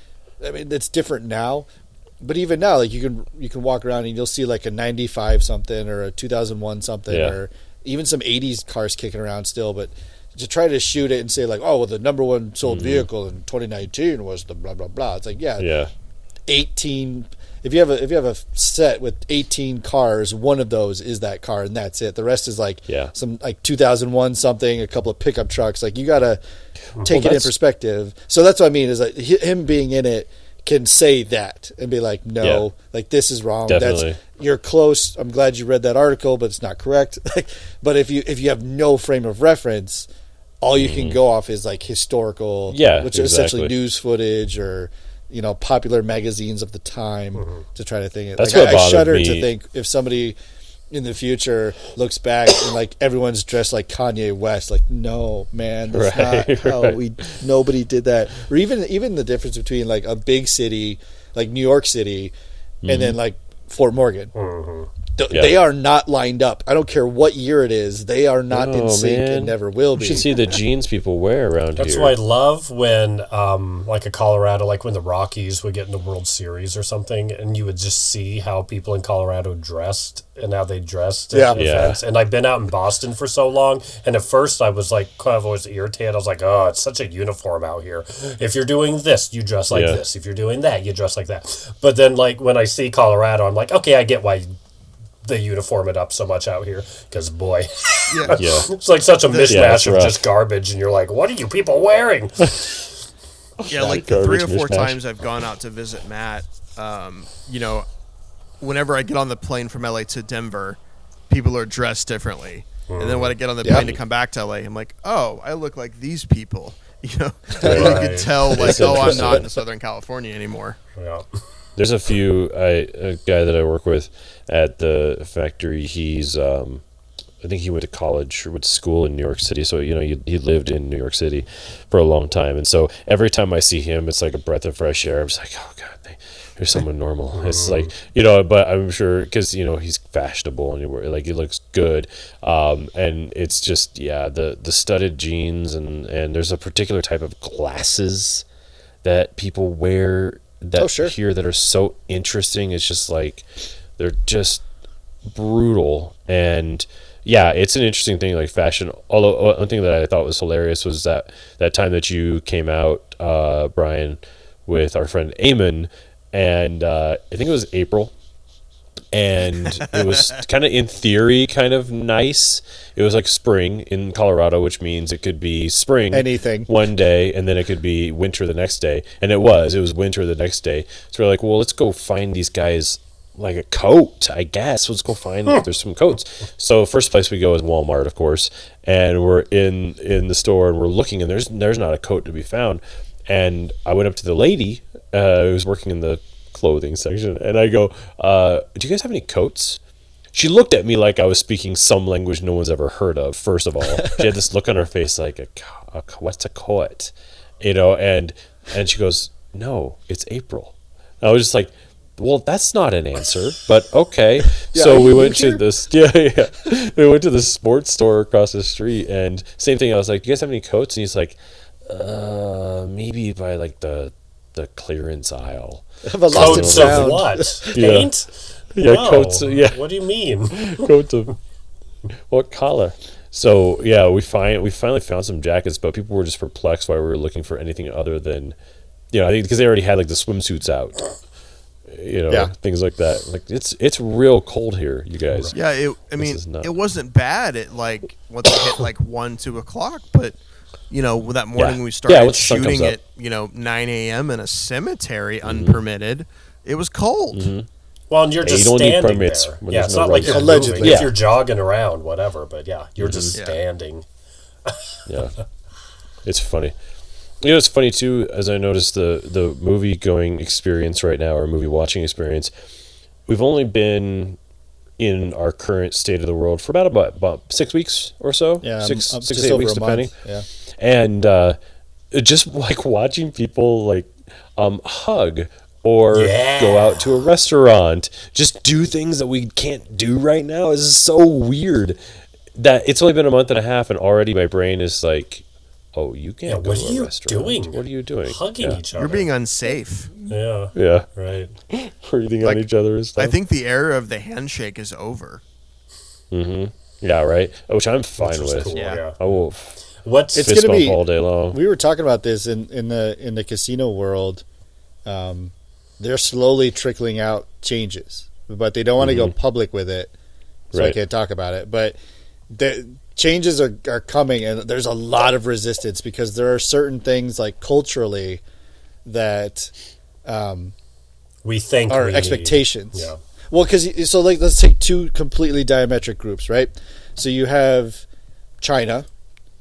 I mean, it's different now. But even now, like you can walk around and you'll see like a 95 something or a 2001 something or even some 80s cars kicking around still. But to try to shoot it and say like, oh, well, the number one sold vehicle in 2019 was the blah blah blah. It's like, 18. If you have a set with 18 cars, one of those is that car, and that's it. The rest is like some like 2001 something, a couple of pickup trucks. Like, you gotta take it in perspective. So that's what I mean, is like him being in it can say that and be like, no, like this is wrong. Definitely. You're close. I'm glad you read that article, but it's not correct. But if you have no frame of reference, all you can go off is like historical, which is essentially news footage or popular magazines of the time to try to think it. That's like, what I shudder me. to think if somebody in the future looks back and like everyone's dressed like Kanye West, like, no, man, that's not how nobody did that. Or even the difference between like a big city like New York City and then like Fort Morgan. They are not lined up. I don't care what year it is. They are not in sync and never will be. You should see the jeans people wear around That's here. why I love when, like a Colorado, like when the Rockies would get in the World Series or something, and you would just see how people in Colorado dressed and how they dressed at events. And I've been out in Boston for so long, and at first I was like kind of always irritated. I was like, oh, it's such a uniform out here. If you're doing this, you dress like this. If you're doing that, you dress like that. But then like when I see Colorado, I'm like, okay, I get why they uniform it up so much out here, because boy, it's like such a mishmash of just garbage, and you're like, what are you people wearing? Like the 3 or 4 times I've gone out to visit Matt, whenever I get on the plane from LA to Denver, people are dressed differently. And then when I get on the plane to come back to LA, I'm like, oh, I look like these people. You could tell, like, oh, I'm not in Southern California anymore. There's a guy that I work with at the factory. He's I think he went to college or went to school in New York City, so he lived in New York City for a long time. And so every time I see him, it's like a breath of fresh air. I'm just like, oh god, there's someone normal. It's like, but I'm sure because he's fashionable and he looks good, and it's just the studded jeans and there's a particular type of glasses that people wear here that are so interesting. It's just like they're just brutal. And it's an interesting thing, like fashion. Although one thing that I thought was hilarious was that time that you came out, Bryan, with our friend Eamon, and I think it was April, and it was kind of, in theory, kind of nice. It was like spring in Colorado, which means it could be spring one day, and then it could be winter the next day. And it was winter the next day. So we're like, well, let's go find these guys like a coat, I guess. Let's go find if there's some coats. So first place we go is Walmart, of course, and we're in the store and we're looking, and there's not a coat to be found. And I went up to the lady who was working in the clothing section, and I go, "Do you guys have any coats?" She looked at me like I was speaking some language no one's ever heard of. First of all, she had this look on her face like, "What's a coat?" And she goes, "No, it's April." And I was just like, well, that's not an answer, but okay. So we went to this, we went to the sports store across the street, and same thing. I was like, "Do you guys have any coats?" And he's like, maybe by like the clearance aisle. Coats of what? Paint? Yeah, No. coats. Yeah, What do you mean? coats of what color? So yeah, we finally found some jackets, but people were just perplexed why we were looking for anything other than, I think because they already had like the swimsuits out. Things like that. Like it's real cold here, you guys. Yeah, it wasn't bad at like once it hit like 1-2 o'clock, but that morning we started shooting at 9 a.m. in a cemetery unpermitted. It was cold. Mm-hmm. Well, and you're just you don't need standing permits there. when Yeah, there's it's no not like roads. you're Allegedly. moving. If you're jogging around, whatever, but you're just Yeah. standing. Yeah, it's funny. It's funny too, as I noticed the movie going experience right now, or movie watching experience. We've only been in our current state of the world for about 6 weeks or so. Yeah, six just to 8 over weeks a depending. month. Yeah. And just like watching people like hug or go out to a restaurant, just do things that we can't do right now is so weird that it's only been a month and a half and already my brain is like, oh, you can't go to a restaurant. What are you doing? Hugging each other. You're being unsafe. Yeah. Yeah. Right. Breathing on each other and stuff. I think the era of the handshake is over. Mm-hmm. Yeah, right. Which I'm fine with. Cool, Yeah. I will What's It's fist gonna bump be all day long. We were talking about this in the casino world. They're slowly trickling out changes, but they don't want to go public with it, so I Right. can't talk about it. But the changes are coming, and there's a lot of resistance because there are certain things like culturally that we think are we expectations. need. Yeah. Well, because so like let's take two completely diametric groups, right? So you have China,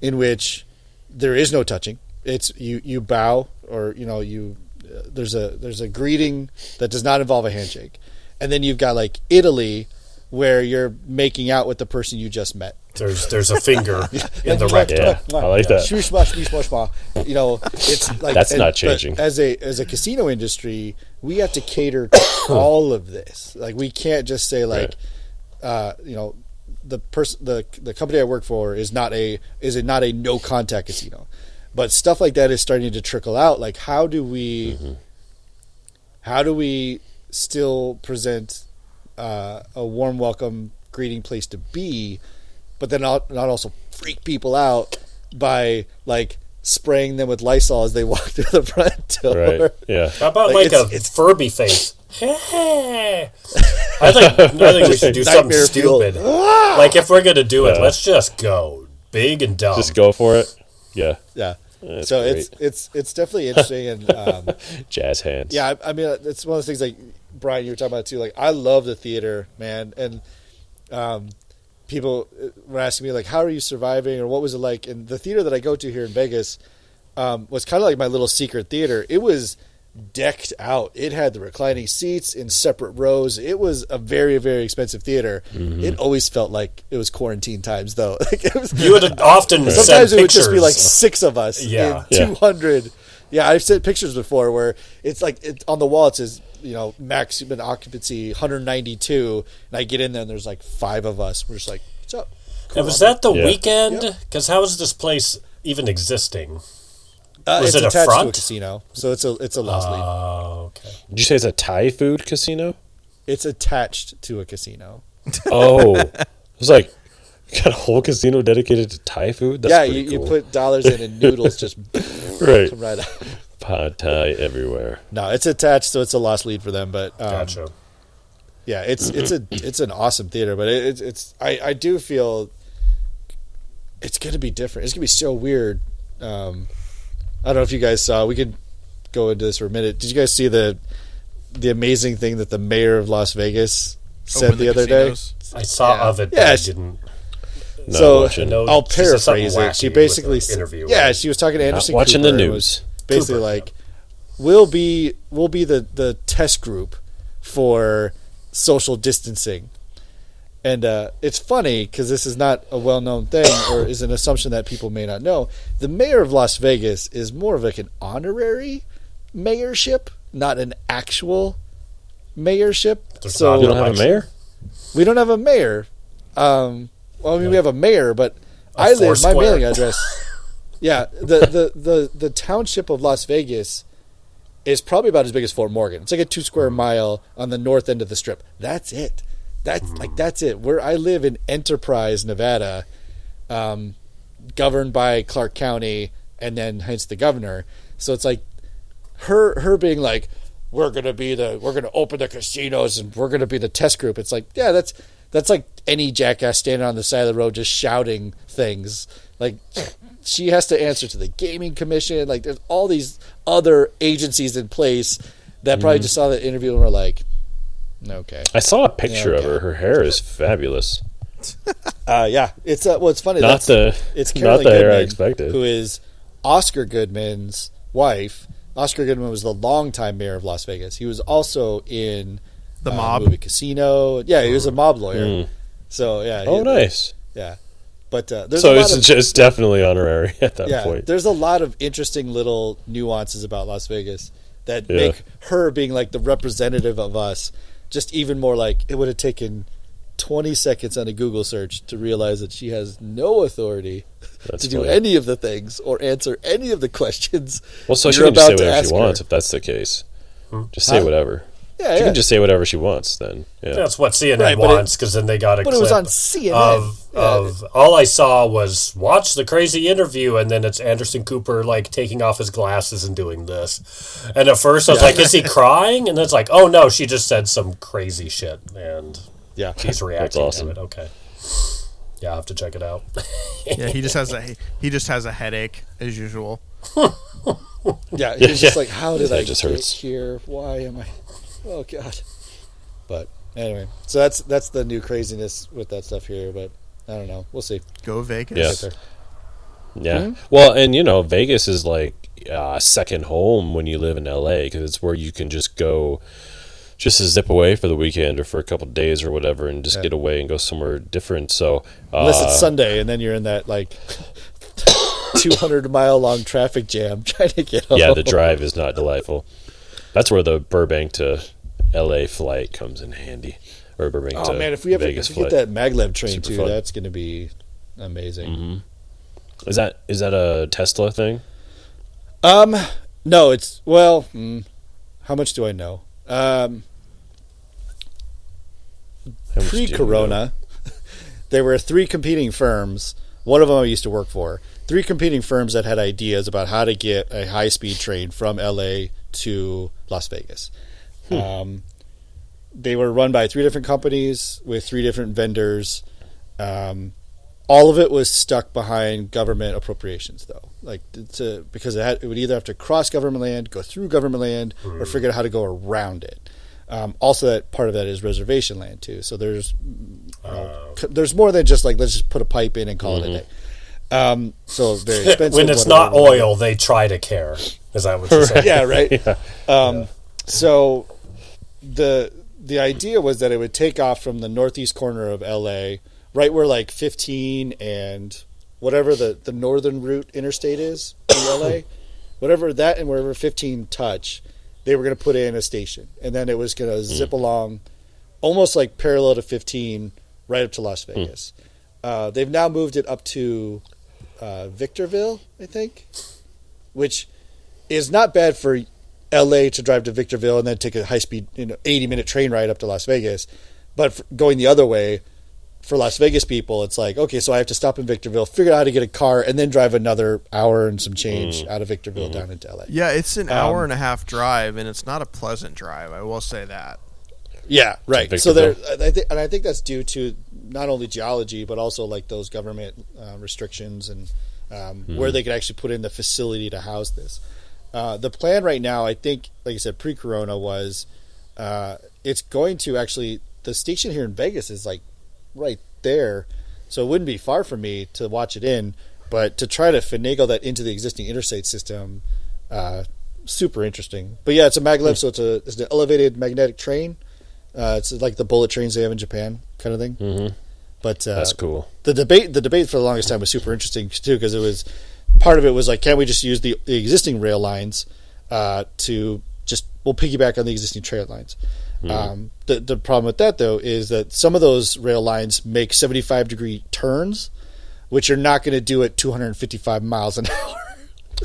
in which there is no touching. It's you bow or you there's a greeting that does not involve a handshake, and then you've got like Italy, where you're making out with the person you just met. There's a finger in the rectum. Yeah, I like that. It's like That's not but changing. as a casino industry, we have to cater to all of this. Like we can't just say like, the company I work for is not a no contact casino, but stuff like that is starting to trickle out. Like how do we still present a warm welcome greeting place to be, but then not also freak people out by like spraying them with Lysol as they walk through the front door. Right. Yeah. How about Like, like a Furby face? I think we should do something Nightmare fuel. stupid. Like if we're gonna do it, let's just go big and dumb. Just go for it. Yeah. Yeah. That's So great. it's definitely interesting, and Jazz hands. yeah, I mean it's one of those things like Brian, you were talking about too. Like I love the theater, man, and people were asking me like, how are you surviving, or what was it like? And the theater that I go to here in Vegas was kind of like my little secret theater. It was decked out. It had the reclining seats in separate rows. It was a very, very expensive theater. It always felt like it was quarantine times, though. Like it was, You would often send sometimes it would pictures. just be like 6 of us Yeah. in 200. Yeah, I've sent pictures before where it's like on the wall it says, maximum occupancy 192, and I get in there and there's like 5 of us. We're just like, what's up? Cool. And was that the Yeah. weekend? Yep. Because how is this place even existing? it's Was it a attached to a front? casino, so it's a lost lead. Oh, okay. Did you say it's a Thai food casino? It's attached to a casino. Oh. I was like, you got a whole casino dedicated to Thai food? That's Yeah, pretty you cool. put dollars in and noodles just Right. come right out. Pad Thai everywhere. No, it's attached, so it's a lost lead for them. But Gotcha. yeah, it's an awesome theater, but I do feel it's gonna be different. It's gonna be so weird. I don't know if you guys saw. We could go into this for a minute. Did you guys see the the amazing thing that the mayor of Las Vegas said Open the other casinos. day? I saw of it, but Yeah, I didn't. Not So watching. know I'll she said something paraphrase it. She wacky basically with the interview, yeah, right? she was talking to Anderson watching Cooper the and news. was basically Cooper, like, we'll be the test group for social distancing. And it's funny because this is not a well-known thing or is an assumption that people may not know. The mayor of Las Vegas is more of like an honorary mayorship, not an actual mayorship. There's So You don't have a mayor? we don't have a mayor. Well, I mean, we have a mayor, but I live my Foursquare. mailing address. Yeah, the township of Las Vegas is probably about as big as Fort Morgan. It's like a 2 square mile on the north end of the strip. That's it. That's it. Where I live in Enterprise, Nevada, governed by Clark County, and then hence the governor. So it's like her being like, we're gonna open the casinos and we're gonna be the test group. It's like, yeah, that's like any jackass standing on the side of the road just shouting things. Like, she has to answer to the gaming commission. Like, there's all these other agencies in place that probably just saw that interview and were like, okay. I saw a picture of okay. her. Her hair is fabulous. Yeah, it's well, it's funny. Not the It's not Carolyn the hair I Goodman, expected. who is Oscar Goodman's wife. Oscar Goodman was the longtime mayor of Las Vegas. He was also in The Mob. movie Casino. Yeah, he was a mob lawyer. So yeah. Oh, nice. Yeah, but there's So a lot it's of just definitely honorary at that point. there's a lot of interesting little nuances about Las Vegas that Yeah. make her being like the representative of us just even more like it would have taken 20 seconds on a Google search to realize that she has no authority That's to do funny. any of the things or answer any of the questions. Well, so she you're can just say about to whatever she ask wants her. if that's the case. Just say Huh? whatever. Yeah, She yeah. can just say whatever she wants then. Yeah. That's what CNN Right, but it- wants, because then they got a but clip it was on CNN. of all I saw was watch the crazy interview, and then it's Anderson Cooper like taking off his glasses and doing this. And at first I was like, is he crying? And then it's like, oh no, she just said some crazy shit, and Yeah. he's reacting awesome. to it. Okay, yeah, I'll have to check it out. Yeah, he just has a headache as usual. Yeah, he's just Yeah. like, how did His head I just get hurts. here? Why am I? Oh God! But anyway, so that's the new craziness with that stuff here. But I don't know. We'll see. Go Vegas. Yeah. Get there. Yeah. Mhm. Well, and Vegas is like second home when you live in LA because it's where you can just go, just to zip away for the weekend or for a couple of days or whatever, and just get away and go somewhere different. So Unless it's Sunday, and then you're in that like 200-mile long traffic jam trying to get home. yeah, the drive is not delightful. That's where the Burbank to LA flight comes in handy, or Burbank Oh to man, if we Vegas get flight. that maglev train Super too, fun. that's going to be amazing. Is that a Tesla thing? No, it's how much do I know? How much do you know? Pre-corona, there were 3 competing firms. One of them I used to work for. 3 competing firms that had ideas about how to get a high-speed train from LA to Las Vegas. They were run by 3 different companies with 3 different vendors. All of it was stuck behind government appropriations, though, because it would either have to cross government land, go through government land, or figure out how to go around it. Also, that part of that is reservation land too. So there's more than just like let's just put a pipe in and call it a day. So very expensive. When it's whatever. not oil, they try to care. Is that what you're saying? Yeah, right. So the idea was that it would take off from the northeast corner of LA, right where like 15 and whatever the northern route interstate is in LA, whatever that and wherever 15 touch, they were going to put in a station, and then it was going to zip along, almost like parallel to 15, right up to Las Vegas. They've now moved it up to Victorville, I think, which is not bad for LA to drive to Victorville and then take a high-speed 80-minute train ride up to Las Vegas. But going the other way, for Las Vegas people, it's like, okay, so I have to stop in Victorville, figure out how to get a car, and then drive another hour and some change out of Victorville down into LA. Yeah, it's an hour and a half drive, and it's not a pleasant drive. I will say that. Yeah, right. To So there, Victorville. I think that's due to not only geology, but also like those government restrictions and where they could actually put in the facility to house this. The plan right now, I think, like I said, pre-corona was it's going to actually, the station here in Vegas is like right there, so it wouldn't be far for me to watch it in, but to try to finagle that into the existing interstate system, super interesting. But yeah, it's a maglev, so it's an elevated magnetic train. It's like the bullet trains they have in Japan, kind of thing. Mm-hmm. But that's cool. The debate for the longest time was super interesting too, because it was part of it was like, can't we just use the existing rail lines to just we'll piggyback on the existing trail lines. Mm-hmm. The problem with that though is that some of those rail lines make 75-degree turns, which you're not going to do at 255 miles an hour.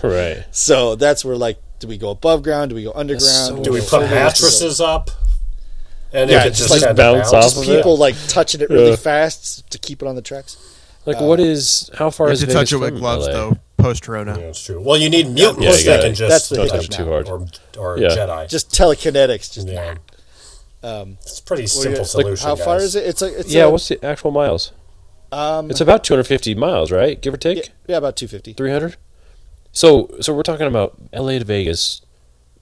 Right. So that's where, like, do we go above ground? Do we go underground? Do we put mattresses up? And yeah, it just just like bounce off of people it. like touching it really fast to keep it on the tracks. Like, how far is you Vegas have to touch it with from gloves LA? though. Post-Corona. Yeah, that's true. Well, you need mutants you that gotta- can just that's the don't hiccup touch too hard. or Yeah. Jedi. Just telekinetics. Just yeah. It's a pretty simple like, solution. how far guys. is it? It's What's the actual miles? It's about 250 miles, right? Give or take? yeah, about 250 300? So we're talking about LA to Vegas,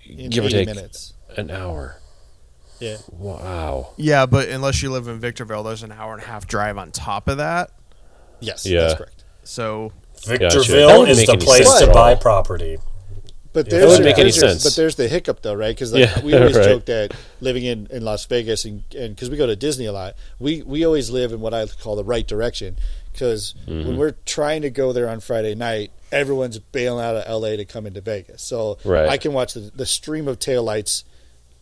in give or 80 take minutes. an hour. Yeah. Wow. Yeah, but unless you live in Victorville, there's an hour and a half drive on top of that. Yes, Yeah. that's correct. So That Victorville wouldn't is make the any place sense to at buy all. property. But That wouldn't make any sense. But there's the hiccup, though, right? Because Yeah, we always right. joke that living in Las Vegas, and because we go to Disney a lot, we always live in what I call the right direction. Because when we're trying to go there on Friday night, everyone's bailing out of LA to come into Vegas. So Right. I can watch the stream of taillights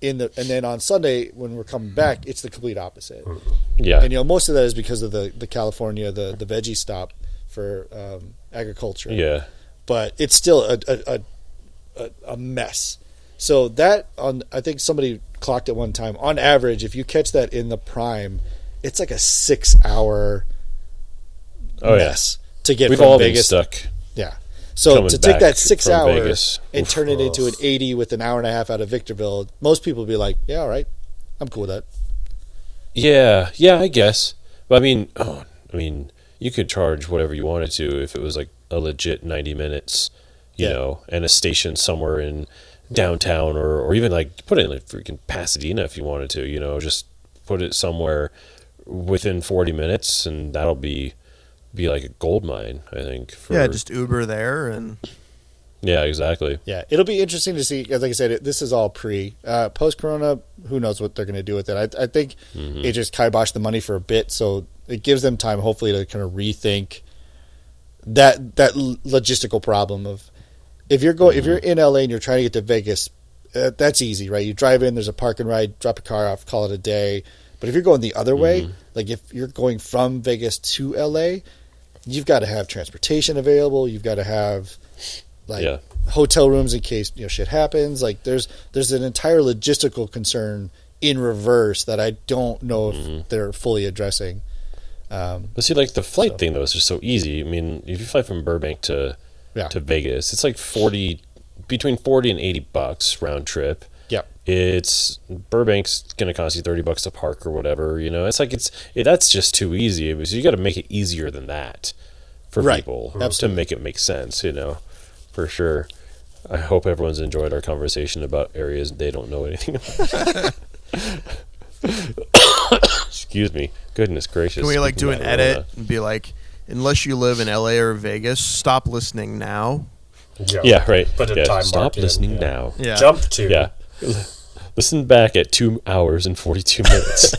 and then on Sunday when we're coming back, it's the complete opposite. Yeah. And most of that is because of the California the veggie stop for agriculture. Yeah. But it's still a mess. So that I think somebody clocked it one time. On average, if you catch that in the prime, it's like a 6-hour mess to get We've from all Vegas. been stuck. Yeah. So coming to take back that 6 from hours Vegas. and Oof. turn it into an 80 with an hour and a half out of Victorville, most people would be like, yeah, all right, I'm cool with that. Yeah, I guess. But I mean, you could charge whatever you wanted to if it was like a legit 90 minutes, you know, and a station somewhere in downtown or even like put it in like freaking Pasadena if you wanted to, just put it somewhere within 40 minutes and that'll be like a gold mine, I think. just Uber there and Yeah, exactly. Yeah, it'll be interesting to see. Like I said, this is all post Corona. Who knows what they're going to do with it? I think it just kiboshed the money for a bit, so it gives them time, hopefully, to kind of rethink that logistical problem of if you're in LA and you're trying to get to Vegas, that's easy, right? You drive in, there's a park and ride, drop a car off, call it a day. But if you're going the other way, like if you're going from Vegas to LA, you've got to have transportation available. You've got to have hotel rooms in case shit happens. Like there's an entire logistical concern in reverse that I don't know if they're fully addressing. But see, like the flight thing though is just so easy. I mean, if you fly from Burbank to Vegas, it's like between $40 and $80 round trip. Yep. It's Burbank's gonna cost you $30 to park or whatever. It's like that's just too easy. So you got to make it easier than that for people to make it make sense. For sure. I hope everyone's enjoyed our conversation about areas they don't know anything about. Excuse me. Goodness gracious. can we like do an Speaking edit about and be like, unless you live in LA or Vegas, stop listening now. Yeah, right. Put a time Stop mark in, listening yeah. now. Yeah. Jump to. Yeah. Listen back at 2 hours and 42 minutes.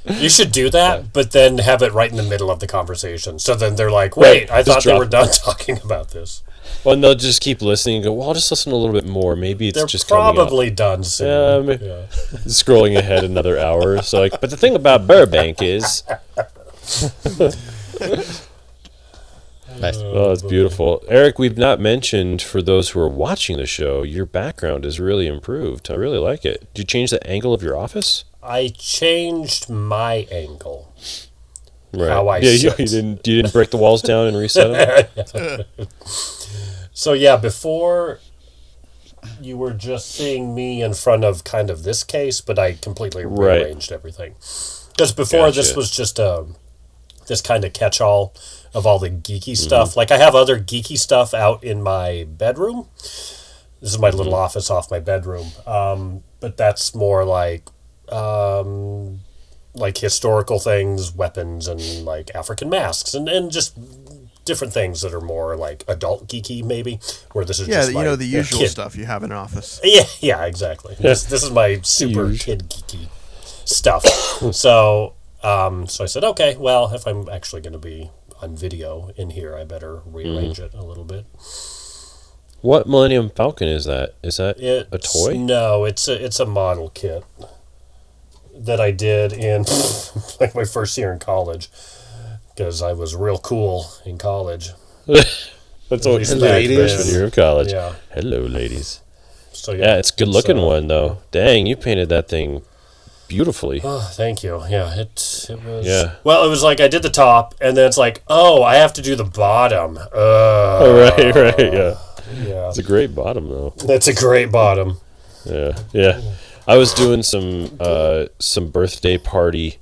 You should do that, but then have it right in the middle of the conversation. So then they're like, wait, I just thought they drop were it. done talking about this. Well, and they'll just keep listening and go, well, I'll just listen a little bit more. Maybe it's They're just coming probably up. done soon. Yeah, scrolling ahead another hour. So, but the thing about Burbank is... Nice. Oh, it's beautiful. Eric, we've not mentioned, for those who are watching the show, your background is really improved. I really like it. Did you change the angle of your office? I changed my angle. Right. How I you sit. didn't break the walls down and reset them? So yeah, before you were just seeing me in front of kind of this case, but I completely rearranged everything. Because before this Gotcha. was just this kind of catch-all of all the geeky stuff. Like I have other geeky stuff out in my bedroom, This is my little office off my bedroom. But that's more like historical things, weapons, and like African masks, and just different things that are more like adult geeky, maybe. Where this is just the usual kid stuff you have in an office. Yeah, exactly. This is my super kid geeky stuff. So I said, okay, well, if I'm actually going to be on video in here, I better rearrange it a little bit. What Millennium Falcon is that? Is that a toy? No, it's a model kit that I did in like my first year in college because I was real cool in college. That's always the freshman year of college. Yeah. Hello, ladies. So yeah, it's a good looking one though. Dang, you painted that thing beautifully. Oh, thank you. Yeah, it was. Yeah. Well, it was like I did the top, and then it's like, oh, I have to do the bottom. Right, yeah. Yeah. It's a great bottom though. That's a great bottom. Yeah. I was doing some birthday party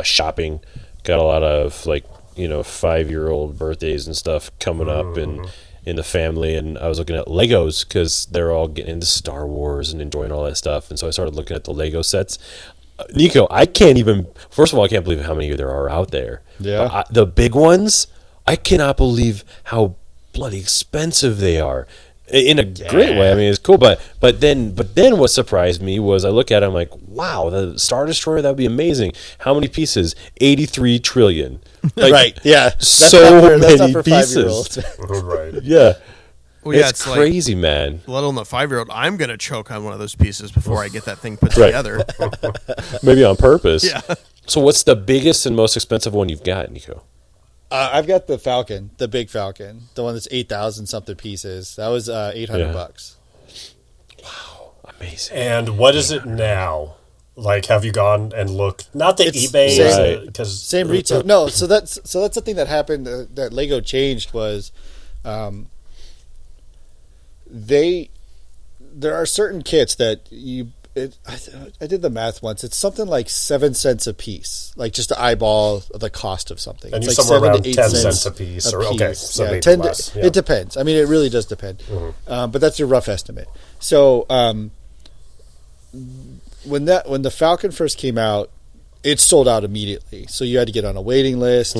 shopping. Got a lot of 5-year-old birthdays and stuff coming up in the family, and I was looking at Legos because they're all getting into Star Wars and enjoying all that stuff, and so I started looking at the Lego sets. Nico, I can't believe how many there are out there. Yeah. But the big ones, I cannot believe how bloody expensive they are. In a great way. I mean, it's cool, but then what surprised me was I look at it, I'm like, wow, the Star Destroyer, that would be amazing. How many pieces? 83 trillion. Like, right. Yeah. That's so that's many for pieces. 5-year-olds. Right. Yeah. Well, yeah, it's crazy, man. Let alone the 5-year-old. I'm gonna choke on one of those pieces before I get that thing put together. Maybe on purpose. Yeah. So what's the biggest and most expensive one you've got, Nico? I've got the Falcon, the big Falcon, the one that's 8,000 something pieces. That was $800. Wow, amazing. And what is it now? Like, have you gone and looked? Not the eBay, because same retail. No, so that's the thing that happened that Lego changed was, there are certain kits that I did the math once. It's something like 7 cents a piece, like just to eyeball the cost of something. And it's you're like somewhere 7 around to 8 10 cents cents a piece. Okay, so yeah, maybe 10 less. Yeah. It depends. I mean, it really does depend. But that's your rough estimate. So when the Falcon first came out, it sold out immediately. So you had to get on a waiting list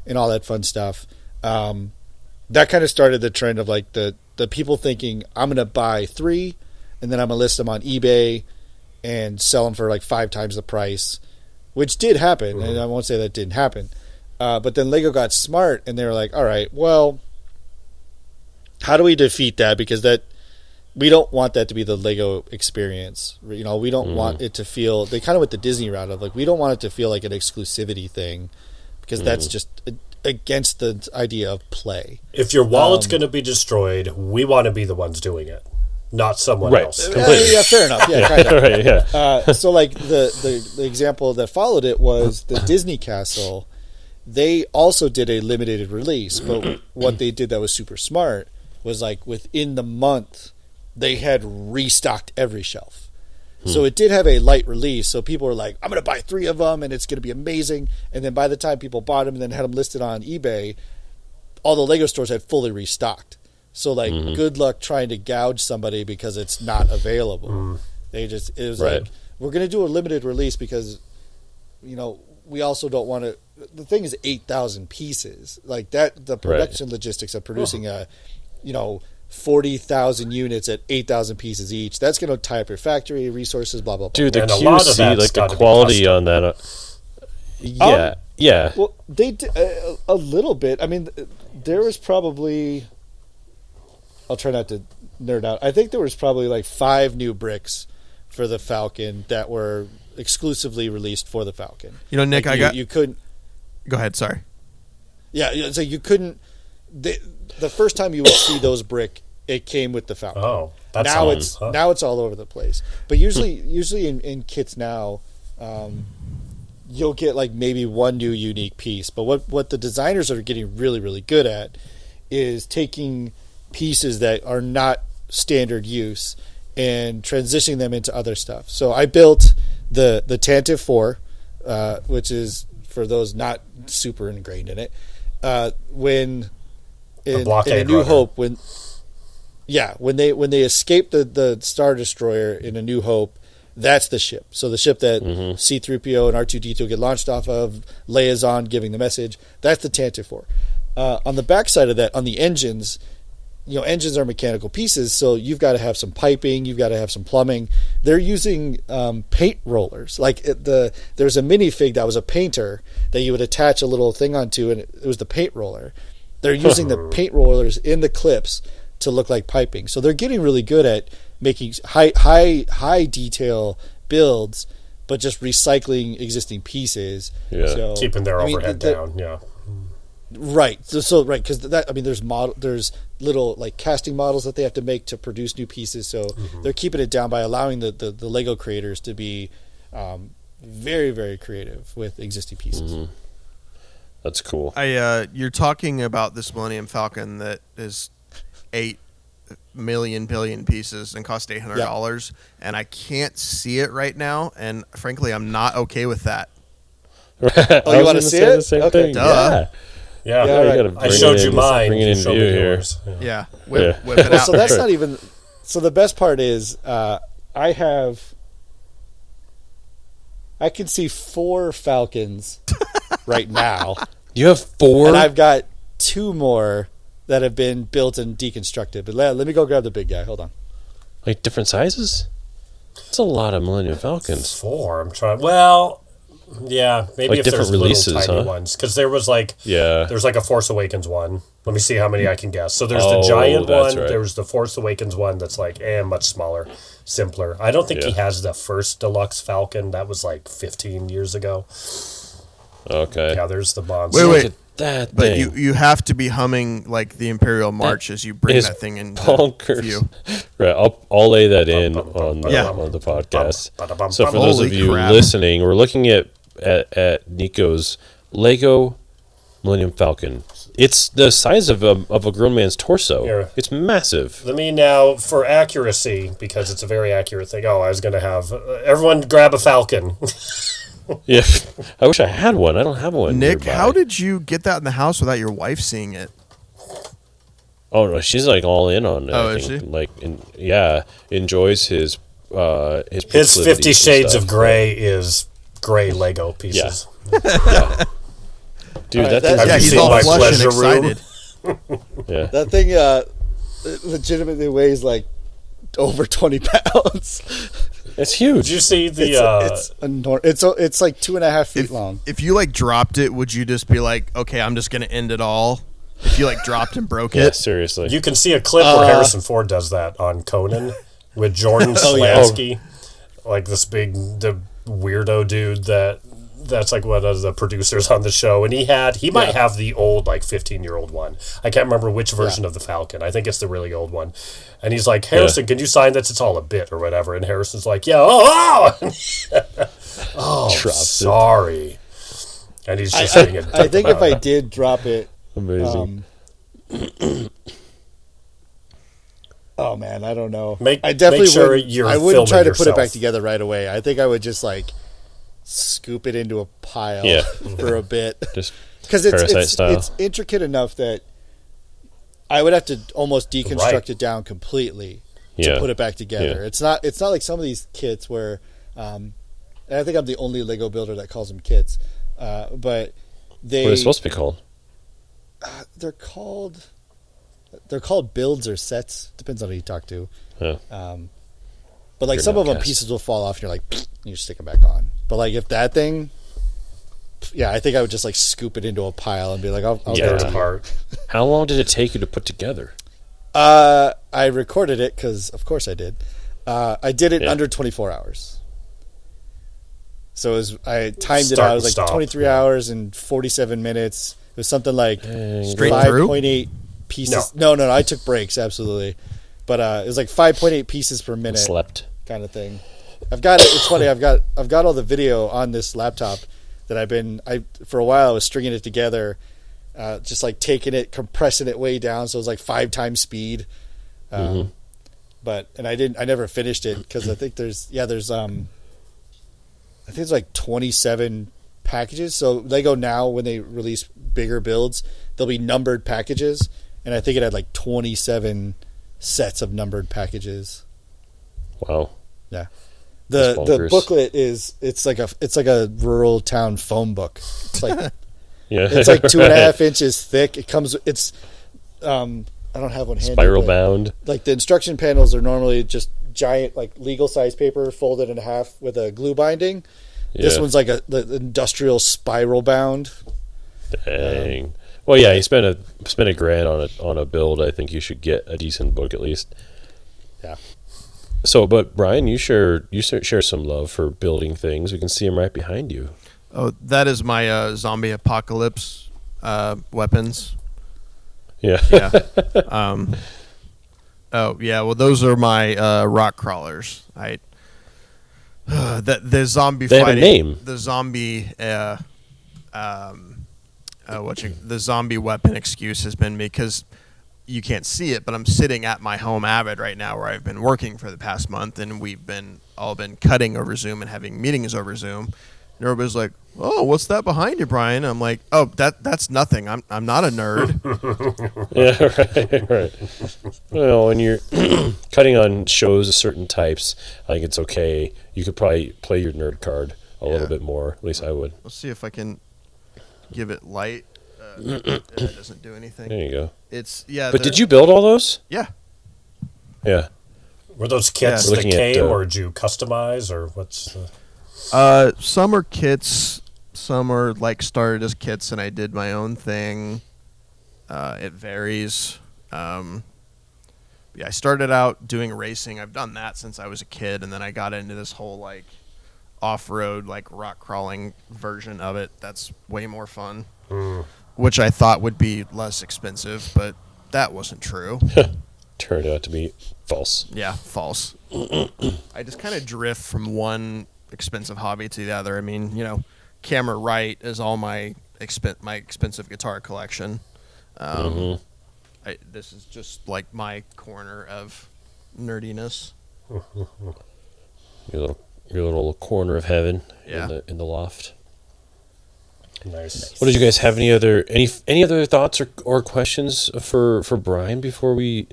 and all that fun stuff. That kind of started the trend of like the people thinking, I'm going to buy 3 and then I'm going to list them on eBay and sell them for like 5 times the price, which did happen. And I won't say that didn't happen. But then Lego got smart and they were like, all right, well, how do we defeat that? Because we don't want that to be the Lego experience. We don't want it to feel, they kind of went the Disney route of like, we don't want it to feel like an exclusivity thing because that's just against the idea of play. If your wallet's going to be destroyed, we want to be the ones doing it, not someone else. Completely. Yeah, fair enough. Yeah, kind of. Right, yeah. So like the example that followed it was the Disney Castle. They also did a limited release, but what they did that was super smart was like within the month they had restocked every shelf. So it did have a light release. So people were like, I'm going to buy 3 of them and it's going to be amazing. And then by the time people bought them and then had them listed on eBay, all the Lego stores had fully restocked. So like, good luck trying to gouge somebody because it's not available. It was like, we're going to do a limited release because, we also don't want to, the thing is 8,000 pieces like that. The production logistics of producing 40,000 units at 8,000 pieces each. That's going to tie up your factory resources, blah, blah, blah. Dude, the And a lot of QC, that's like the gotta be quality custom. on that. Yeah. Well, they did a little bit. I mean, there was probably, I'll try not to nerd out. I think there was probably like 5 new bricks for the Falcon that were exclusively released for the Falcon. Nick, like you couldn't. Go ahead. Sorry. Yeah, so you couldn't. The first time you would see those brick, it came with the Falcon. Oh, that's now it's all over the place. But usually in kits now, you'll get like maybe one new unique piece. But what the designers are getting really, really good at is taking pieces that are not standard use and transitioning them into other stuff. So I built the Tantive 4, which is for those not super ingrained in it. When in A New Hope, when Yeah, when they escape the Star Destroyer in A New Hope, that's the ship. So the ship that C-3PO and R2-D2 get launched off of, Leia's on giving the message, that's the Tantive 4. On the backside of that, on the engines, engines are mechanical pieces, so you've got to have some piping, you've got to have some plumbing. They're using paint rollers. Like there's a minifig that was a painter that you would attach a little thing onto, and it was the paint roller. They're using the paint rollers in the clips to look like piping. So they're getting really good at making high detail builds, but just recycling existing pieces. Yeah. So, keeping their overhead down. Yeah. Right. So right, because there's little like casting models that they have to make to produce new pieces. So they're keeping it down by allowing the Lego creators to be very, very creative with existing pieces. Mm-hmm. That's cool. You're talking about this Millennium Falcon that is 8 million billion pieces and cost $800, and I can't see it right now. And frankly, I'm not okay with that. Oh, you want to see it? The same Okay. thing. Duh. Yeah. You gotta I bring showed it you in, mine. bring it You in showed view me here. yours. Yeah, whip it out. So that's not even. So the best part is, I can see 4 Falcons right now, You have 4? and I've got 2 more that have been built and deconstructed. But let me go grab the big guy. Hold on. Like different sizes? It's a lot of Millennium Falcons. 4. I'm trying. Well, yeah, maybe Like if different there's releases, little tiny huh? ones, because there was like there's like a Force Awakens one. Let me see how many I can guess. So there's the giant that's one. right. There's the Force Awakens one that's like much smaller, simpler. I don't think he has the first deluxe Falcon. That was like 15 years ago. Okay. Yeah, there's the monster. Wait. Look at that But thing. you have to be humming like the Imperial March as you bring is that thing into bonkers. view. Right, I'll lay that in on the, Yeah. on the podcast. Bum, So for those Holy of you crap. listening, we're looking at Nico's Lego Millennium Falcon. It's the size of a grown man's torso. Here. It's massive. Let me now, for accuracy, because it's a very accurate thing. Oh, I was going to have everyone grab a Falcon. Yeah, I wish I had one. I don't have one. Nick, nearby. how did you get that in the house without your wife seeing it? Oh no, she's like all in on it. Oh, I is think. she? Like, enjoys his His proclivities 50 and Shades stuff. of Grey is gray Lego pieces. Yeah. Dude, that thing's Have you he's seen all my flushed and pleasure room? excited. yeah. That thing legitimately weighs like over 20 pounds. It's huge. Did you see the... It's like 2.5 feet long. If you like dropped it, would you just be like, okay, I'm just going to end it all? If you like dropped and broke Yeah, it? seriously. You can see a clip where Harrison Ford does that on Conan with Jordan Oh, yeah. Slansky, like this big the weirdo dude that's like one of the producers on the show, and he might have the old like 15-year-old one. I can't remember which version of the Falcon. I think it's the really old one. And he's like, Harrison, can you sign this? It's all a bit or whatever. And Harrison's like, yeah, oh, Drops it. sorry. And he's just saying it. I think if I did drop it, Amazing. oh man, I don't know. Make sure wouldn't. you're I wouldn't try to filming put it back yourself. together right away. I think I would just like scoop it into a pile Yeah. for a bit, Just because Parasite style. it's intricate enough that I would have to almost deconstruct Right. it down completely to Yeah. put it back together. Yeah. It's not like some of these kits where, and I think I'm the only Lego builder that calls them kits, but what are they they supposed to be called? they're called builds or sets, depends on who you talk to. Yeah. But like You're some an of them, outcast. pieces will fall off, and you're like, you just stick them back on. But like if that thing, yeah, I think I would just like scoop it into a pile and be like, I'll Yeah. get Tear it it to you. apart. How long did it take you to put together? I recorded it because, of course, I did. I did it Yeah. under 24 hours. So I timed it Start out. It was like and stop, 23 yeah. hours and 47 minutes. It was something like Straight through? 5.8 pieces. No, I took breaks, absolutely. But it was like 5.8 pieces per minute. Slept. Kind of thing. I've got it. It's funny. I've got all the video on this laptop that for a while I was stringing it together, just like taking it, compressing it way down, so it was like 5 times speed. But I never finished it because I think there's like 27 packages. So Lego now, when they release bigger builds, there'll be numbered packages, and I think it had like 27 sets of numbered packages. Wow. Yeah. That's The bonkers. booklet it's like a rural town phone book. It's like Yeah. it's like 2.5 inches thick. It's I don't have one handy. Spiral but, bound. like, the instruction panels are normally just giant, like, legal size paper folded in half with a glue binding. This Yeah. one's like the industrial spiral bound. Dang. Well, yeah, you spent a grand on a build. I think you should get a decent book at least. Yeah. So, but Brian, you share some love for building things. We can see them right behind you. Oh, that is my zombie apocalypse weapons. Yeah. Yeah. Oh yeah. Well, those are my rock crawlers. The zombie They have a fighting. name. The zombie. The zombie weapon excuse has been because you can't see it, but I'm sitting at my home Avid right now where I've been working for the past month, and we've all been cutting over Zoom and having meetings over Zoom. And everybody's like, "Oh, what's that behind you, Brian?" I'm like, "Oh, that's nothing. I'm not a nerd." Yeah, right. Well, when you're cutting on shows of certain types, I think it's okay. You could probably play your nerd card a little bit more. At least I would. Let's see if I can give it light. It doesn't do anything. There you go. It's But did you build all those? Yeah. Yeah. Were those kits Yeah. that Looking at, came, or did you customize, or what's? Some are kits, some are like started as kits, and I did my own thing. It varies. Yeah, I started out doing racing. I've done that since I was a kid, and then I got into this whole like off-road, like rock crawling version of it. That's way more fun, which I thought would be less expensive, but that wasn't true. Turned out to be false. Yeah, false. I just kind of drift from one expensive hobby to the other. I mean, camera right is all my expensive guitar collection. This is just like my corner of nerdiness. Your little corner of heaven. Yeah. In the loft. Nice. What did you guys have? Any other thoughts or questions for Brian before we?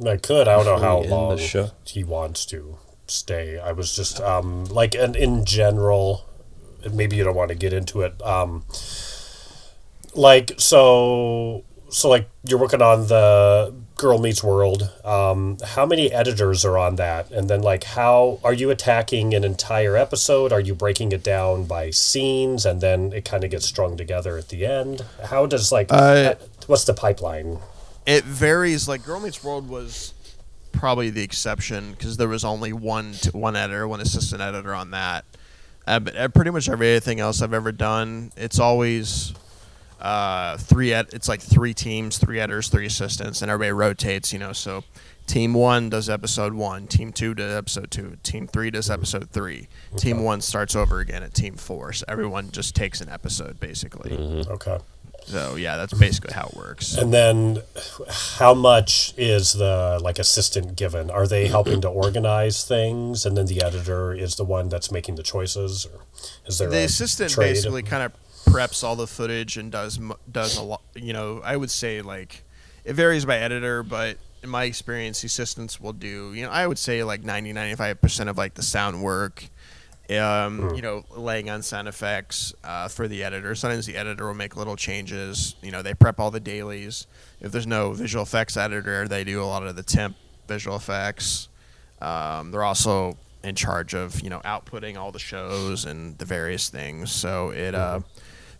I could. I don't know how End the long show. he wants to stay. I was just like, and in general, maybe you don't want to get into it. Like so like you're working on the Girl Meets World. How many editors are on that? And then like, how are you attacking an entire episode? Are you breaking it down by scenes and then it kind of gets strung together at the end? How does what's the pipeline? It varies. Like Girl Meets World was probably the exception because there was only one editor, one assistant editor on that. But pretty much everything else I've ever done, it's always it's like 3 teams, 3 editors, 3 assistants, and everybody rotates. So team 1 does episode 1, team 2 does episode 2, team 3 does episode 3. Okay. Team 1 starts over again at team 4. So everyone just takes an episode basically. Okay. So yeah, that's basically how it works. And then how much is the assistant given? Are they helping to organize things and then the editor is the one that's making the choices? Or is there the assistant trade? basically kind of preps all the footage and does a lot. I would say it varies by editor, but in my experience, the assistants will do, I would say 90-95% of the sound work. Laying on sound effects for the editor. Sometimes the editor will make little changes. They prep all the dailies. If there's no visual effects editor, they do a lot of the temp visual effects. They're also in charge of outputting all the shows and the various things. So it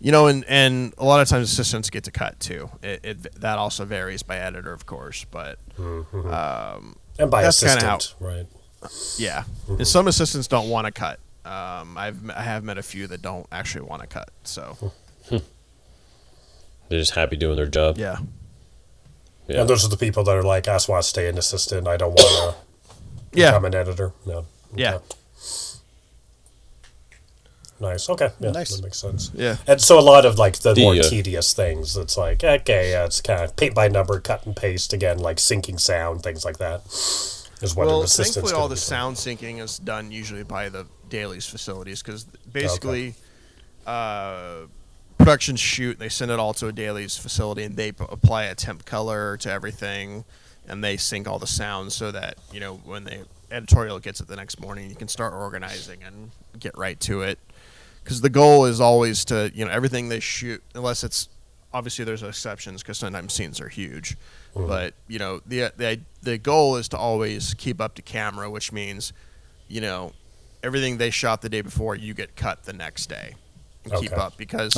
and a lot of times assistants get to cut too. That also varies by editor, of course, but and by that's assistant, right? Yeah, and some assistants don't want to cut. I have met a few that don't actually want to cut. So They're just happy doing their job. yeah. And those are the people that are like, I just want to stay an assistant. I don't want to become an editor. No. Okay. Yeah. Nice. Okay. Yeah, Nice. that makes sense. Yeah. And so a lot of the more The, tedious things. It's like, okay, yeah, it's kind of paint by number, cut and paste again, like syncing sound, things like that. Is what an Well, assistant's thankfully, gonna all the be sound syncing is done usually by the dailies facilities because basically, productions shoot, they send it all to a dailies facility, and they apply a temp color to everything. and they sync all the sounds so that, when the editorial gets it the next morning, you can start organizing and get right to it. Because the goal is always to, everything they shoot, unless it's, obviously there's exceptions because sometimes scenes are huge. Mm-hmm. But, the goal is to always keep up to camera, which means, everything they shot the day before, you get cut the next day and keep up. Because,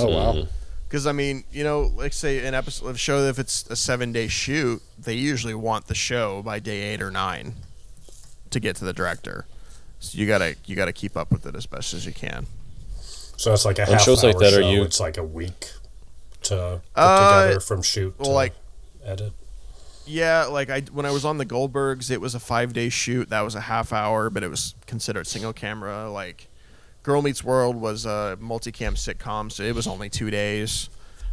because, like say an episode of a show, if it's a 7-day shoot, they usually want the show by day 8 or 9 to get to the director. So you gotta keep up with it as best as you can. So it's like a half shows hour like that, show. are you... It's like a week to put together from shoot to edit. Yeah, when I was on the Goldbergs, it was a 5-day shoot. That was a half hour, but it was considered single camera. Like Girl Meets World was a multicam sitcom, so it was only 2 days.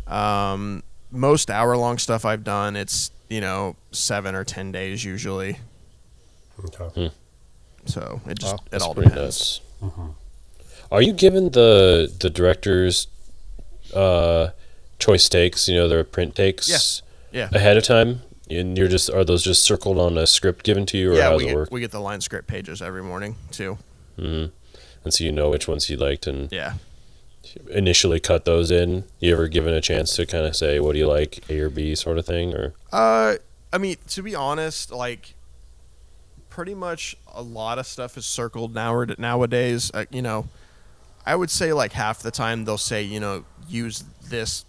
Most hour-long stuff I've done, it's 7 or 10 days usually. Okay. So it all depends. Mm-hmm. Are you given the director's choice takes, their print takes ahead of time? And are those just circled on a script given to you, or how does it work? We get the line script pages every morning too. Mm-hmm. And so you know which ones you liked, and yeah, initially cut those in. You ever given a chance to kind of say, what do you like, A or B sort of thing, or? To be honest, pretty much a lot of stuff is circled nowadays. I would say half the time they'll say, use this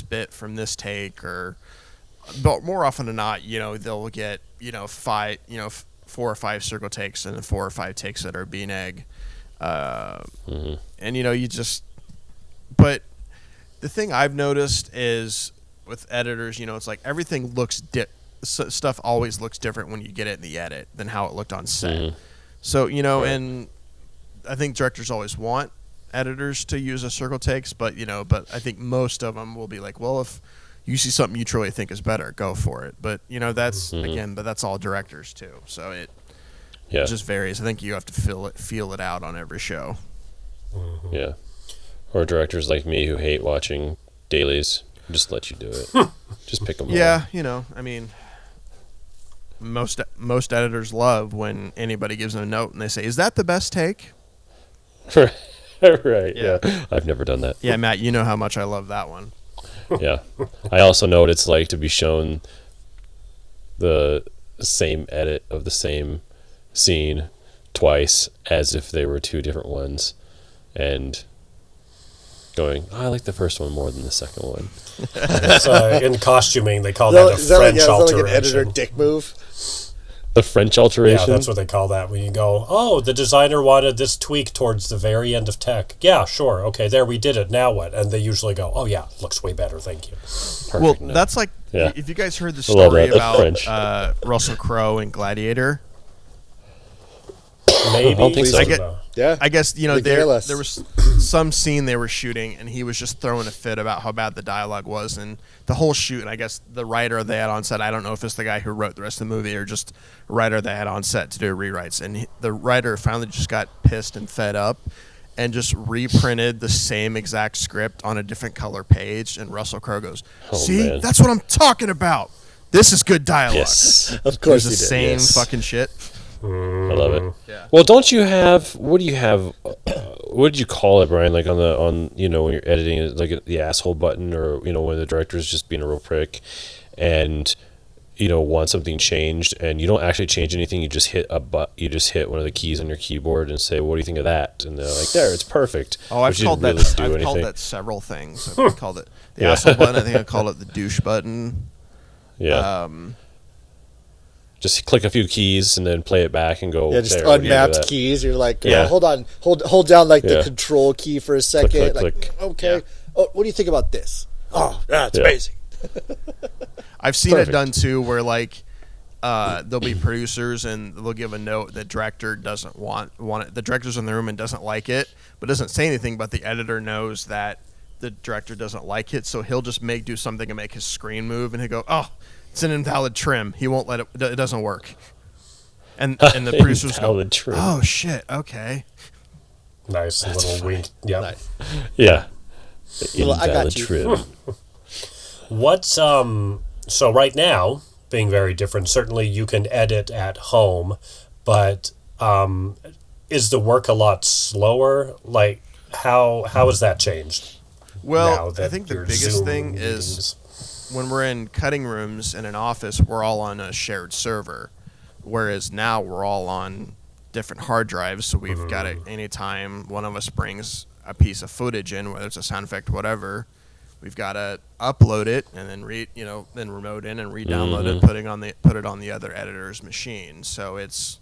bit from this take, but more often than not, they'll get 4 or 5 circle takes and 4 or 5 takes that are bean egg, and but the thing I've noticed is with editors, it's like everything looks stuff always looks different when you get it in the edit than how it looked on set. Mm-hmm. So and I think directors always want editors to use a circle takes, but I think most of them will be like, well, if you see something you truly think is better, go for it. But that's but that's all directors too. So it just varies. I think you have to feel it out on every show. Mm-hmm. Yeah, or directors like me who hate watching dailies, just let you do it. Just pick them. Yeah, most editors love when anybody gives them a note and they say, "Is that the best take?" Right. Yeah. I've never done that. Yeah, Matt, you know how much I love that one. Yeah. I also know what it's like to be shown the same edit of the same scene twice as if they were 2 different ones, and going, I like the first one more than the second one. It's, in costuming, they call that a French alteration. Like an editor dick move? The French alteration? Yeah, that's what they call that. When you go, the designer wanted this tweak towards the very end of tech. Yeah, sure. Okay, there, we did it. Now what? And they usually go, looks way better. Thank you. Perfect. Well, that's like, if you guys heard the story about Russell Crowe and Gladiator. Maybe. I don't think so. I guess, there was some scene they were shooting, and he was just throwing a fit about how bad the dialogue was, and the whole shoot, and I guess the writer they had on set, I don't know if it's the guy who wrote the rest of the movie or just a writer they had on set to do rewrites, and the writer finally just got pissed and fed up and just reprinted the same exact script on a different color page, and Russell Crowe goes, "See, man. That's what I'm talking about. This is good dialogue." Yes. Of course he did. The same fucking shit. I love it. Yeah. Well, don't you have? What do you have? What did you call it, Brian? Like on when you're editing, like the asshole button, or when the director's just being a real prick, and want something changed, and you don't actually change anything. You just hit you just hit one of the keys on your keyboard and say, "What do you think of that?" And they're like, "There, it's perfect." Oh, I've called that. I've called that several things. I've called it the asshole button. I think I called it the douche button. Yeah. Just click a few keys and then play it back and go. Yeah, just unmapped keys. You're like, hold on, hold down the control key for a second. Click. Okay. Yeah. Oh, what do you think about this? Oh, that's amazing. I've seen it done too, where there'll be producers and they'll give a note that director doesn't want it. The director's in the room and doesn't like it, but doesn't say anything. But the editor knows that the director doesn't like it, so he'll just do something and make his screen move, and he'll go, "Oh, it's an invalid trim. He won't let it. It doesn't work." And the producers go, trim. "Oh shit, okay." Nice little wink. Yeah. Nice. Yeah. Well, I got you. Trim. What's so right now being very different. Certainly you can edit at home, but is the work a lot slower? Like, how has that changed? Well, I think the biggest thing is when we're in cutting rooms in an office, we're all on a shared server, whereas now we're all on different hard drives. So we've got it anytime one of us brings a piece of footage in, whether it's a sound effect, whatever, we've got to upload it and then then remote in and re-download it, put it on the other editor's machine. So it's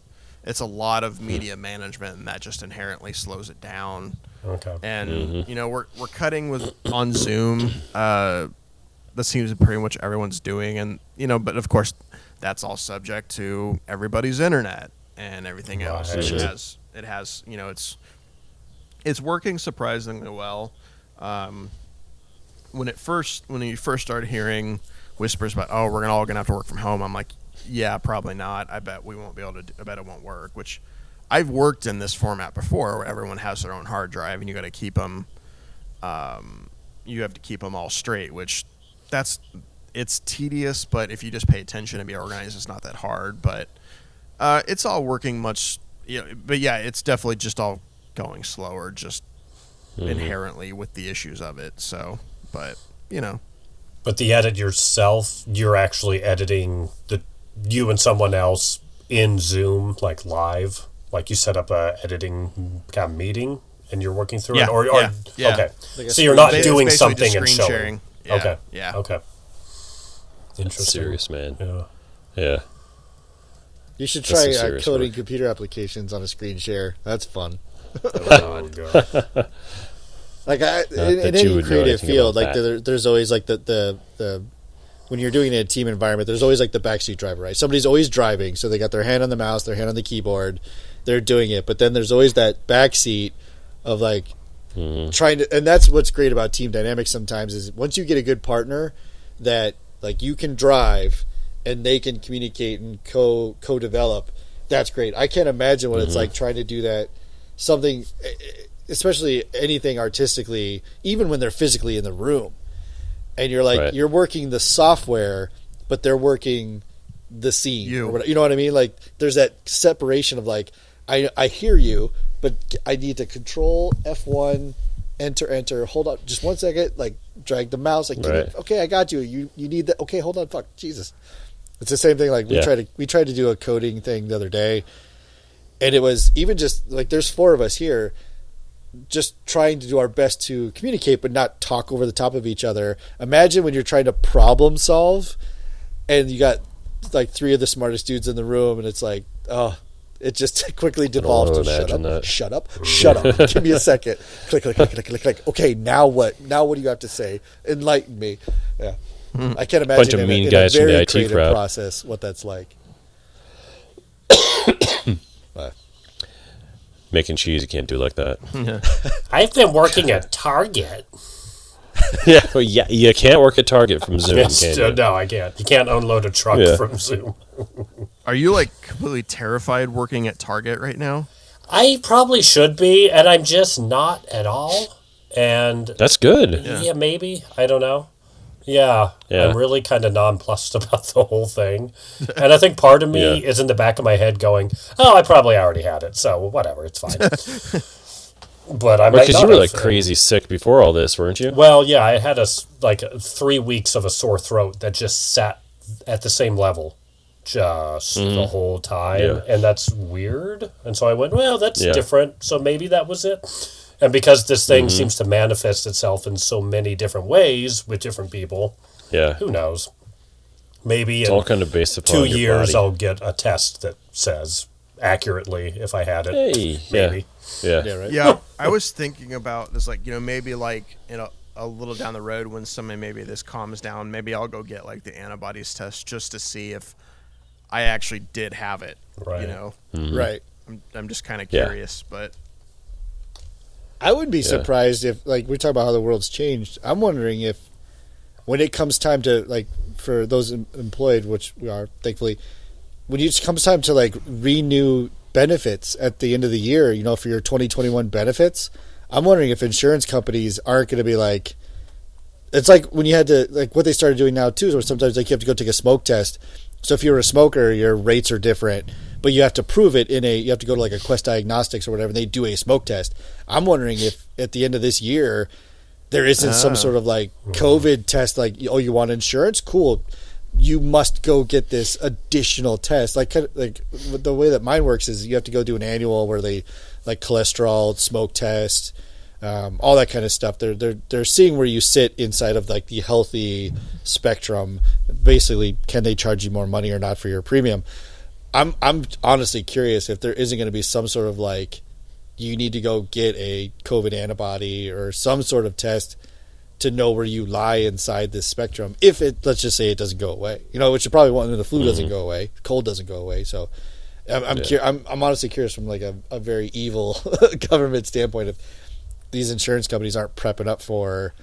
a lot of media management, and that just inherently slows it down. Okay. And we're cutting on Zoom. That seems pretty much everyone's doing, and but of course that's all subject to everybody's internet and everything else. Right. It has it's working surprisingly well. When you first started hearing whispers about, oh, we're all gonna have to work from home, I'm like, yeah, probably not. I bet we won't be able to. I bet it won't work. Which I've worked in this format before, where everyone has their own hard drive, and you got to keep them. You have to keep them all straight, which it's tedious. But if you just pay attention and be organized, it's not that hard. But it's all working much. But yeah, it's definitely just all going slower, just inherently with the issues of it. So, but But the edit yourself, you're actually editing you and someone else in Zoom, like live, like you set up a editing kind of meeting and you're working through it, or yeah. Okay, Like so you're not doing basically something just and screen showing. sharing. Yeah. Okay, Yeah. Okay. That's Interesting. serious, man. Yeah. Yeah. You should That's try some serious coding work. computer applications on a screen share. That's fun. Oh, God. Like that in you any would know creative anything field, about like that. there's always like the when you're doing it in a team environment, there's always like the backseat driver, right? Somebody's always driving, so they got their hand on the mouse, their hand on the keyboard, they're doing it. But then there's always that backseat of like trying to, and that's what's great about team dynamics sometimes is once you get a good partner that like you can drive and they can communicate and co-develop, that's great. I can't imagine what it's like trying to do that, something, especially anything artistically, even when they're physically in the room. And you're like, Right. you're working the software, but they're working the scene. You. Or whatever, you know what I mean? Like, there's that separation of like, I hear you, but I need to control F1, enter, hold on, just 1 second, like, drag the mouse, like, Right. okay, I got you. You need that. Okay, hold on, fuck, Jesus. It's the same thing. Like, we Yeah. tried to do a coding thing the other day, and it was even just like, there's 4 of us here, just trying to do our best to communicate but not talk over the top of each other. Imagine when you're trying to problem solve and you got like 3 of the smartest dudes in the room and it's like, oh, it just quickly devolves to wanna shut imagine up, shut up, give me a second, click. Okay, now what do you have to say? Enlighten me. Yeah, I can't imagine Bunch of mean in guys a from the very IT creative crowd. process what that's like. Making cheese, you can't do like that. I've been working at Target. Yeah, well, yeah, you can't work at Target from Zoom, can you? No, I can't. You can't unload a truck Yeah. from Zoom. Are you like completely terrified working at Target right now? I probably should be, and I'm just not at all. And That's good. yeah, maybe. I don't know. Yeah, Yeah. I'm really kind of nonplussed about the whole thing. And I think part of me Yeah. is in the back of my head going, oh, I probably already had it, so whatever, it's fine. But I might Because not you were have. like crazy sick before all this, weren't you? Well, yeah, I had 3 weeks of a sore throat that just sat at the same level just the whole time. Yeah. And that's weird. And so I went, well, that's Yeah. different. So maybe that was it. And because this thing seems to manifest itself in so many different ways with different people, Yeah. who knows? Maybe It's in all kind of based upon 2 your years body. I'll get a test that says accurately if I had it. Hey, Maybe. Yeah. Yeah, right. Yeah, I was thinking about this, like, maybe like a little down the road when maybe this calms down, maybe I'll go get like the antibodies test just to see if I actually did have it. Right. Right. I'm just kind of Yeah. curious, but I wouldn't be surprised if, like, we talk about how the world's changed. I'm wondering if, when it comes time to, like, for those employed, which we are, thankfully, when it comes time to, like, renew benefits at the end of the year, for your 2021 benefits, I'm wondering if insurance companies aren't going to be like, it's like when you had to, like, what they started doing now, too, is where sometimes, like, you have to go take a smoke test. So if you're a smoker, your rates are different, but you have to prove it you have to go to like a Quest Diagnostics or whatever. And they do a smoke test. I'm wondering if at the end of this year, there isn't some sort of like COVID test, like, oh, you want insurance? Cool. You must go get this additional test. Like the way that mine works is you have to go do an annual where they like cholesterol, smoke test, all that kind of stuff. They're seeing where you sit inside of like the healthy spectrum. Basically, can they charge you more money or not for your premium? I'm honestly curious if there isn't going to be some sort of like, you need to go get a COVID antibody or some sort of test to know where you lie inside this spectrum. If let's just say it doesn't go away, which you probably want. The flu doesn't go away, cold doesn't go away. So I'm honestly curious from like a very evil government standpoint if these insurance companies aren't prepping up for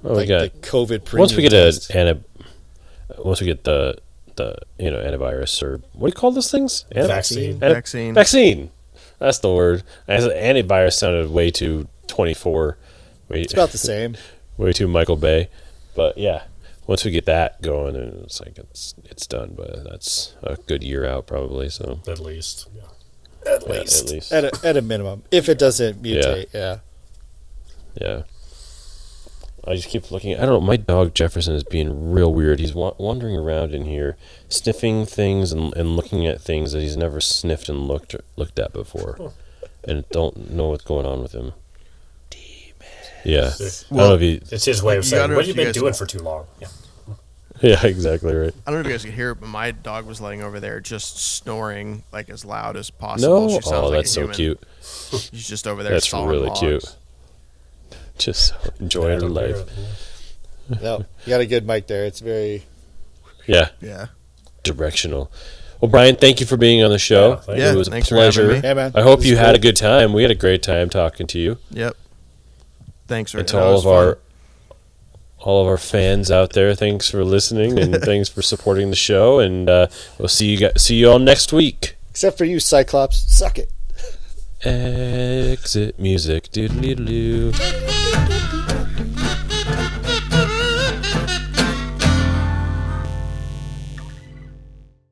the COVID premium. Once we get the antivirus, or what do you call those things? Vaccine. That's the word. Antivirus sounded way too 24. It's about the same. Way too Michael Bay. But yeah, once we get that going, and it's like it's done. But that's a good year out probably. So at least, at least at a minimum, if it doesn't mutate, yeah. I just keep looking. I don't know. My dog Jefferson is being real weird. He's wandering around in here, sniffing things and looking at things that he's never sniffed and looked at before, and don't know what's going on with him. Yeah. Well, it's his way of saying, what have you been doing for too long? Yeah. Yeah, exactly right. I don't know if you guys can hear it, but my dog was laying over there just snoring like as loud as possible. No, she sounds that's so cute. She's just over there. That's really cute. Just enjoying her life. No, you got a good mic there. It's very directional. Well, Bryan, thank you for being on the show. It was a thanks pleasure. For having me. Yeah, man. I hope you had a good time. We had a great time talking to you. Yep. Thanks for and to all of our fans out there. Thanks for listening and thanks for supporting the show. And we'll see you all next week. Except for you, Cyclops. Suck it. Exit music. Doodle-doodle-doo.